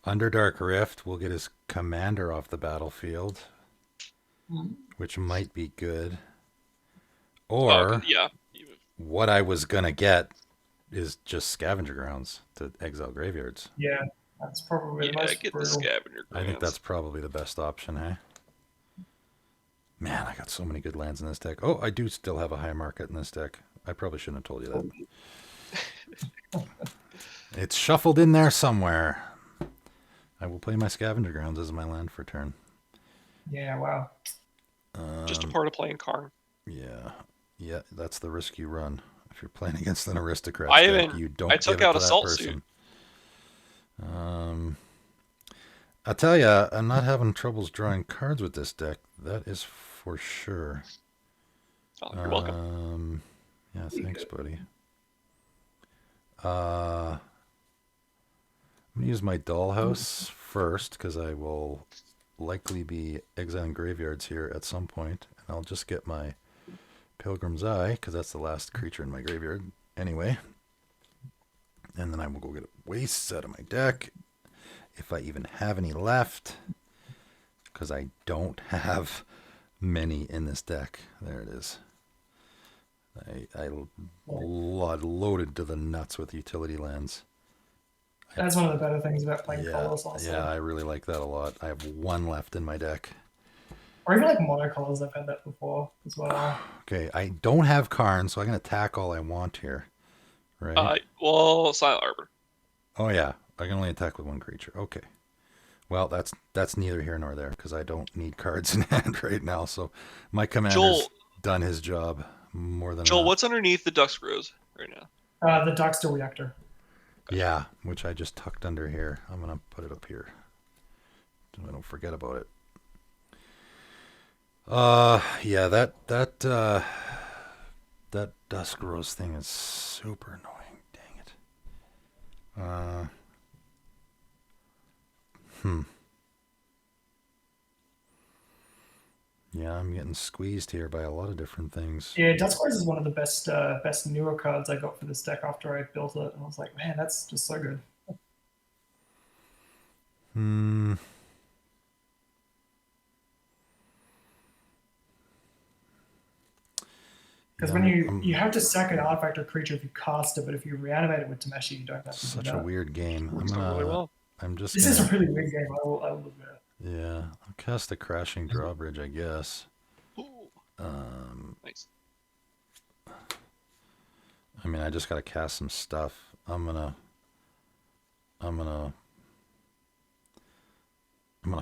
Underdark Rift will get his commander off the battlefield, Mhm. which might be good. Oh, Or yeah. what I was gonna get is just Scavenger Grounds to exile graveyards. Yeah, that's probably the Yeah, most get the brutal. scavenger I think grants. that's probably the best option, hey? Man, I got so many good lands in this deck. Oh, I do still have a high market in this deck. I probably shouldn't have told you that. It's shuffled in there somewhere. I will play my Scavenger Grounds as my land for turn. Yeah, wow. Just a part of playing Karn. Yeah, that's the risk you run. If you're playing against an aristocrat I deck, even- you don't I give took it out to that Assault person. I'll tell you, I'm not having troubles drawing cards with this deck. That is for sure. Oh, you're welcome. Yeah, thanks, buddy. I'm gonna use my dollhouse first because I will likely be exiling graveyards here at some point, and I'll just get my Pilgrim's Eye because that's the last creature in my graveyard anyway. And then I will go get a waste out of my deck if I even have any left, because I don't have many in this deck. There it is. I loaded to the nuts with utility lands. That's one of the better things about playing Yeah, colors also. yeah, I really like that a lot. I have one left in my deck. Or even like monocolors, I've had that before as well. Okay, I don't have Karn, so I can attack all I want here. Right? Well, Silent Arbor. Oh yeah, I can only attack with one creature. Okay. Well, that's neither here nor there because I don't need cards in hand right now. So my commander's Joel- done his job more than Joel, enough. what's underneath the Dusk Rose right now? The Darksteel Reactor. Yeah, which I just tucked under here. I'm gonna put it up here so I don't forget about it. Yeah, that Dusk Rose thing is super annoying. Dang it. Yeah, I'm getting squeezed here by a lot of different things. Yeah, Dusk Rose is one of the best newer cards I got for this deck after I built it. And I was like, man, that's just so good. Because Yeah, when you have to sack an artifact or creature if you cast it, but if you reanimate it with Tameshi, you don't have to do such that. a weird game. Works out really well. I'm just This gonna, is a really weird game. I will admit. yeah, I'll cast a Crashing Drawbridge, I guess. Ooh, nice. I mean, I just gotta cast some stuff. I'm gonna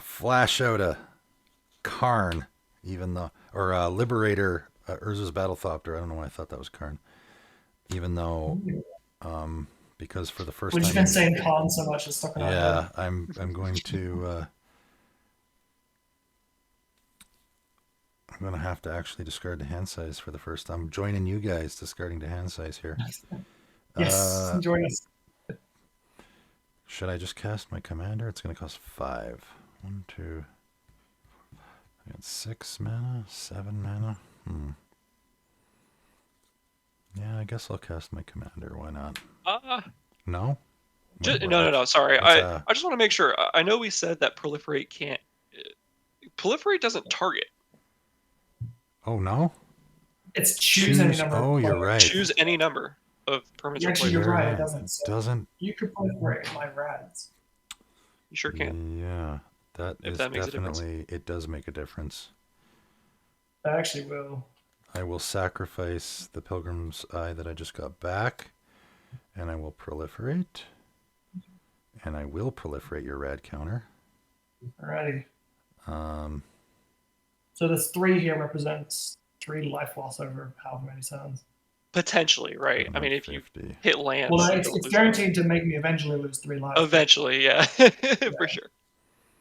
flash out a Karn, even though, or Liberator, Urza's Battlethopter. I don't know why I thought that was Karn. Even though, because for the first We've time, just been saying Khan so much, it's stuck in our yeah, head. I'm going to. I'm gonna have to actually discard the hand size for the first time. I'm joining you guys discarding the hand size here. Yes, join us. Should I just cast my commander? It's gonna cost 5. 1, 2. I got 6 mana, 7 mana. Yeah, I guess I'll cast my commander. Why not? No? No. Sorry, It's, I just want to make sure. I know we said that proliferate can't. Proliferate doesn't target. Oh no? It's choose any number. Oh, of you're players. right. Choose any number of permanents or Actually, players. you're right. Right. It doesn't. It So doesn't. you could proliferate my rads. You sure can. Yeah, that If is that makes a difference. definitely. It does make a difference. That actually will. I will sacrifice the Pilgrim's Eye that I just got back, and I will proliferate. And I will proliferate your rad counter. Alrighty. Um, So this 3 here represents 3 life loss over however many turns. Potentially, right? I mean, if you 750. hit lands, Well, no, you it's don't lose guaranteed to make me eventually lose 3 life. eventually, yeah, for sure.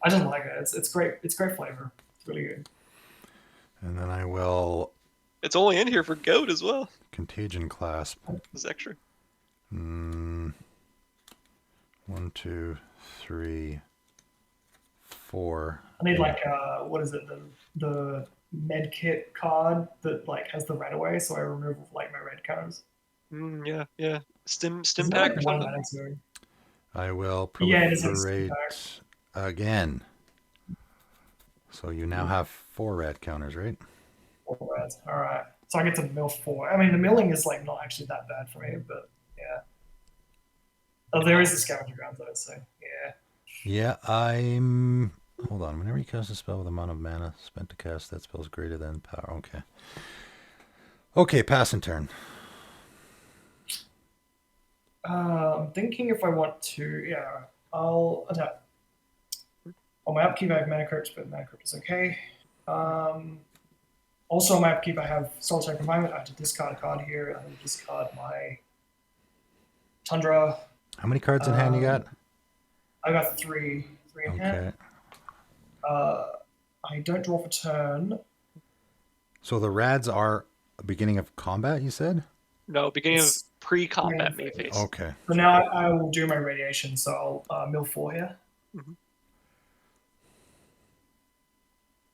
I just like it. It's great. It's great flavor. It's really good. And then I will It's only in here for goat as well. Contagion Clasp. It's extra. 1, 2, 3, 4. I need like what is it? The med kit card that like has the red away, so I remove like my red cards. Yeah. Stim Isn't pack that or like one something. mana too? I will Yeah, it is like proliferate again. So you now have 4 red counters, right? 4 reds. All right. So I get to mill 4. I mean, the milling is like not actually that bad for me, but yeah. Oh, there is the scavenger ground though, so yeah. Yeah, I'm. Hold on. Whenever you cast a spell with amount of mana spent to cast that spell is greater than power. Okay. Okay, passing turn. I'm thinking if I want to, yeah, I'll attack. On my upkeep, I have mana crypt, but mana crypt is okay. Also, on my upkeep, I have solitary confinement. I have to discard a card here. I have to discard my Tundra. How many cards in hand you got? I got three in hand. Okay. I don't draw for turn. So the rads are beginning of combat, you said? No, beginning of It's pre-combat main main phase. Okay. So now I will do my radiation. So I'll mill 4 here. Mhm.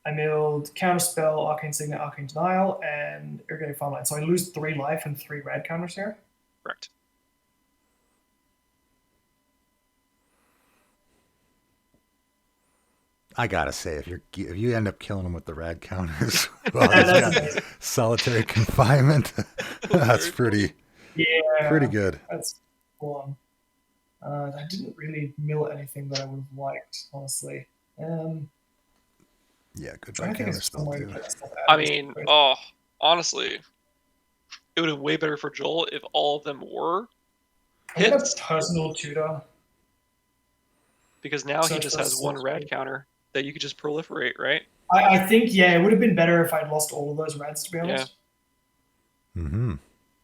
I milled Counterspell, Arcane Signet, Arcane Denial, and Irrigating Farmland. So I lose 3 life and 3 red counters here. Correct. I gotta say, if you end up killing him with the rad counters, well, he's got solitary confinement. That's pretty good. That's cool. I didn't really mill anything that I would have liked, honestly. Yeah, I goodbye think counter it's spell some way too. to get stuff out I of this mean, place. honestly, it would have been way better for Joel if all of them were I'm gonna hits, personal tutor. because now he Search just for has one sorcery. rad counter that you could just proliferate, right? I think, yeah, it would have been better if I'd lost all of those reds, to be honest. Mm-hmm.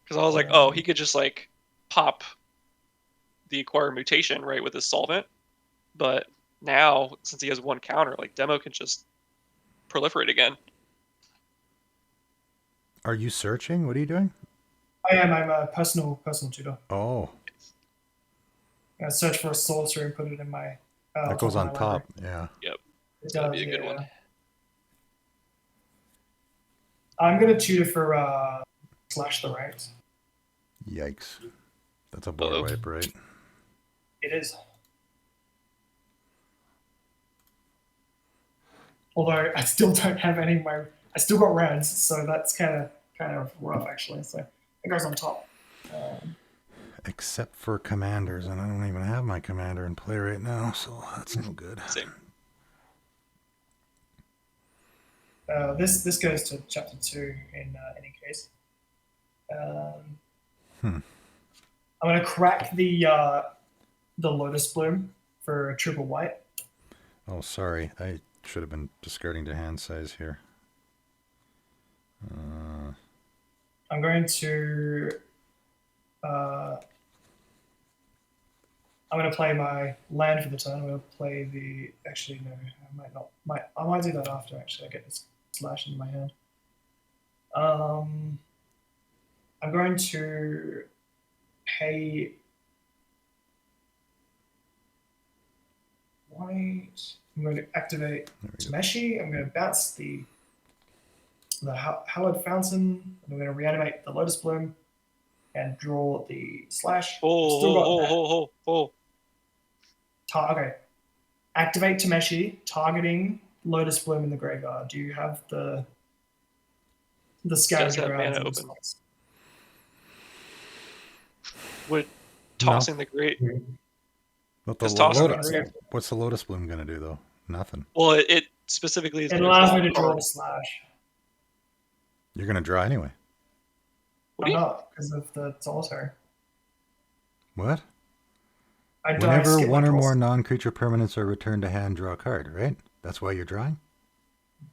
Because I was like, oh, he could just like pop the acquire mutation, right, with his solvent. But now, since he has one counter, like Demo can just proliferate again. Are you searching? What are you doing? I am. I'm a personal tutor. Oh, I search for a sorcery and put it in my. that goes of on my top. library. Yeah. It That'd does, be a good yeah. one. I'm gonna tutor for Slash the Ranks. Yikes. That's a board Uh-oh. wipe, right? It is. Although I still don't have any of my. I still got reds, so that's kind of rough actually. So it goes on top. Except for commanders, and I don't even have my commander in play right now, so that's no good. Same. This goes to chapter 2 in any case. I'm gonna crack the Lotus Bloom for a triple white. Oh, sorry. I should have been discarding to hand size here. I'm going to. I'm going to play my land for the turn. I'm going to play the. Actually, no, I might not. I might do that after. Actually, I get this slash into my hand. I'm going to pay. White. I'm going to activate Tameshi. I'm going to bounce the Hallowed Fountain. I'm going to reanimate the Lotus Bloom and draw the slash. Okay. Activate Tameshi, targeting Lotus Bloom in the graveyard. Do you have the scavenger Does have mana grounds? open. Would tossing the great. But Just toss it Lotus, in. what's the Lotus Bloom going to do, though? Nothing. Well, it specifically is. It gonna allows draw me to a draw card. the slash. You're going to draw anyway. What I'm do you- not, because of the solitary. What? I Whenever skip my one or draw. more non-creature permanents are returned to hand, draw a card, right? That's why you're drawing?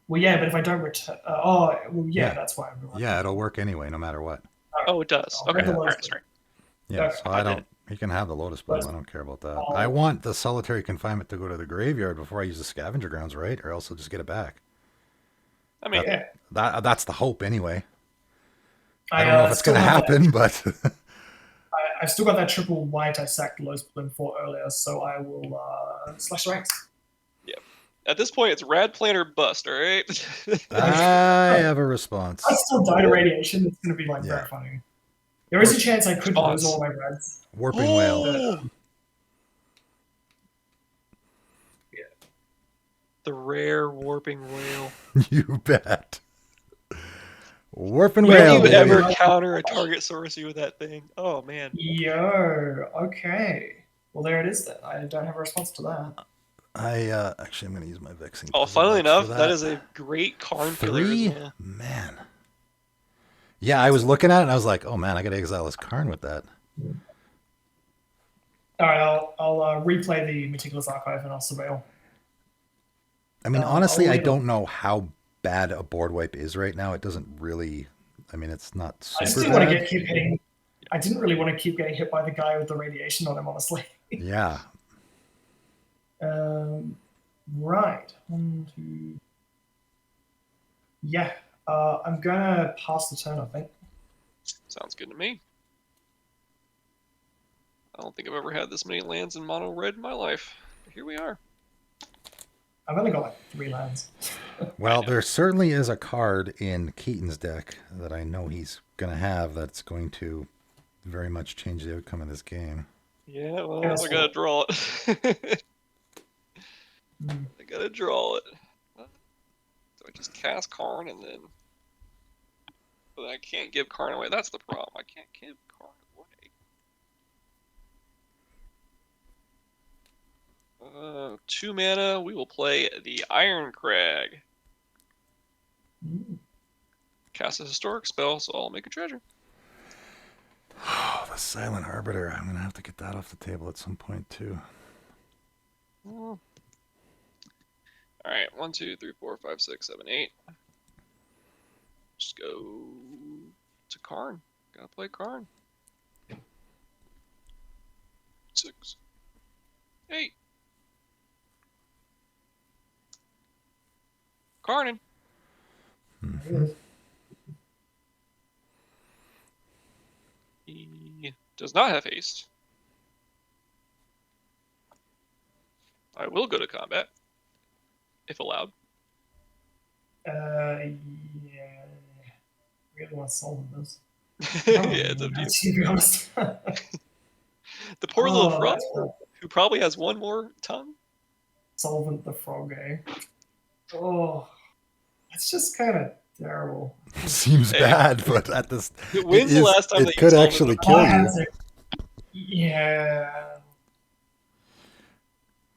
Well, yeah, but if I don't return. Yeah, Yeah. that's why I'm drawing. Yeah, it'll work anyway, no matter what. Oh, it does. I'll Okay. get the All Lotus right. Sorry. Yeah, Okay, so I I did don't. You can have the Lotus Bloom. I don't care about that. Oh. I want the solitary confinement to go to the graveyard before I use the scavenger grounds, right? Or else I'll just get it back. I mean, Yeah. That's the hope, anyway. I don't know if it's still going to have that- happen, but I've still got that triple white I sacked Lotus Bloom for earlier, so I will slash the ranks. at this point, it's rad plan or bust. All right. I have a response. I still die to radiation. It's going to be like Yeah. very funny. There is a chance I could Response. lose all my reds. Warping whale. The rare warping whale. You bet. Warping Will whale, you baby. ever counter a target sorcery with that thing? Oh man. Yo, okay. Well, there it is then. I don't have a response to that. Actually, I'm going to use my vexing. Oh, Puzzle funnily Box for enough, that is a great Karn killer as 3? well. Man. Yeah, I was looking at it and I was like, oh man, I got to exile this Karn with that. All right, I'll replay the Meticulous Archive and I'll surveil. I mean, I'll honestly, I leave it. don't know how bad a board wipe is right now. It doesn't really. I mean, it's not I just super didn't want bad. to keep hitting. I didn't really want to keep getting hit by the guy with the radiation on him, honestly. Yeah. Right. 1, 2. Yeah. I'm gonna pass the turn, I think. Sounds good to me. I don't think I've ever had this many lands in mono red in my life. But here we are. I've only got like 3 lands. Well, there certainly is a card in Keaton's deck that I know he's going to have that's going to very much change the outcome of this game. Yeah, well, Yeah, I gotta draw it. Hmm. I gotta draw it. Do I just cast Karn and then? But I can't give Karn away. That's the problem. I can't give Karn away. 2 mana. We will play the Iron Crag. Hmm. Cast a historic spell, so I'll make a treasure. Oh, the Silent Arbiter. I'm going to have to get that off the table at some point, too. Oh. All right, 1, 2, 3, 4, 5, 6, 7, 8. Just go to Karn. Gotta play Karn. 6, 8. Karnin. He does not have haste. I will go to combat, if allowed. Yeah. Really want to solve this. Yeah, it's up to you. To be honest. The poor little frog, that's rough. who probably has one more tongue. Solvent the frog, eh? Oh, that's just kind of terrible. Seems Hey. bad, but at this, When's the last time it that you could solved actually the kill I you. had to- Yeah.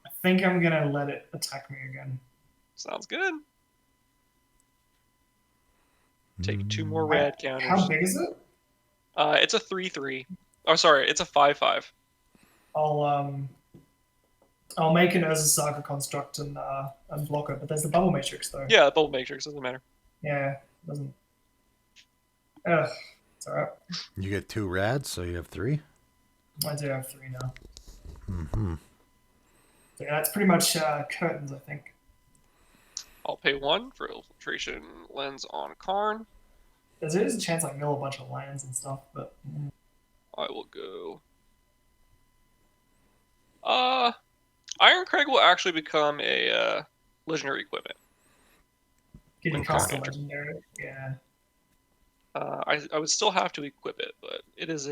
I think I'm gonna let it attack me again. Sounds good. Take 2 more rad counters. How big is it? It's a 3/3. Oh, sorry, it's a 5/5. I'll make an Urza Saga construct and block it, but there's the bubble matrix though. Yeah, bubble matrix doesn't matter. Yeah, doesn't. Ugh, it's alright. You get 2 rads, so you have 3. I do have 3 now. Mm-hmm. So yeah, that's pretty much curtains, I think. I'll pay 1 for infiltration lens on Karn. There is a chance I mill a bunch of lands and stuff, but I will go. Iron Crag will actually become a legendary equipment. getting When cast Karn a enters. legendary. Yeah. I would still have to equip it, but it is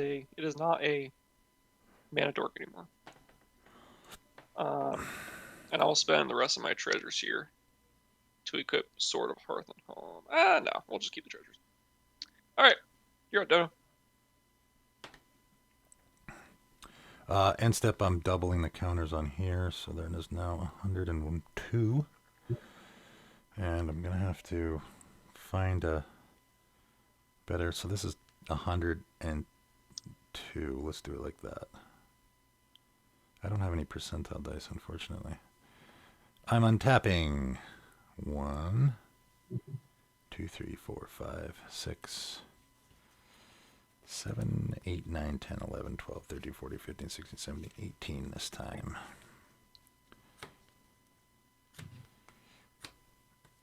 not a mana dork anymore. And I'll spend the rest of my treasures here to equip Sword of Hearth and Home. No, we'll just keep the treasures. All right, you're up, Dono. End step, I'm doubling the counters on here, so there is now 102. And I'm going to have to find a better, so this is 102. Let's do it like that. I don't have any percentile dice, unfortunately. I'm untapping 1, 2, 3, 4, 5, 6, 7, 8, 9, 10, 11, 12, 13, 14, 15, 16, 17, 18 this time.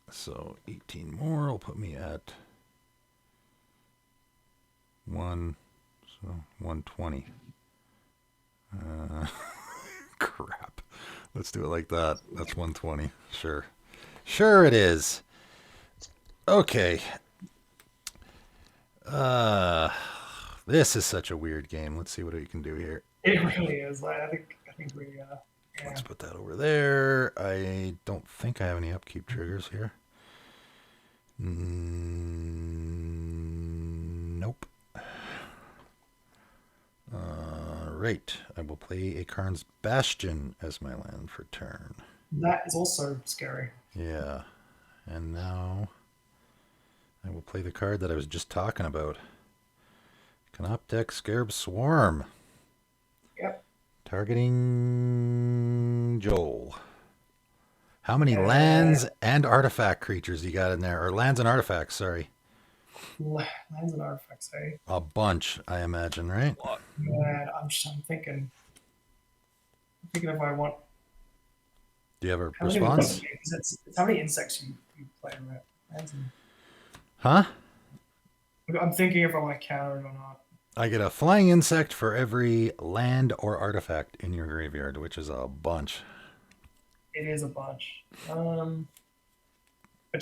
So 18 more will put me at 120. Crap. Let's do it like that. That's 120. Sure. Sure it is. Okay. This is such a weird game. Let's see what we can do here. It really is. I think we yeah. Let's put that over there. I don't think I have any upkeep triggers here. Nope. Right. I will play a Karn's Bastion as my land for turn. That is also scary. Yeah. And now I will play the card that I was just talking about. Canoptek Scarab Swarm. Yep. Targeting Joel. How many lands and artifact creatures you got in there? Or lands and artifacts, sorry. Lands and artifacts, hey? A bunch, I imagine, right? Yeah, I'm thinking if I want... Do you have a How many response? it's how many insects you play, right? Lands and... Huh? I'm thinking if I want to counter it or not. I get a flying insect for every land or artifact in your graveyard, which is a bunch. It is a bunch. But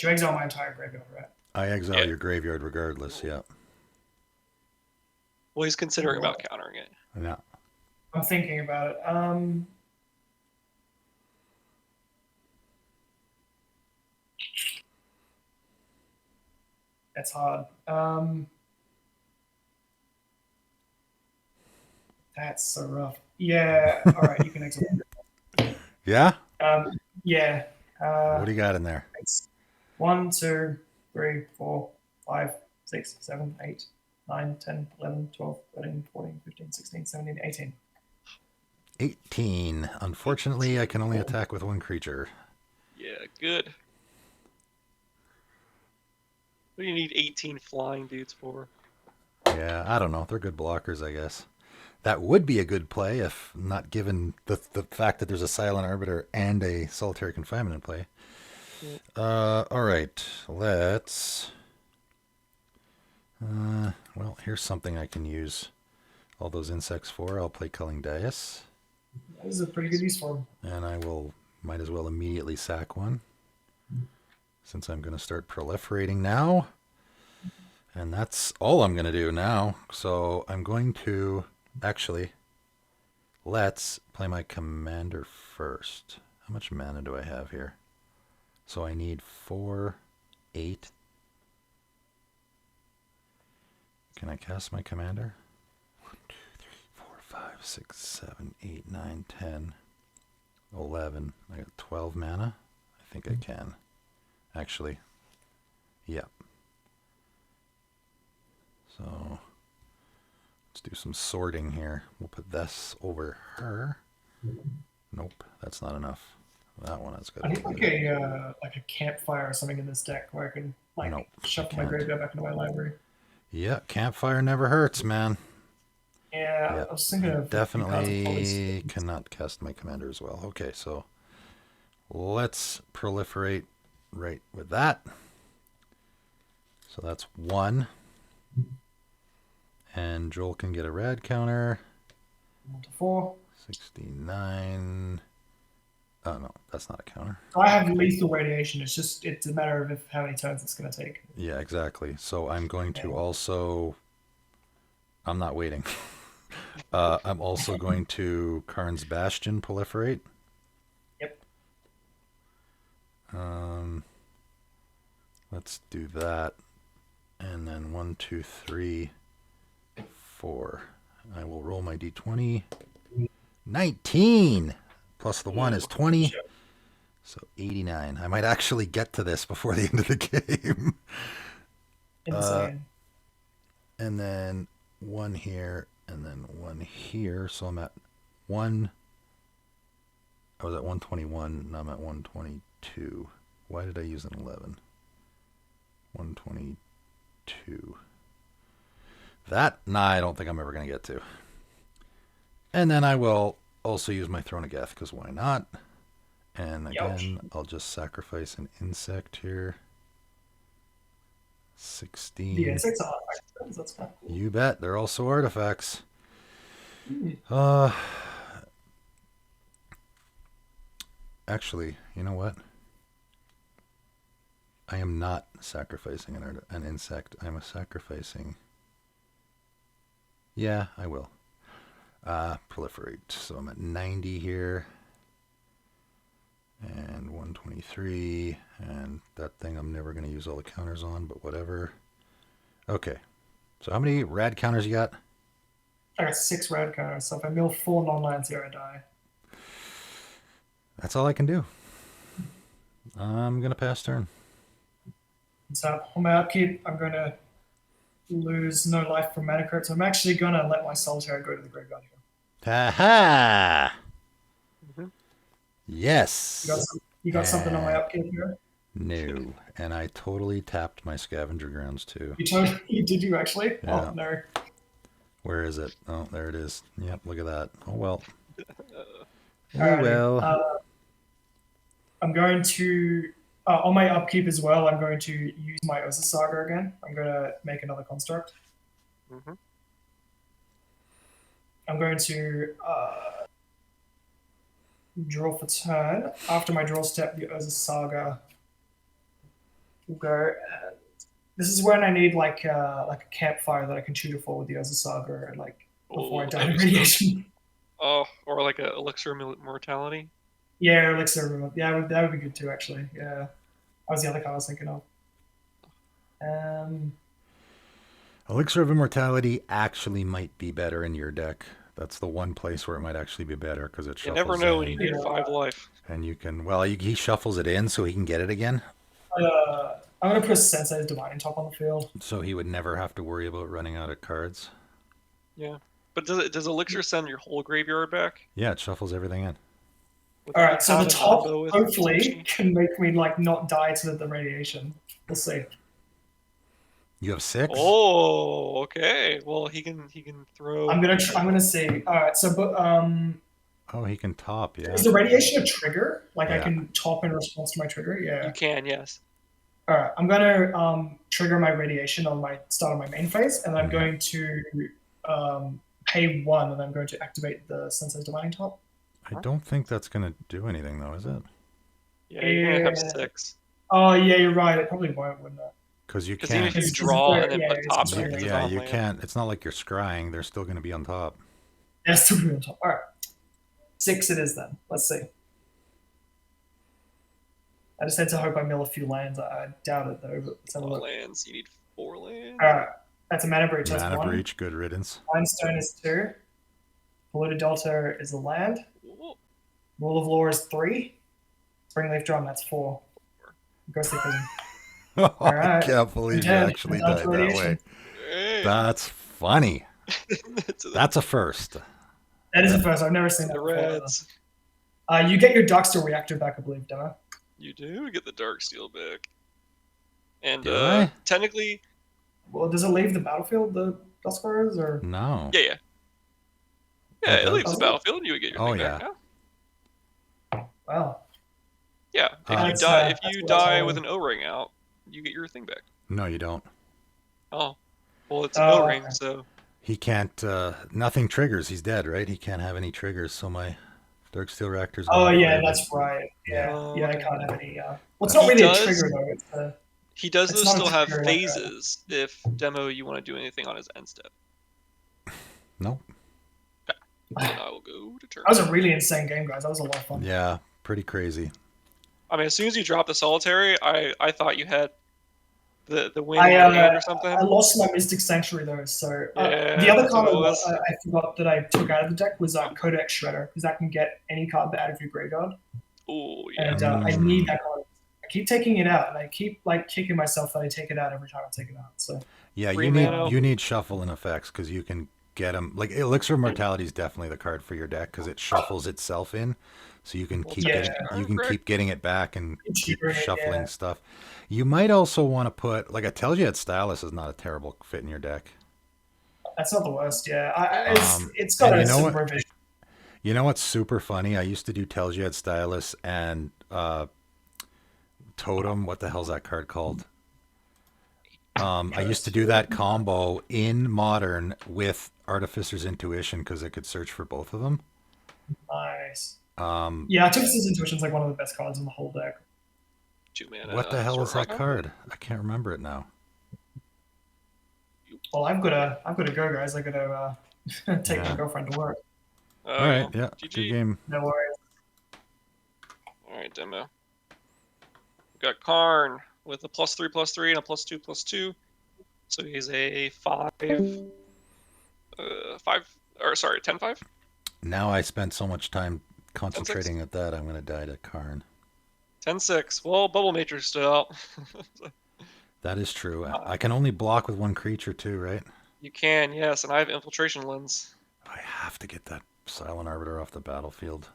you exile my entire graveyard, right? I exile your graveyard regardless, yeah. Well, he's considering about countering it. Yeah. I'm thinking about it. That's hard. That's so rough. Yeah. All right, you can exile. Yeah? Yeah. What do you got in there? It's 1, 2, 3, 4, 5, 6, 7, 8, 9, 10, 11, 12, 13, 14, 15, 16, 17, 18. 18. Unfortunately, I can only attack with one creature. Yeah, good. What do you need 18 flying dudes for? Yeah, I don't know. They're good blockers, I guess. That would be a good play if not given the fact that there's a Silent Arbiter and a Solitary Confinement in play. All right, let's... well, here's something I can use all those insects for. I'll play Culling Dais. This is a pretty good use for him. And I might as well immediately sack one. Since I'm going to start proliferating now. And that's all I'm going to do now. So I'm going to... Actually, let's play my commander first. How much mana do I have here? So I need 4, 8. Can I cast my commander? 1, 2, 3, 4, 5, 6, 7, 8, 9, 10, 11. I got 12 mana. I think I can. Actually, yeah. So let's do some sorting here. We'll put this over her. Nope, that's not enough. That one has got I to need be like good. a campfire or something in this deck where I can like Nope, shuffle my can't. graveyard back into my library. Yeah, campfire never hurts, man. Yeah, Yeah, I was thinking of definitely cannot cast my commander as well. Okay, so let's proliferate right with that. So that's 1. And Joel can get a rad counter. 1 to 4. 69. Oh, no, that's not a counter. I have lethal radiation. It's a matter of how many turns it's going to take. Yeah, exactly. So I'm going to also... I'm not waiting. I'm also going to Karn's Bastion proliferate. Yep. Let's do that. And then 1, 2, 3, 4. I will roll my d20. 19! Plus the 1 is 20. So 89. I might actually get to this before the end of the game. Insane. And then 1 here, and then 1 here. So I'm at 1. I was at 121, now I'm at 122. Why did I use an 11? 122. That, nah, I don't think I'm ever going to get to. And then I will also use my Throne of Geth, because why not? And again, I'll just sacrifice an insect here. 16. The insects are artifacts. That's kind of cool. You bet. They're also artifacts. Mm. Actually, you know what? I am not sacrificing an insect. I'm sacrificing... Yeah, I will. Proliferate. So I'm at 90 here. And 123. And that thing I'm never going to use all the counters on, but whatever. Okay. So how many rad counters you got? I got 6 rad counters, so if I mill 4 non-lands here, I die. That's all I can do. I'm going to pass turn. So on my upkeep, I'm going to lose no life from Mana Crypt. So I'm actually going to let my Solitaire go to the graveyard here. Ha-ha! Mhm. Yes! You got something on my upkeep here? No. And I totally tapped my Scavenger Grounds too. Did you actually? Yeah. Oh, no. Where is it? Oh, there it is. Yep, look at that. Oh, well. Oh, Alrighty. well. I'm going to, on my upkeep as well, I'm going to use my Urza Saga again. I'm going to make another construct. Mm-hmm. I'm going to draw for turn. After my draw step, the Urza Saga will go. This is when I need like a campfire that I can tutor for with the Urza Saga, like before I die in radiation. Oh, or like a elixir of immortality. Yeah, elixir. Yeah, that would be good too. Actually, yeah, that was the other card I was thinking of. Elixir of Immortality actually might be better in your deck. That's the one place where it might actually be better because it You shuffles never know in. when you need 5 life. And you can, well, he shuffles it in so he can get it again. I'm gonna put Sensei's Divining Top on the field. So he would never have to worry about running out of cards. Yeah, but does elixir send your whole graveyard back? Yeah, it shuffles everything in. All right, so the Have a top combo with hopefully Sushi? can make me like not die to the radiation. We'll see. You have 6? Oh, okay. Well, he can throw. I'm gonna see. All right, so but Oh, he can top, yeah. is the radiation a trigger? Like I Yeah. can top in response to my trigger? Yeah. You can, yes. All right, I'm gonna trigger my radiation on my start of my main phase, and I'm Mhm. going to pay 1, and I'm going to activate the Sensei's Divining Top. I don't think that's going to do anything, though, is it? Yeah, you're gonna have Yeah. 6. Oh yeah, you're right. It probably won't, wouldn't it? Because you Because even can't. if you It's- draw it's- and then yeah, put it's top just- against Yeah, on you land. can't. It's not like you're scrying. They're still going to be on top. Yeah, still be on top. All right, 6 it is then. Let's see. I just had to hope I mill a few lands. I doubt it though. But let's have a 4 look. lands. You need 4 lands. All right, that's a Mana Breach. That's Mana 1. Breach, good riddance. Limestone is 2. Polluted Delta is a land. Whoa. Rule of Law is 3. Springleaf Drum, that's 4. Ghostly Prison. I right. can't believe you Dead. actually That's died that way. radiation. Hey. That's funny. To That's a first. That is the first. I've never seen the that before. Reds. You get your Darksteel Reactor back, I believe, Demo. You do get the Dark Steel back. And Do I? technically, Well, does it leave the battlefield, the Duskars, or? No. yeah. Yeah, Okay. it leaves the Oh. battlefield and you would get your Oh, thing back. yeah. Wow. Yeah, if That's, you die, that's what I die told with him. an O-ring out, you get your thing back. No, you don't. Oh, well, it's an Oh, O-ring, okay. so He can't. Nothing triggers. He's dead, right? He can't have any triggers. So my Dark Steel Reactor's. Oh, gone yeah, forever. that's right. Yeah, Oh, yeah, I okay. can't have any. Well, it's not He really does- a trigger, though. It's he does It's though not a still have trigger like that. phases if demo you want to do anything on his end step. Nope. Then I will go to turn. That was a really insane game, guys. That was a lot of fun. Yeah, pretty crazy. I mean, as soon as you drop the solitary, I thought you had the win I, in your hand or something. I lost my Mystic Sanctuary, though. So Yeah, the other that's card what it was. I forgot that I took out of the deck was Codex Shredder, because that can get any card out of your graveyard. Oh yeah. And I need that card. I keep taking it out, and I keep like kicking myself that I take it out every time I take it out. So Yeah, Free you need mana. you need shuffle and effects because you can get them. Like Elixir of Mortality is definitely the card for your deck because it shuffles itself in, so you can Well, keep yeah. getting you can keep getting it back and Keep keep tutoring it, shuffling yeah. stuff. You might also want to put like I told you, Stylus is not a terrible fit in your deck. That's not the worst. Yeah, it's got and you know some what? revision. You know what's super funny? I used to do Tells You Had Stylus and Totem. What the hell's that card called? I used to do that combo in Modern with Artificer's Intuition because it could search for both of them. Nice. Um, Yeah, Artificer's Intuition's like one of the best cards in the whole deck. 2 mana. what the hell is that Zoraga? card? I can't remember it now. Well, I've got to go, guys. I got to take Yeah. my girlfriend to work. All right, yeah, GG. good game. No worries. All right, demo. We got Karn with a +3/+3 and a +2/+2. So he's a 10/5. Now I spent so much time concentrating at that, I'm going to die to Karn. 10/6. Well, Bubble Matrix stood out. That is true. I can only block with one creature too, right? You can, yes, and I have Infiltration Lens. I have to get that Silent Arbiter off the battlefield.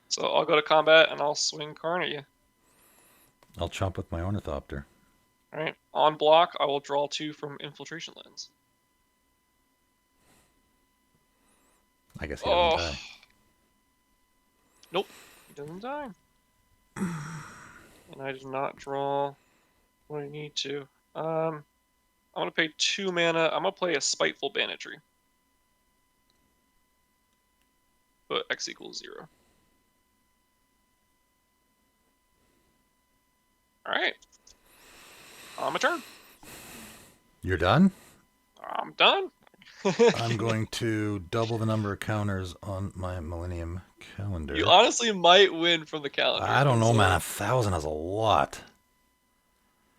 So I'll go to combat and I'll swing Karn at you. I'll chomp with my Ornithopter. All right. On block, I will draw 2 from Infiltration Lens. I guess he doesn't die. Nope, he doesn't die. And I did not draw what I need to. I'm gonna pay 2 mana. I'm gonna play a Spiteful Banditry. But X = 0. Alright. On my turn. You're done? I'm done. I'm going to double the number of counters on my Millennium calendar. You honestly might win from the calendar. I don't know, so man. 1,000 is a lot.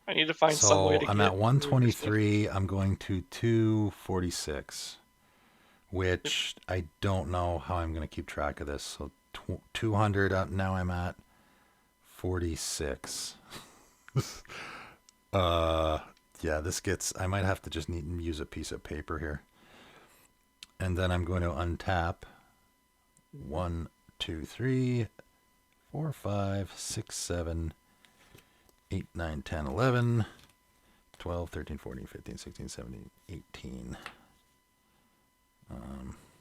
I need to find some way So to I'm get at 123. I'm going to 246, which I don't know how I'm going to keep track of this. So 200 up. Now I'm at 46. Yeah, this gets. I might have to just need to use a piece of paper here. And then I'm going to untap 1, 2, 3, 4, 5, 6, 7, 8, 9, 10, 11, 12, 13, 14, 15, 16, 17, 18.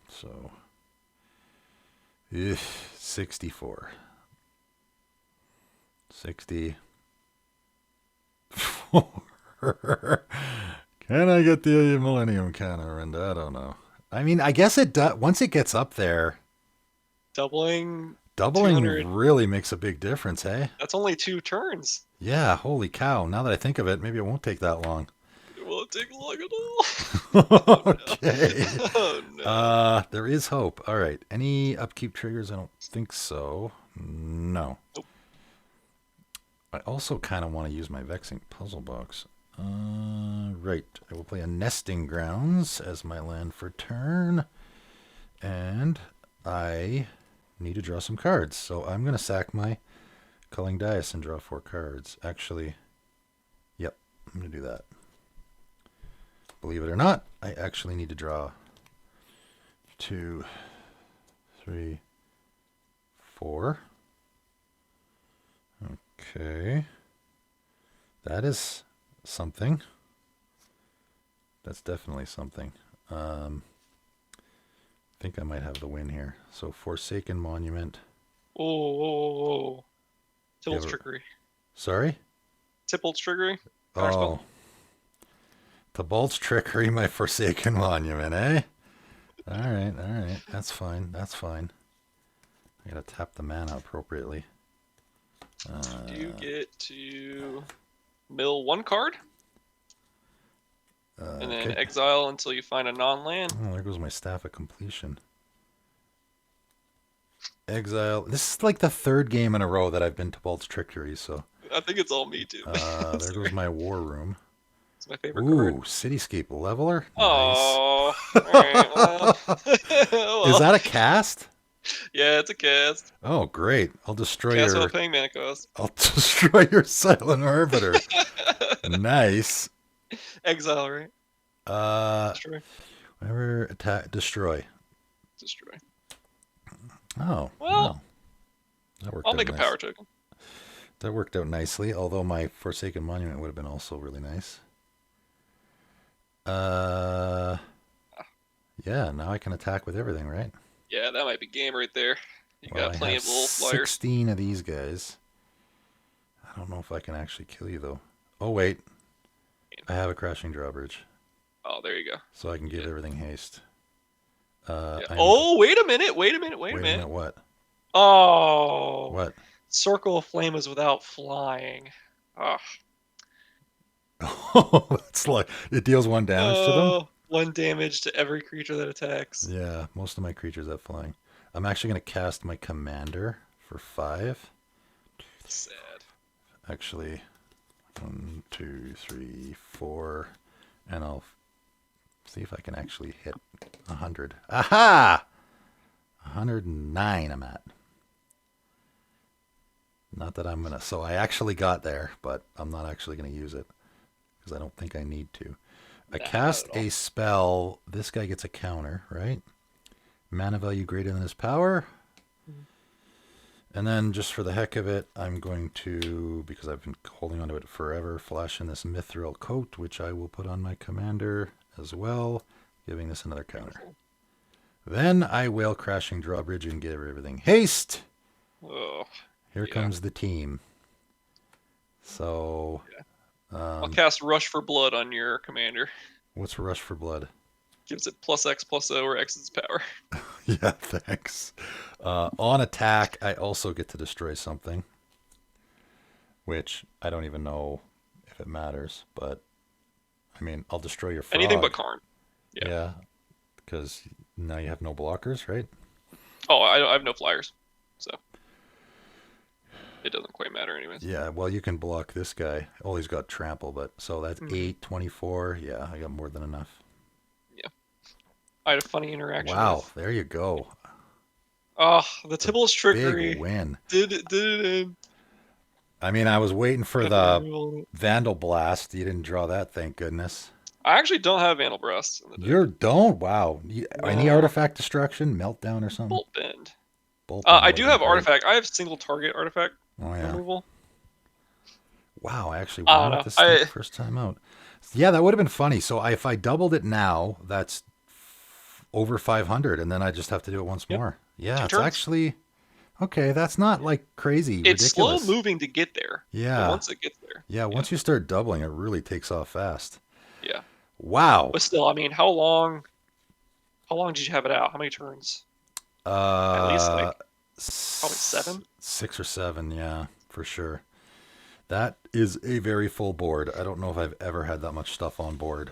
So 64. 64. Can I get the Millennium counter? And I don't know. I mean, I guess it does. Once it gets up there, doubling 200 really makes a big difference, hey? That's only 2 turns. Yeah, holy cow. Now that I think of it, maybe it won't take that long. It won't take long at all. Okay. Oh, no. There is hope. All right. Any upkeep triggers? I don't think so. No. Nope. I also kind of want to use my Vexing Puzzle Box. Right. I will play a Nesting Grounds as my land for turn. And I need to draw some cards. So I'm going to sack my Culling Dice and draw 4 cards. Actually, yep, I'm going to do that. Believe it or not, I actually need to draw 2, 3, 4. Okay. That is something. That's definitely something. I think I might have the win here. So Forsaken Monument. Oh. Tibble's Yeah, Trickery. Sorry? Tibble's Trickery? Oh. Tibble's Trickery, my Forsaken Monument, eh? Alright. That's fine. I gotta tap the mana appropriately. You get to mill 1 card, and then okay. exile until you find a non-land. Oh, there goes my Staff of Completion. Exile. This is like the 3rd game in a row that I've been Tibble's Trickery, so. I think it's all me too. There goes my War Room. It's my favorite card. Ooh, Cityscape Leveler. Oh, alright, well. Well. Is that a cast? Yeah, it's a cast. Oh, great! I'll destroy Cast your. without paying mana cost. I'll destroy your Silent Arbiter. Nice. Exile, right? Destroy. Whenever attack, destroy. Destroy. Oh, Well, that worked. I'll out make a nice. power token. That worked out nicely. Although my Forsaken Monument would have been also really nice. Yeah, now I can attack with everything, right? Yeah, that might be game right there. You Well, got I plenty have of little flyers. 16 of these guys. I don't know if I can actually kill you, though. Oh, wait. I have a crashing drawbridge, Oh, there you go. so I can give Yeah. everything haste. Yeah. I'm- Oh, wait a minute. Wait a minute. wait a minute, what? Oh. What? Circle of Flame is without flying. Ah. Oh, that's like, it deals 1 damage to them? Oh, 1 damage to every creature that attacks. Yeah, most of my creatures have flying. I'm actually going to cast my commander for 5. Sad. Actually, 1, 2, 3, 4, and I'll see if I can actually hit 100. Aha! 109 I'm at. Not that I'm going to... So I actually got there, but I'm not actually going to use it because I don't think I need to. I Nah, cast not at all. a spell. This guy gets a counter, right? Mana value greater than his power. And then just for the heck of it, I'm going to, because I've been holding onto it forever, flash in this Mithril coat, which I will put on my commander as well, giving this another counter. Then I will Crashing Drawbridge and give everything haste. Oh, Here yeah. comes the team. So, I'll cast Rush for Blood on your commander. what's Rush for Blood? Gives it +X/+O or X its power. Yeah, thanks. On attack, I also get to destroy something, which I don't even know if it matters, but I mean, I'll destroy your frog. Anything but Karn. Yeah. Yeah, because now you have no blockers, right? Oh, I have no flyers, so it doesn't quite matter anyways. Yeah, well, you can block this guy. Oh, he's got trample, but so that's 8, 24. Yeah, I got more than enough. I had a funny interaction. Wow, with- there you go. Oh, the Tibble's trickery Big win. did it in. I mean, I was waiting for Got the reroll it. Vandal Blast. You didn't draw that, thank goodness. I actually don't have Vandal Breast in the deck. You don't? Wow. Any No. artifact destruction, meltdown, or something? Bolt Bend. Bolt I Bend do would've have been great. artifact. I have single target artifact Oh yeah. removal. Wow, I actually I don't wanted know. this thing first time out. Yeah, that would have been funny. So if I doubled it now, that's over 500, and then I just have to do it once Yep. more. Yeah, 2 it's turns. actually okay. That's not like crazy It's ridiculous. slow moving to get there. But Yeah, once it gets there. yeah. Once you start doubling, it really takes off fast. Yeah. Wow. But still, I mean, how long did you have it out? How many turns? At least, like, probably 7? 6 or 7. Yeah, for sure. That is a very full board. I don't know if I've ever had that much stuff on board.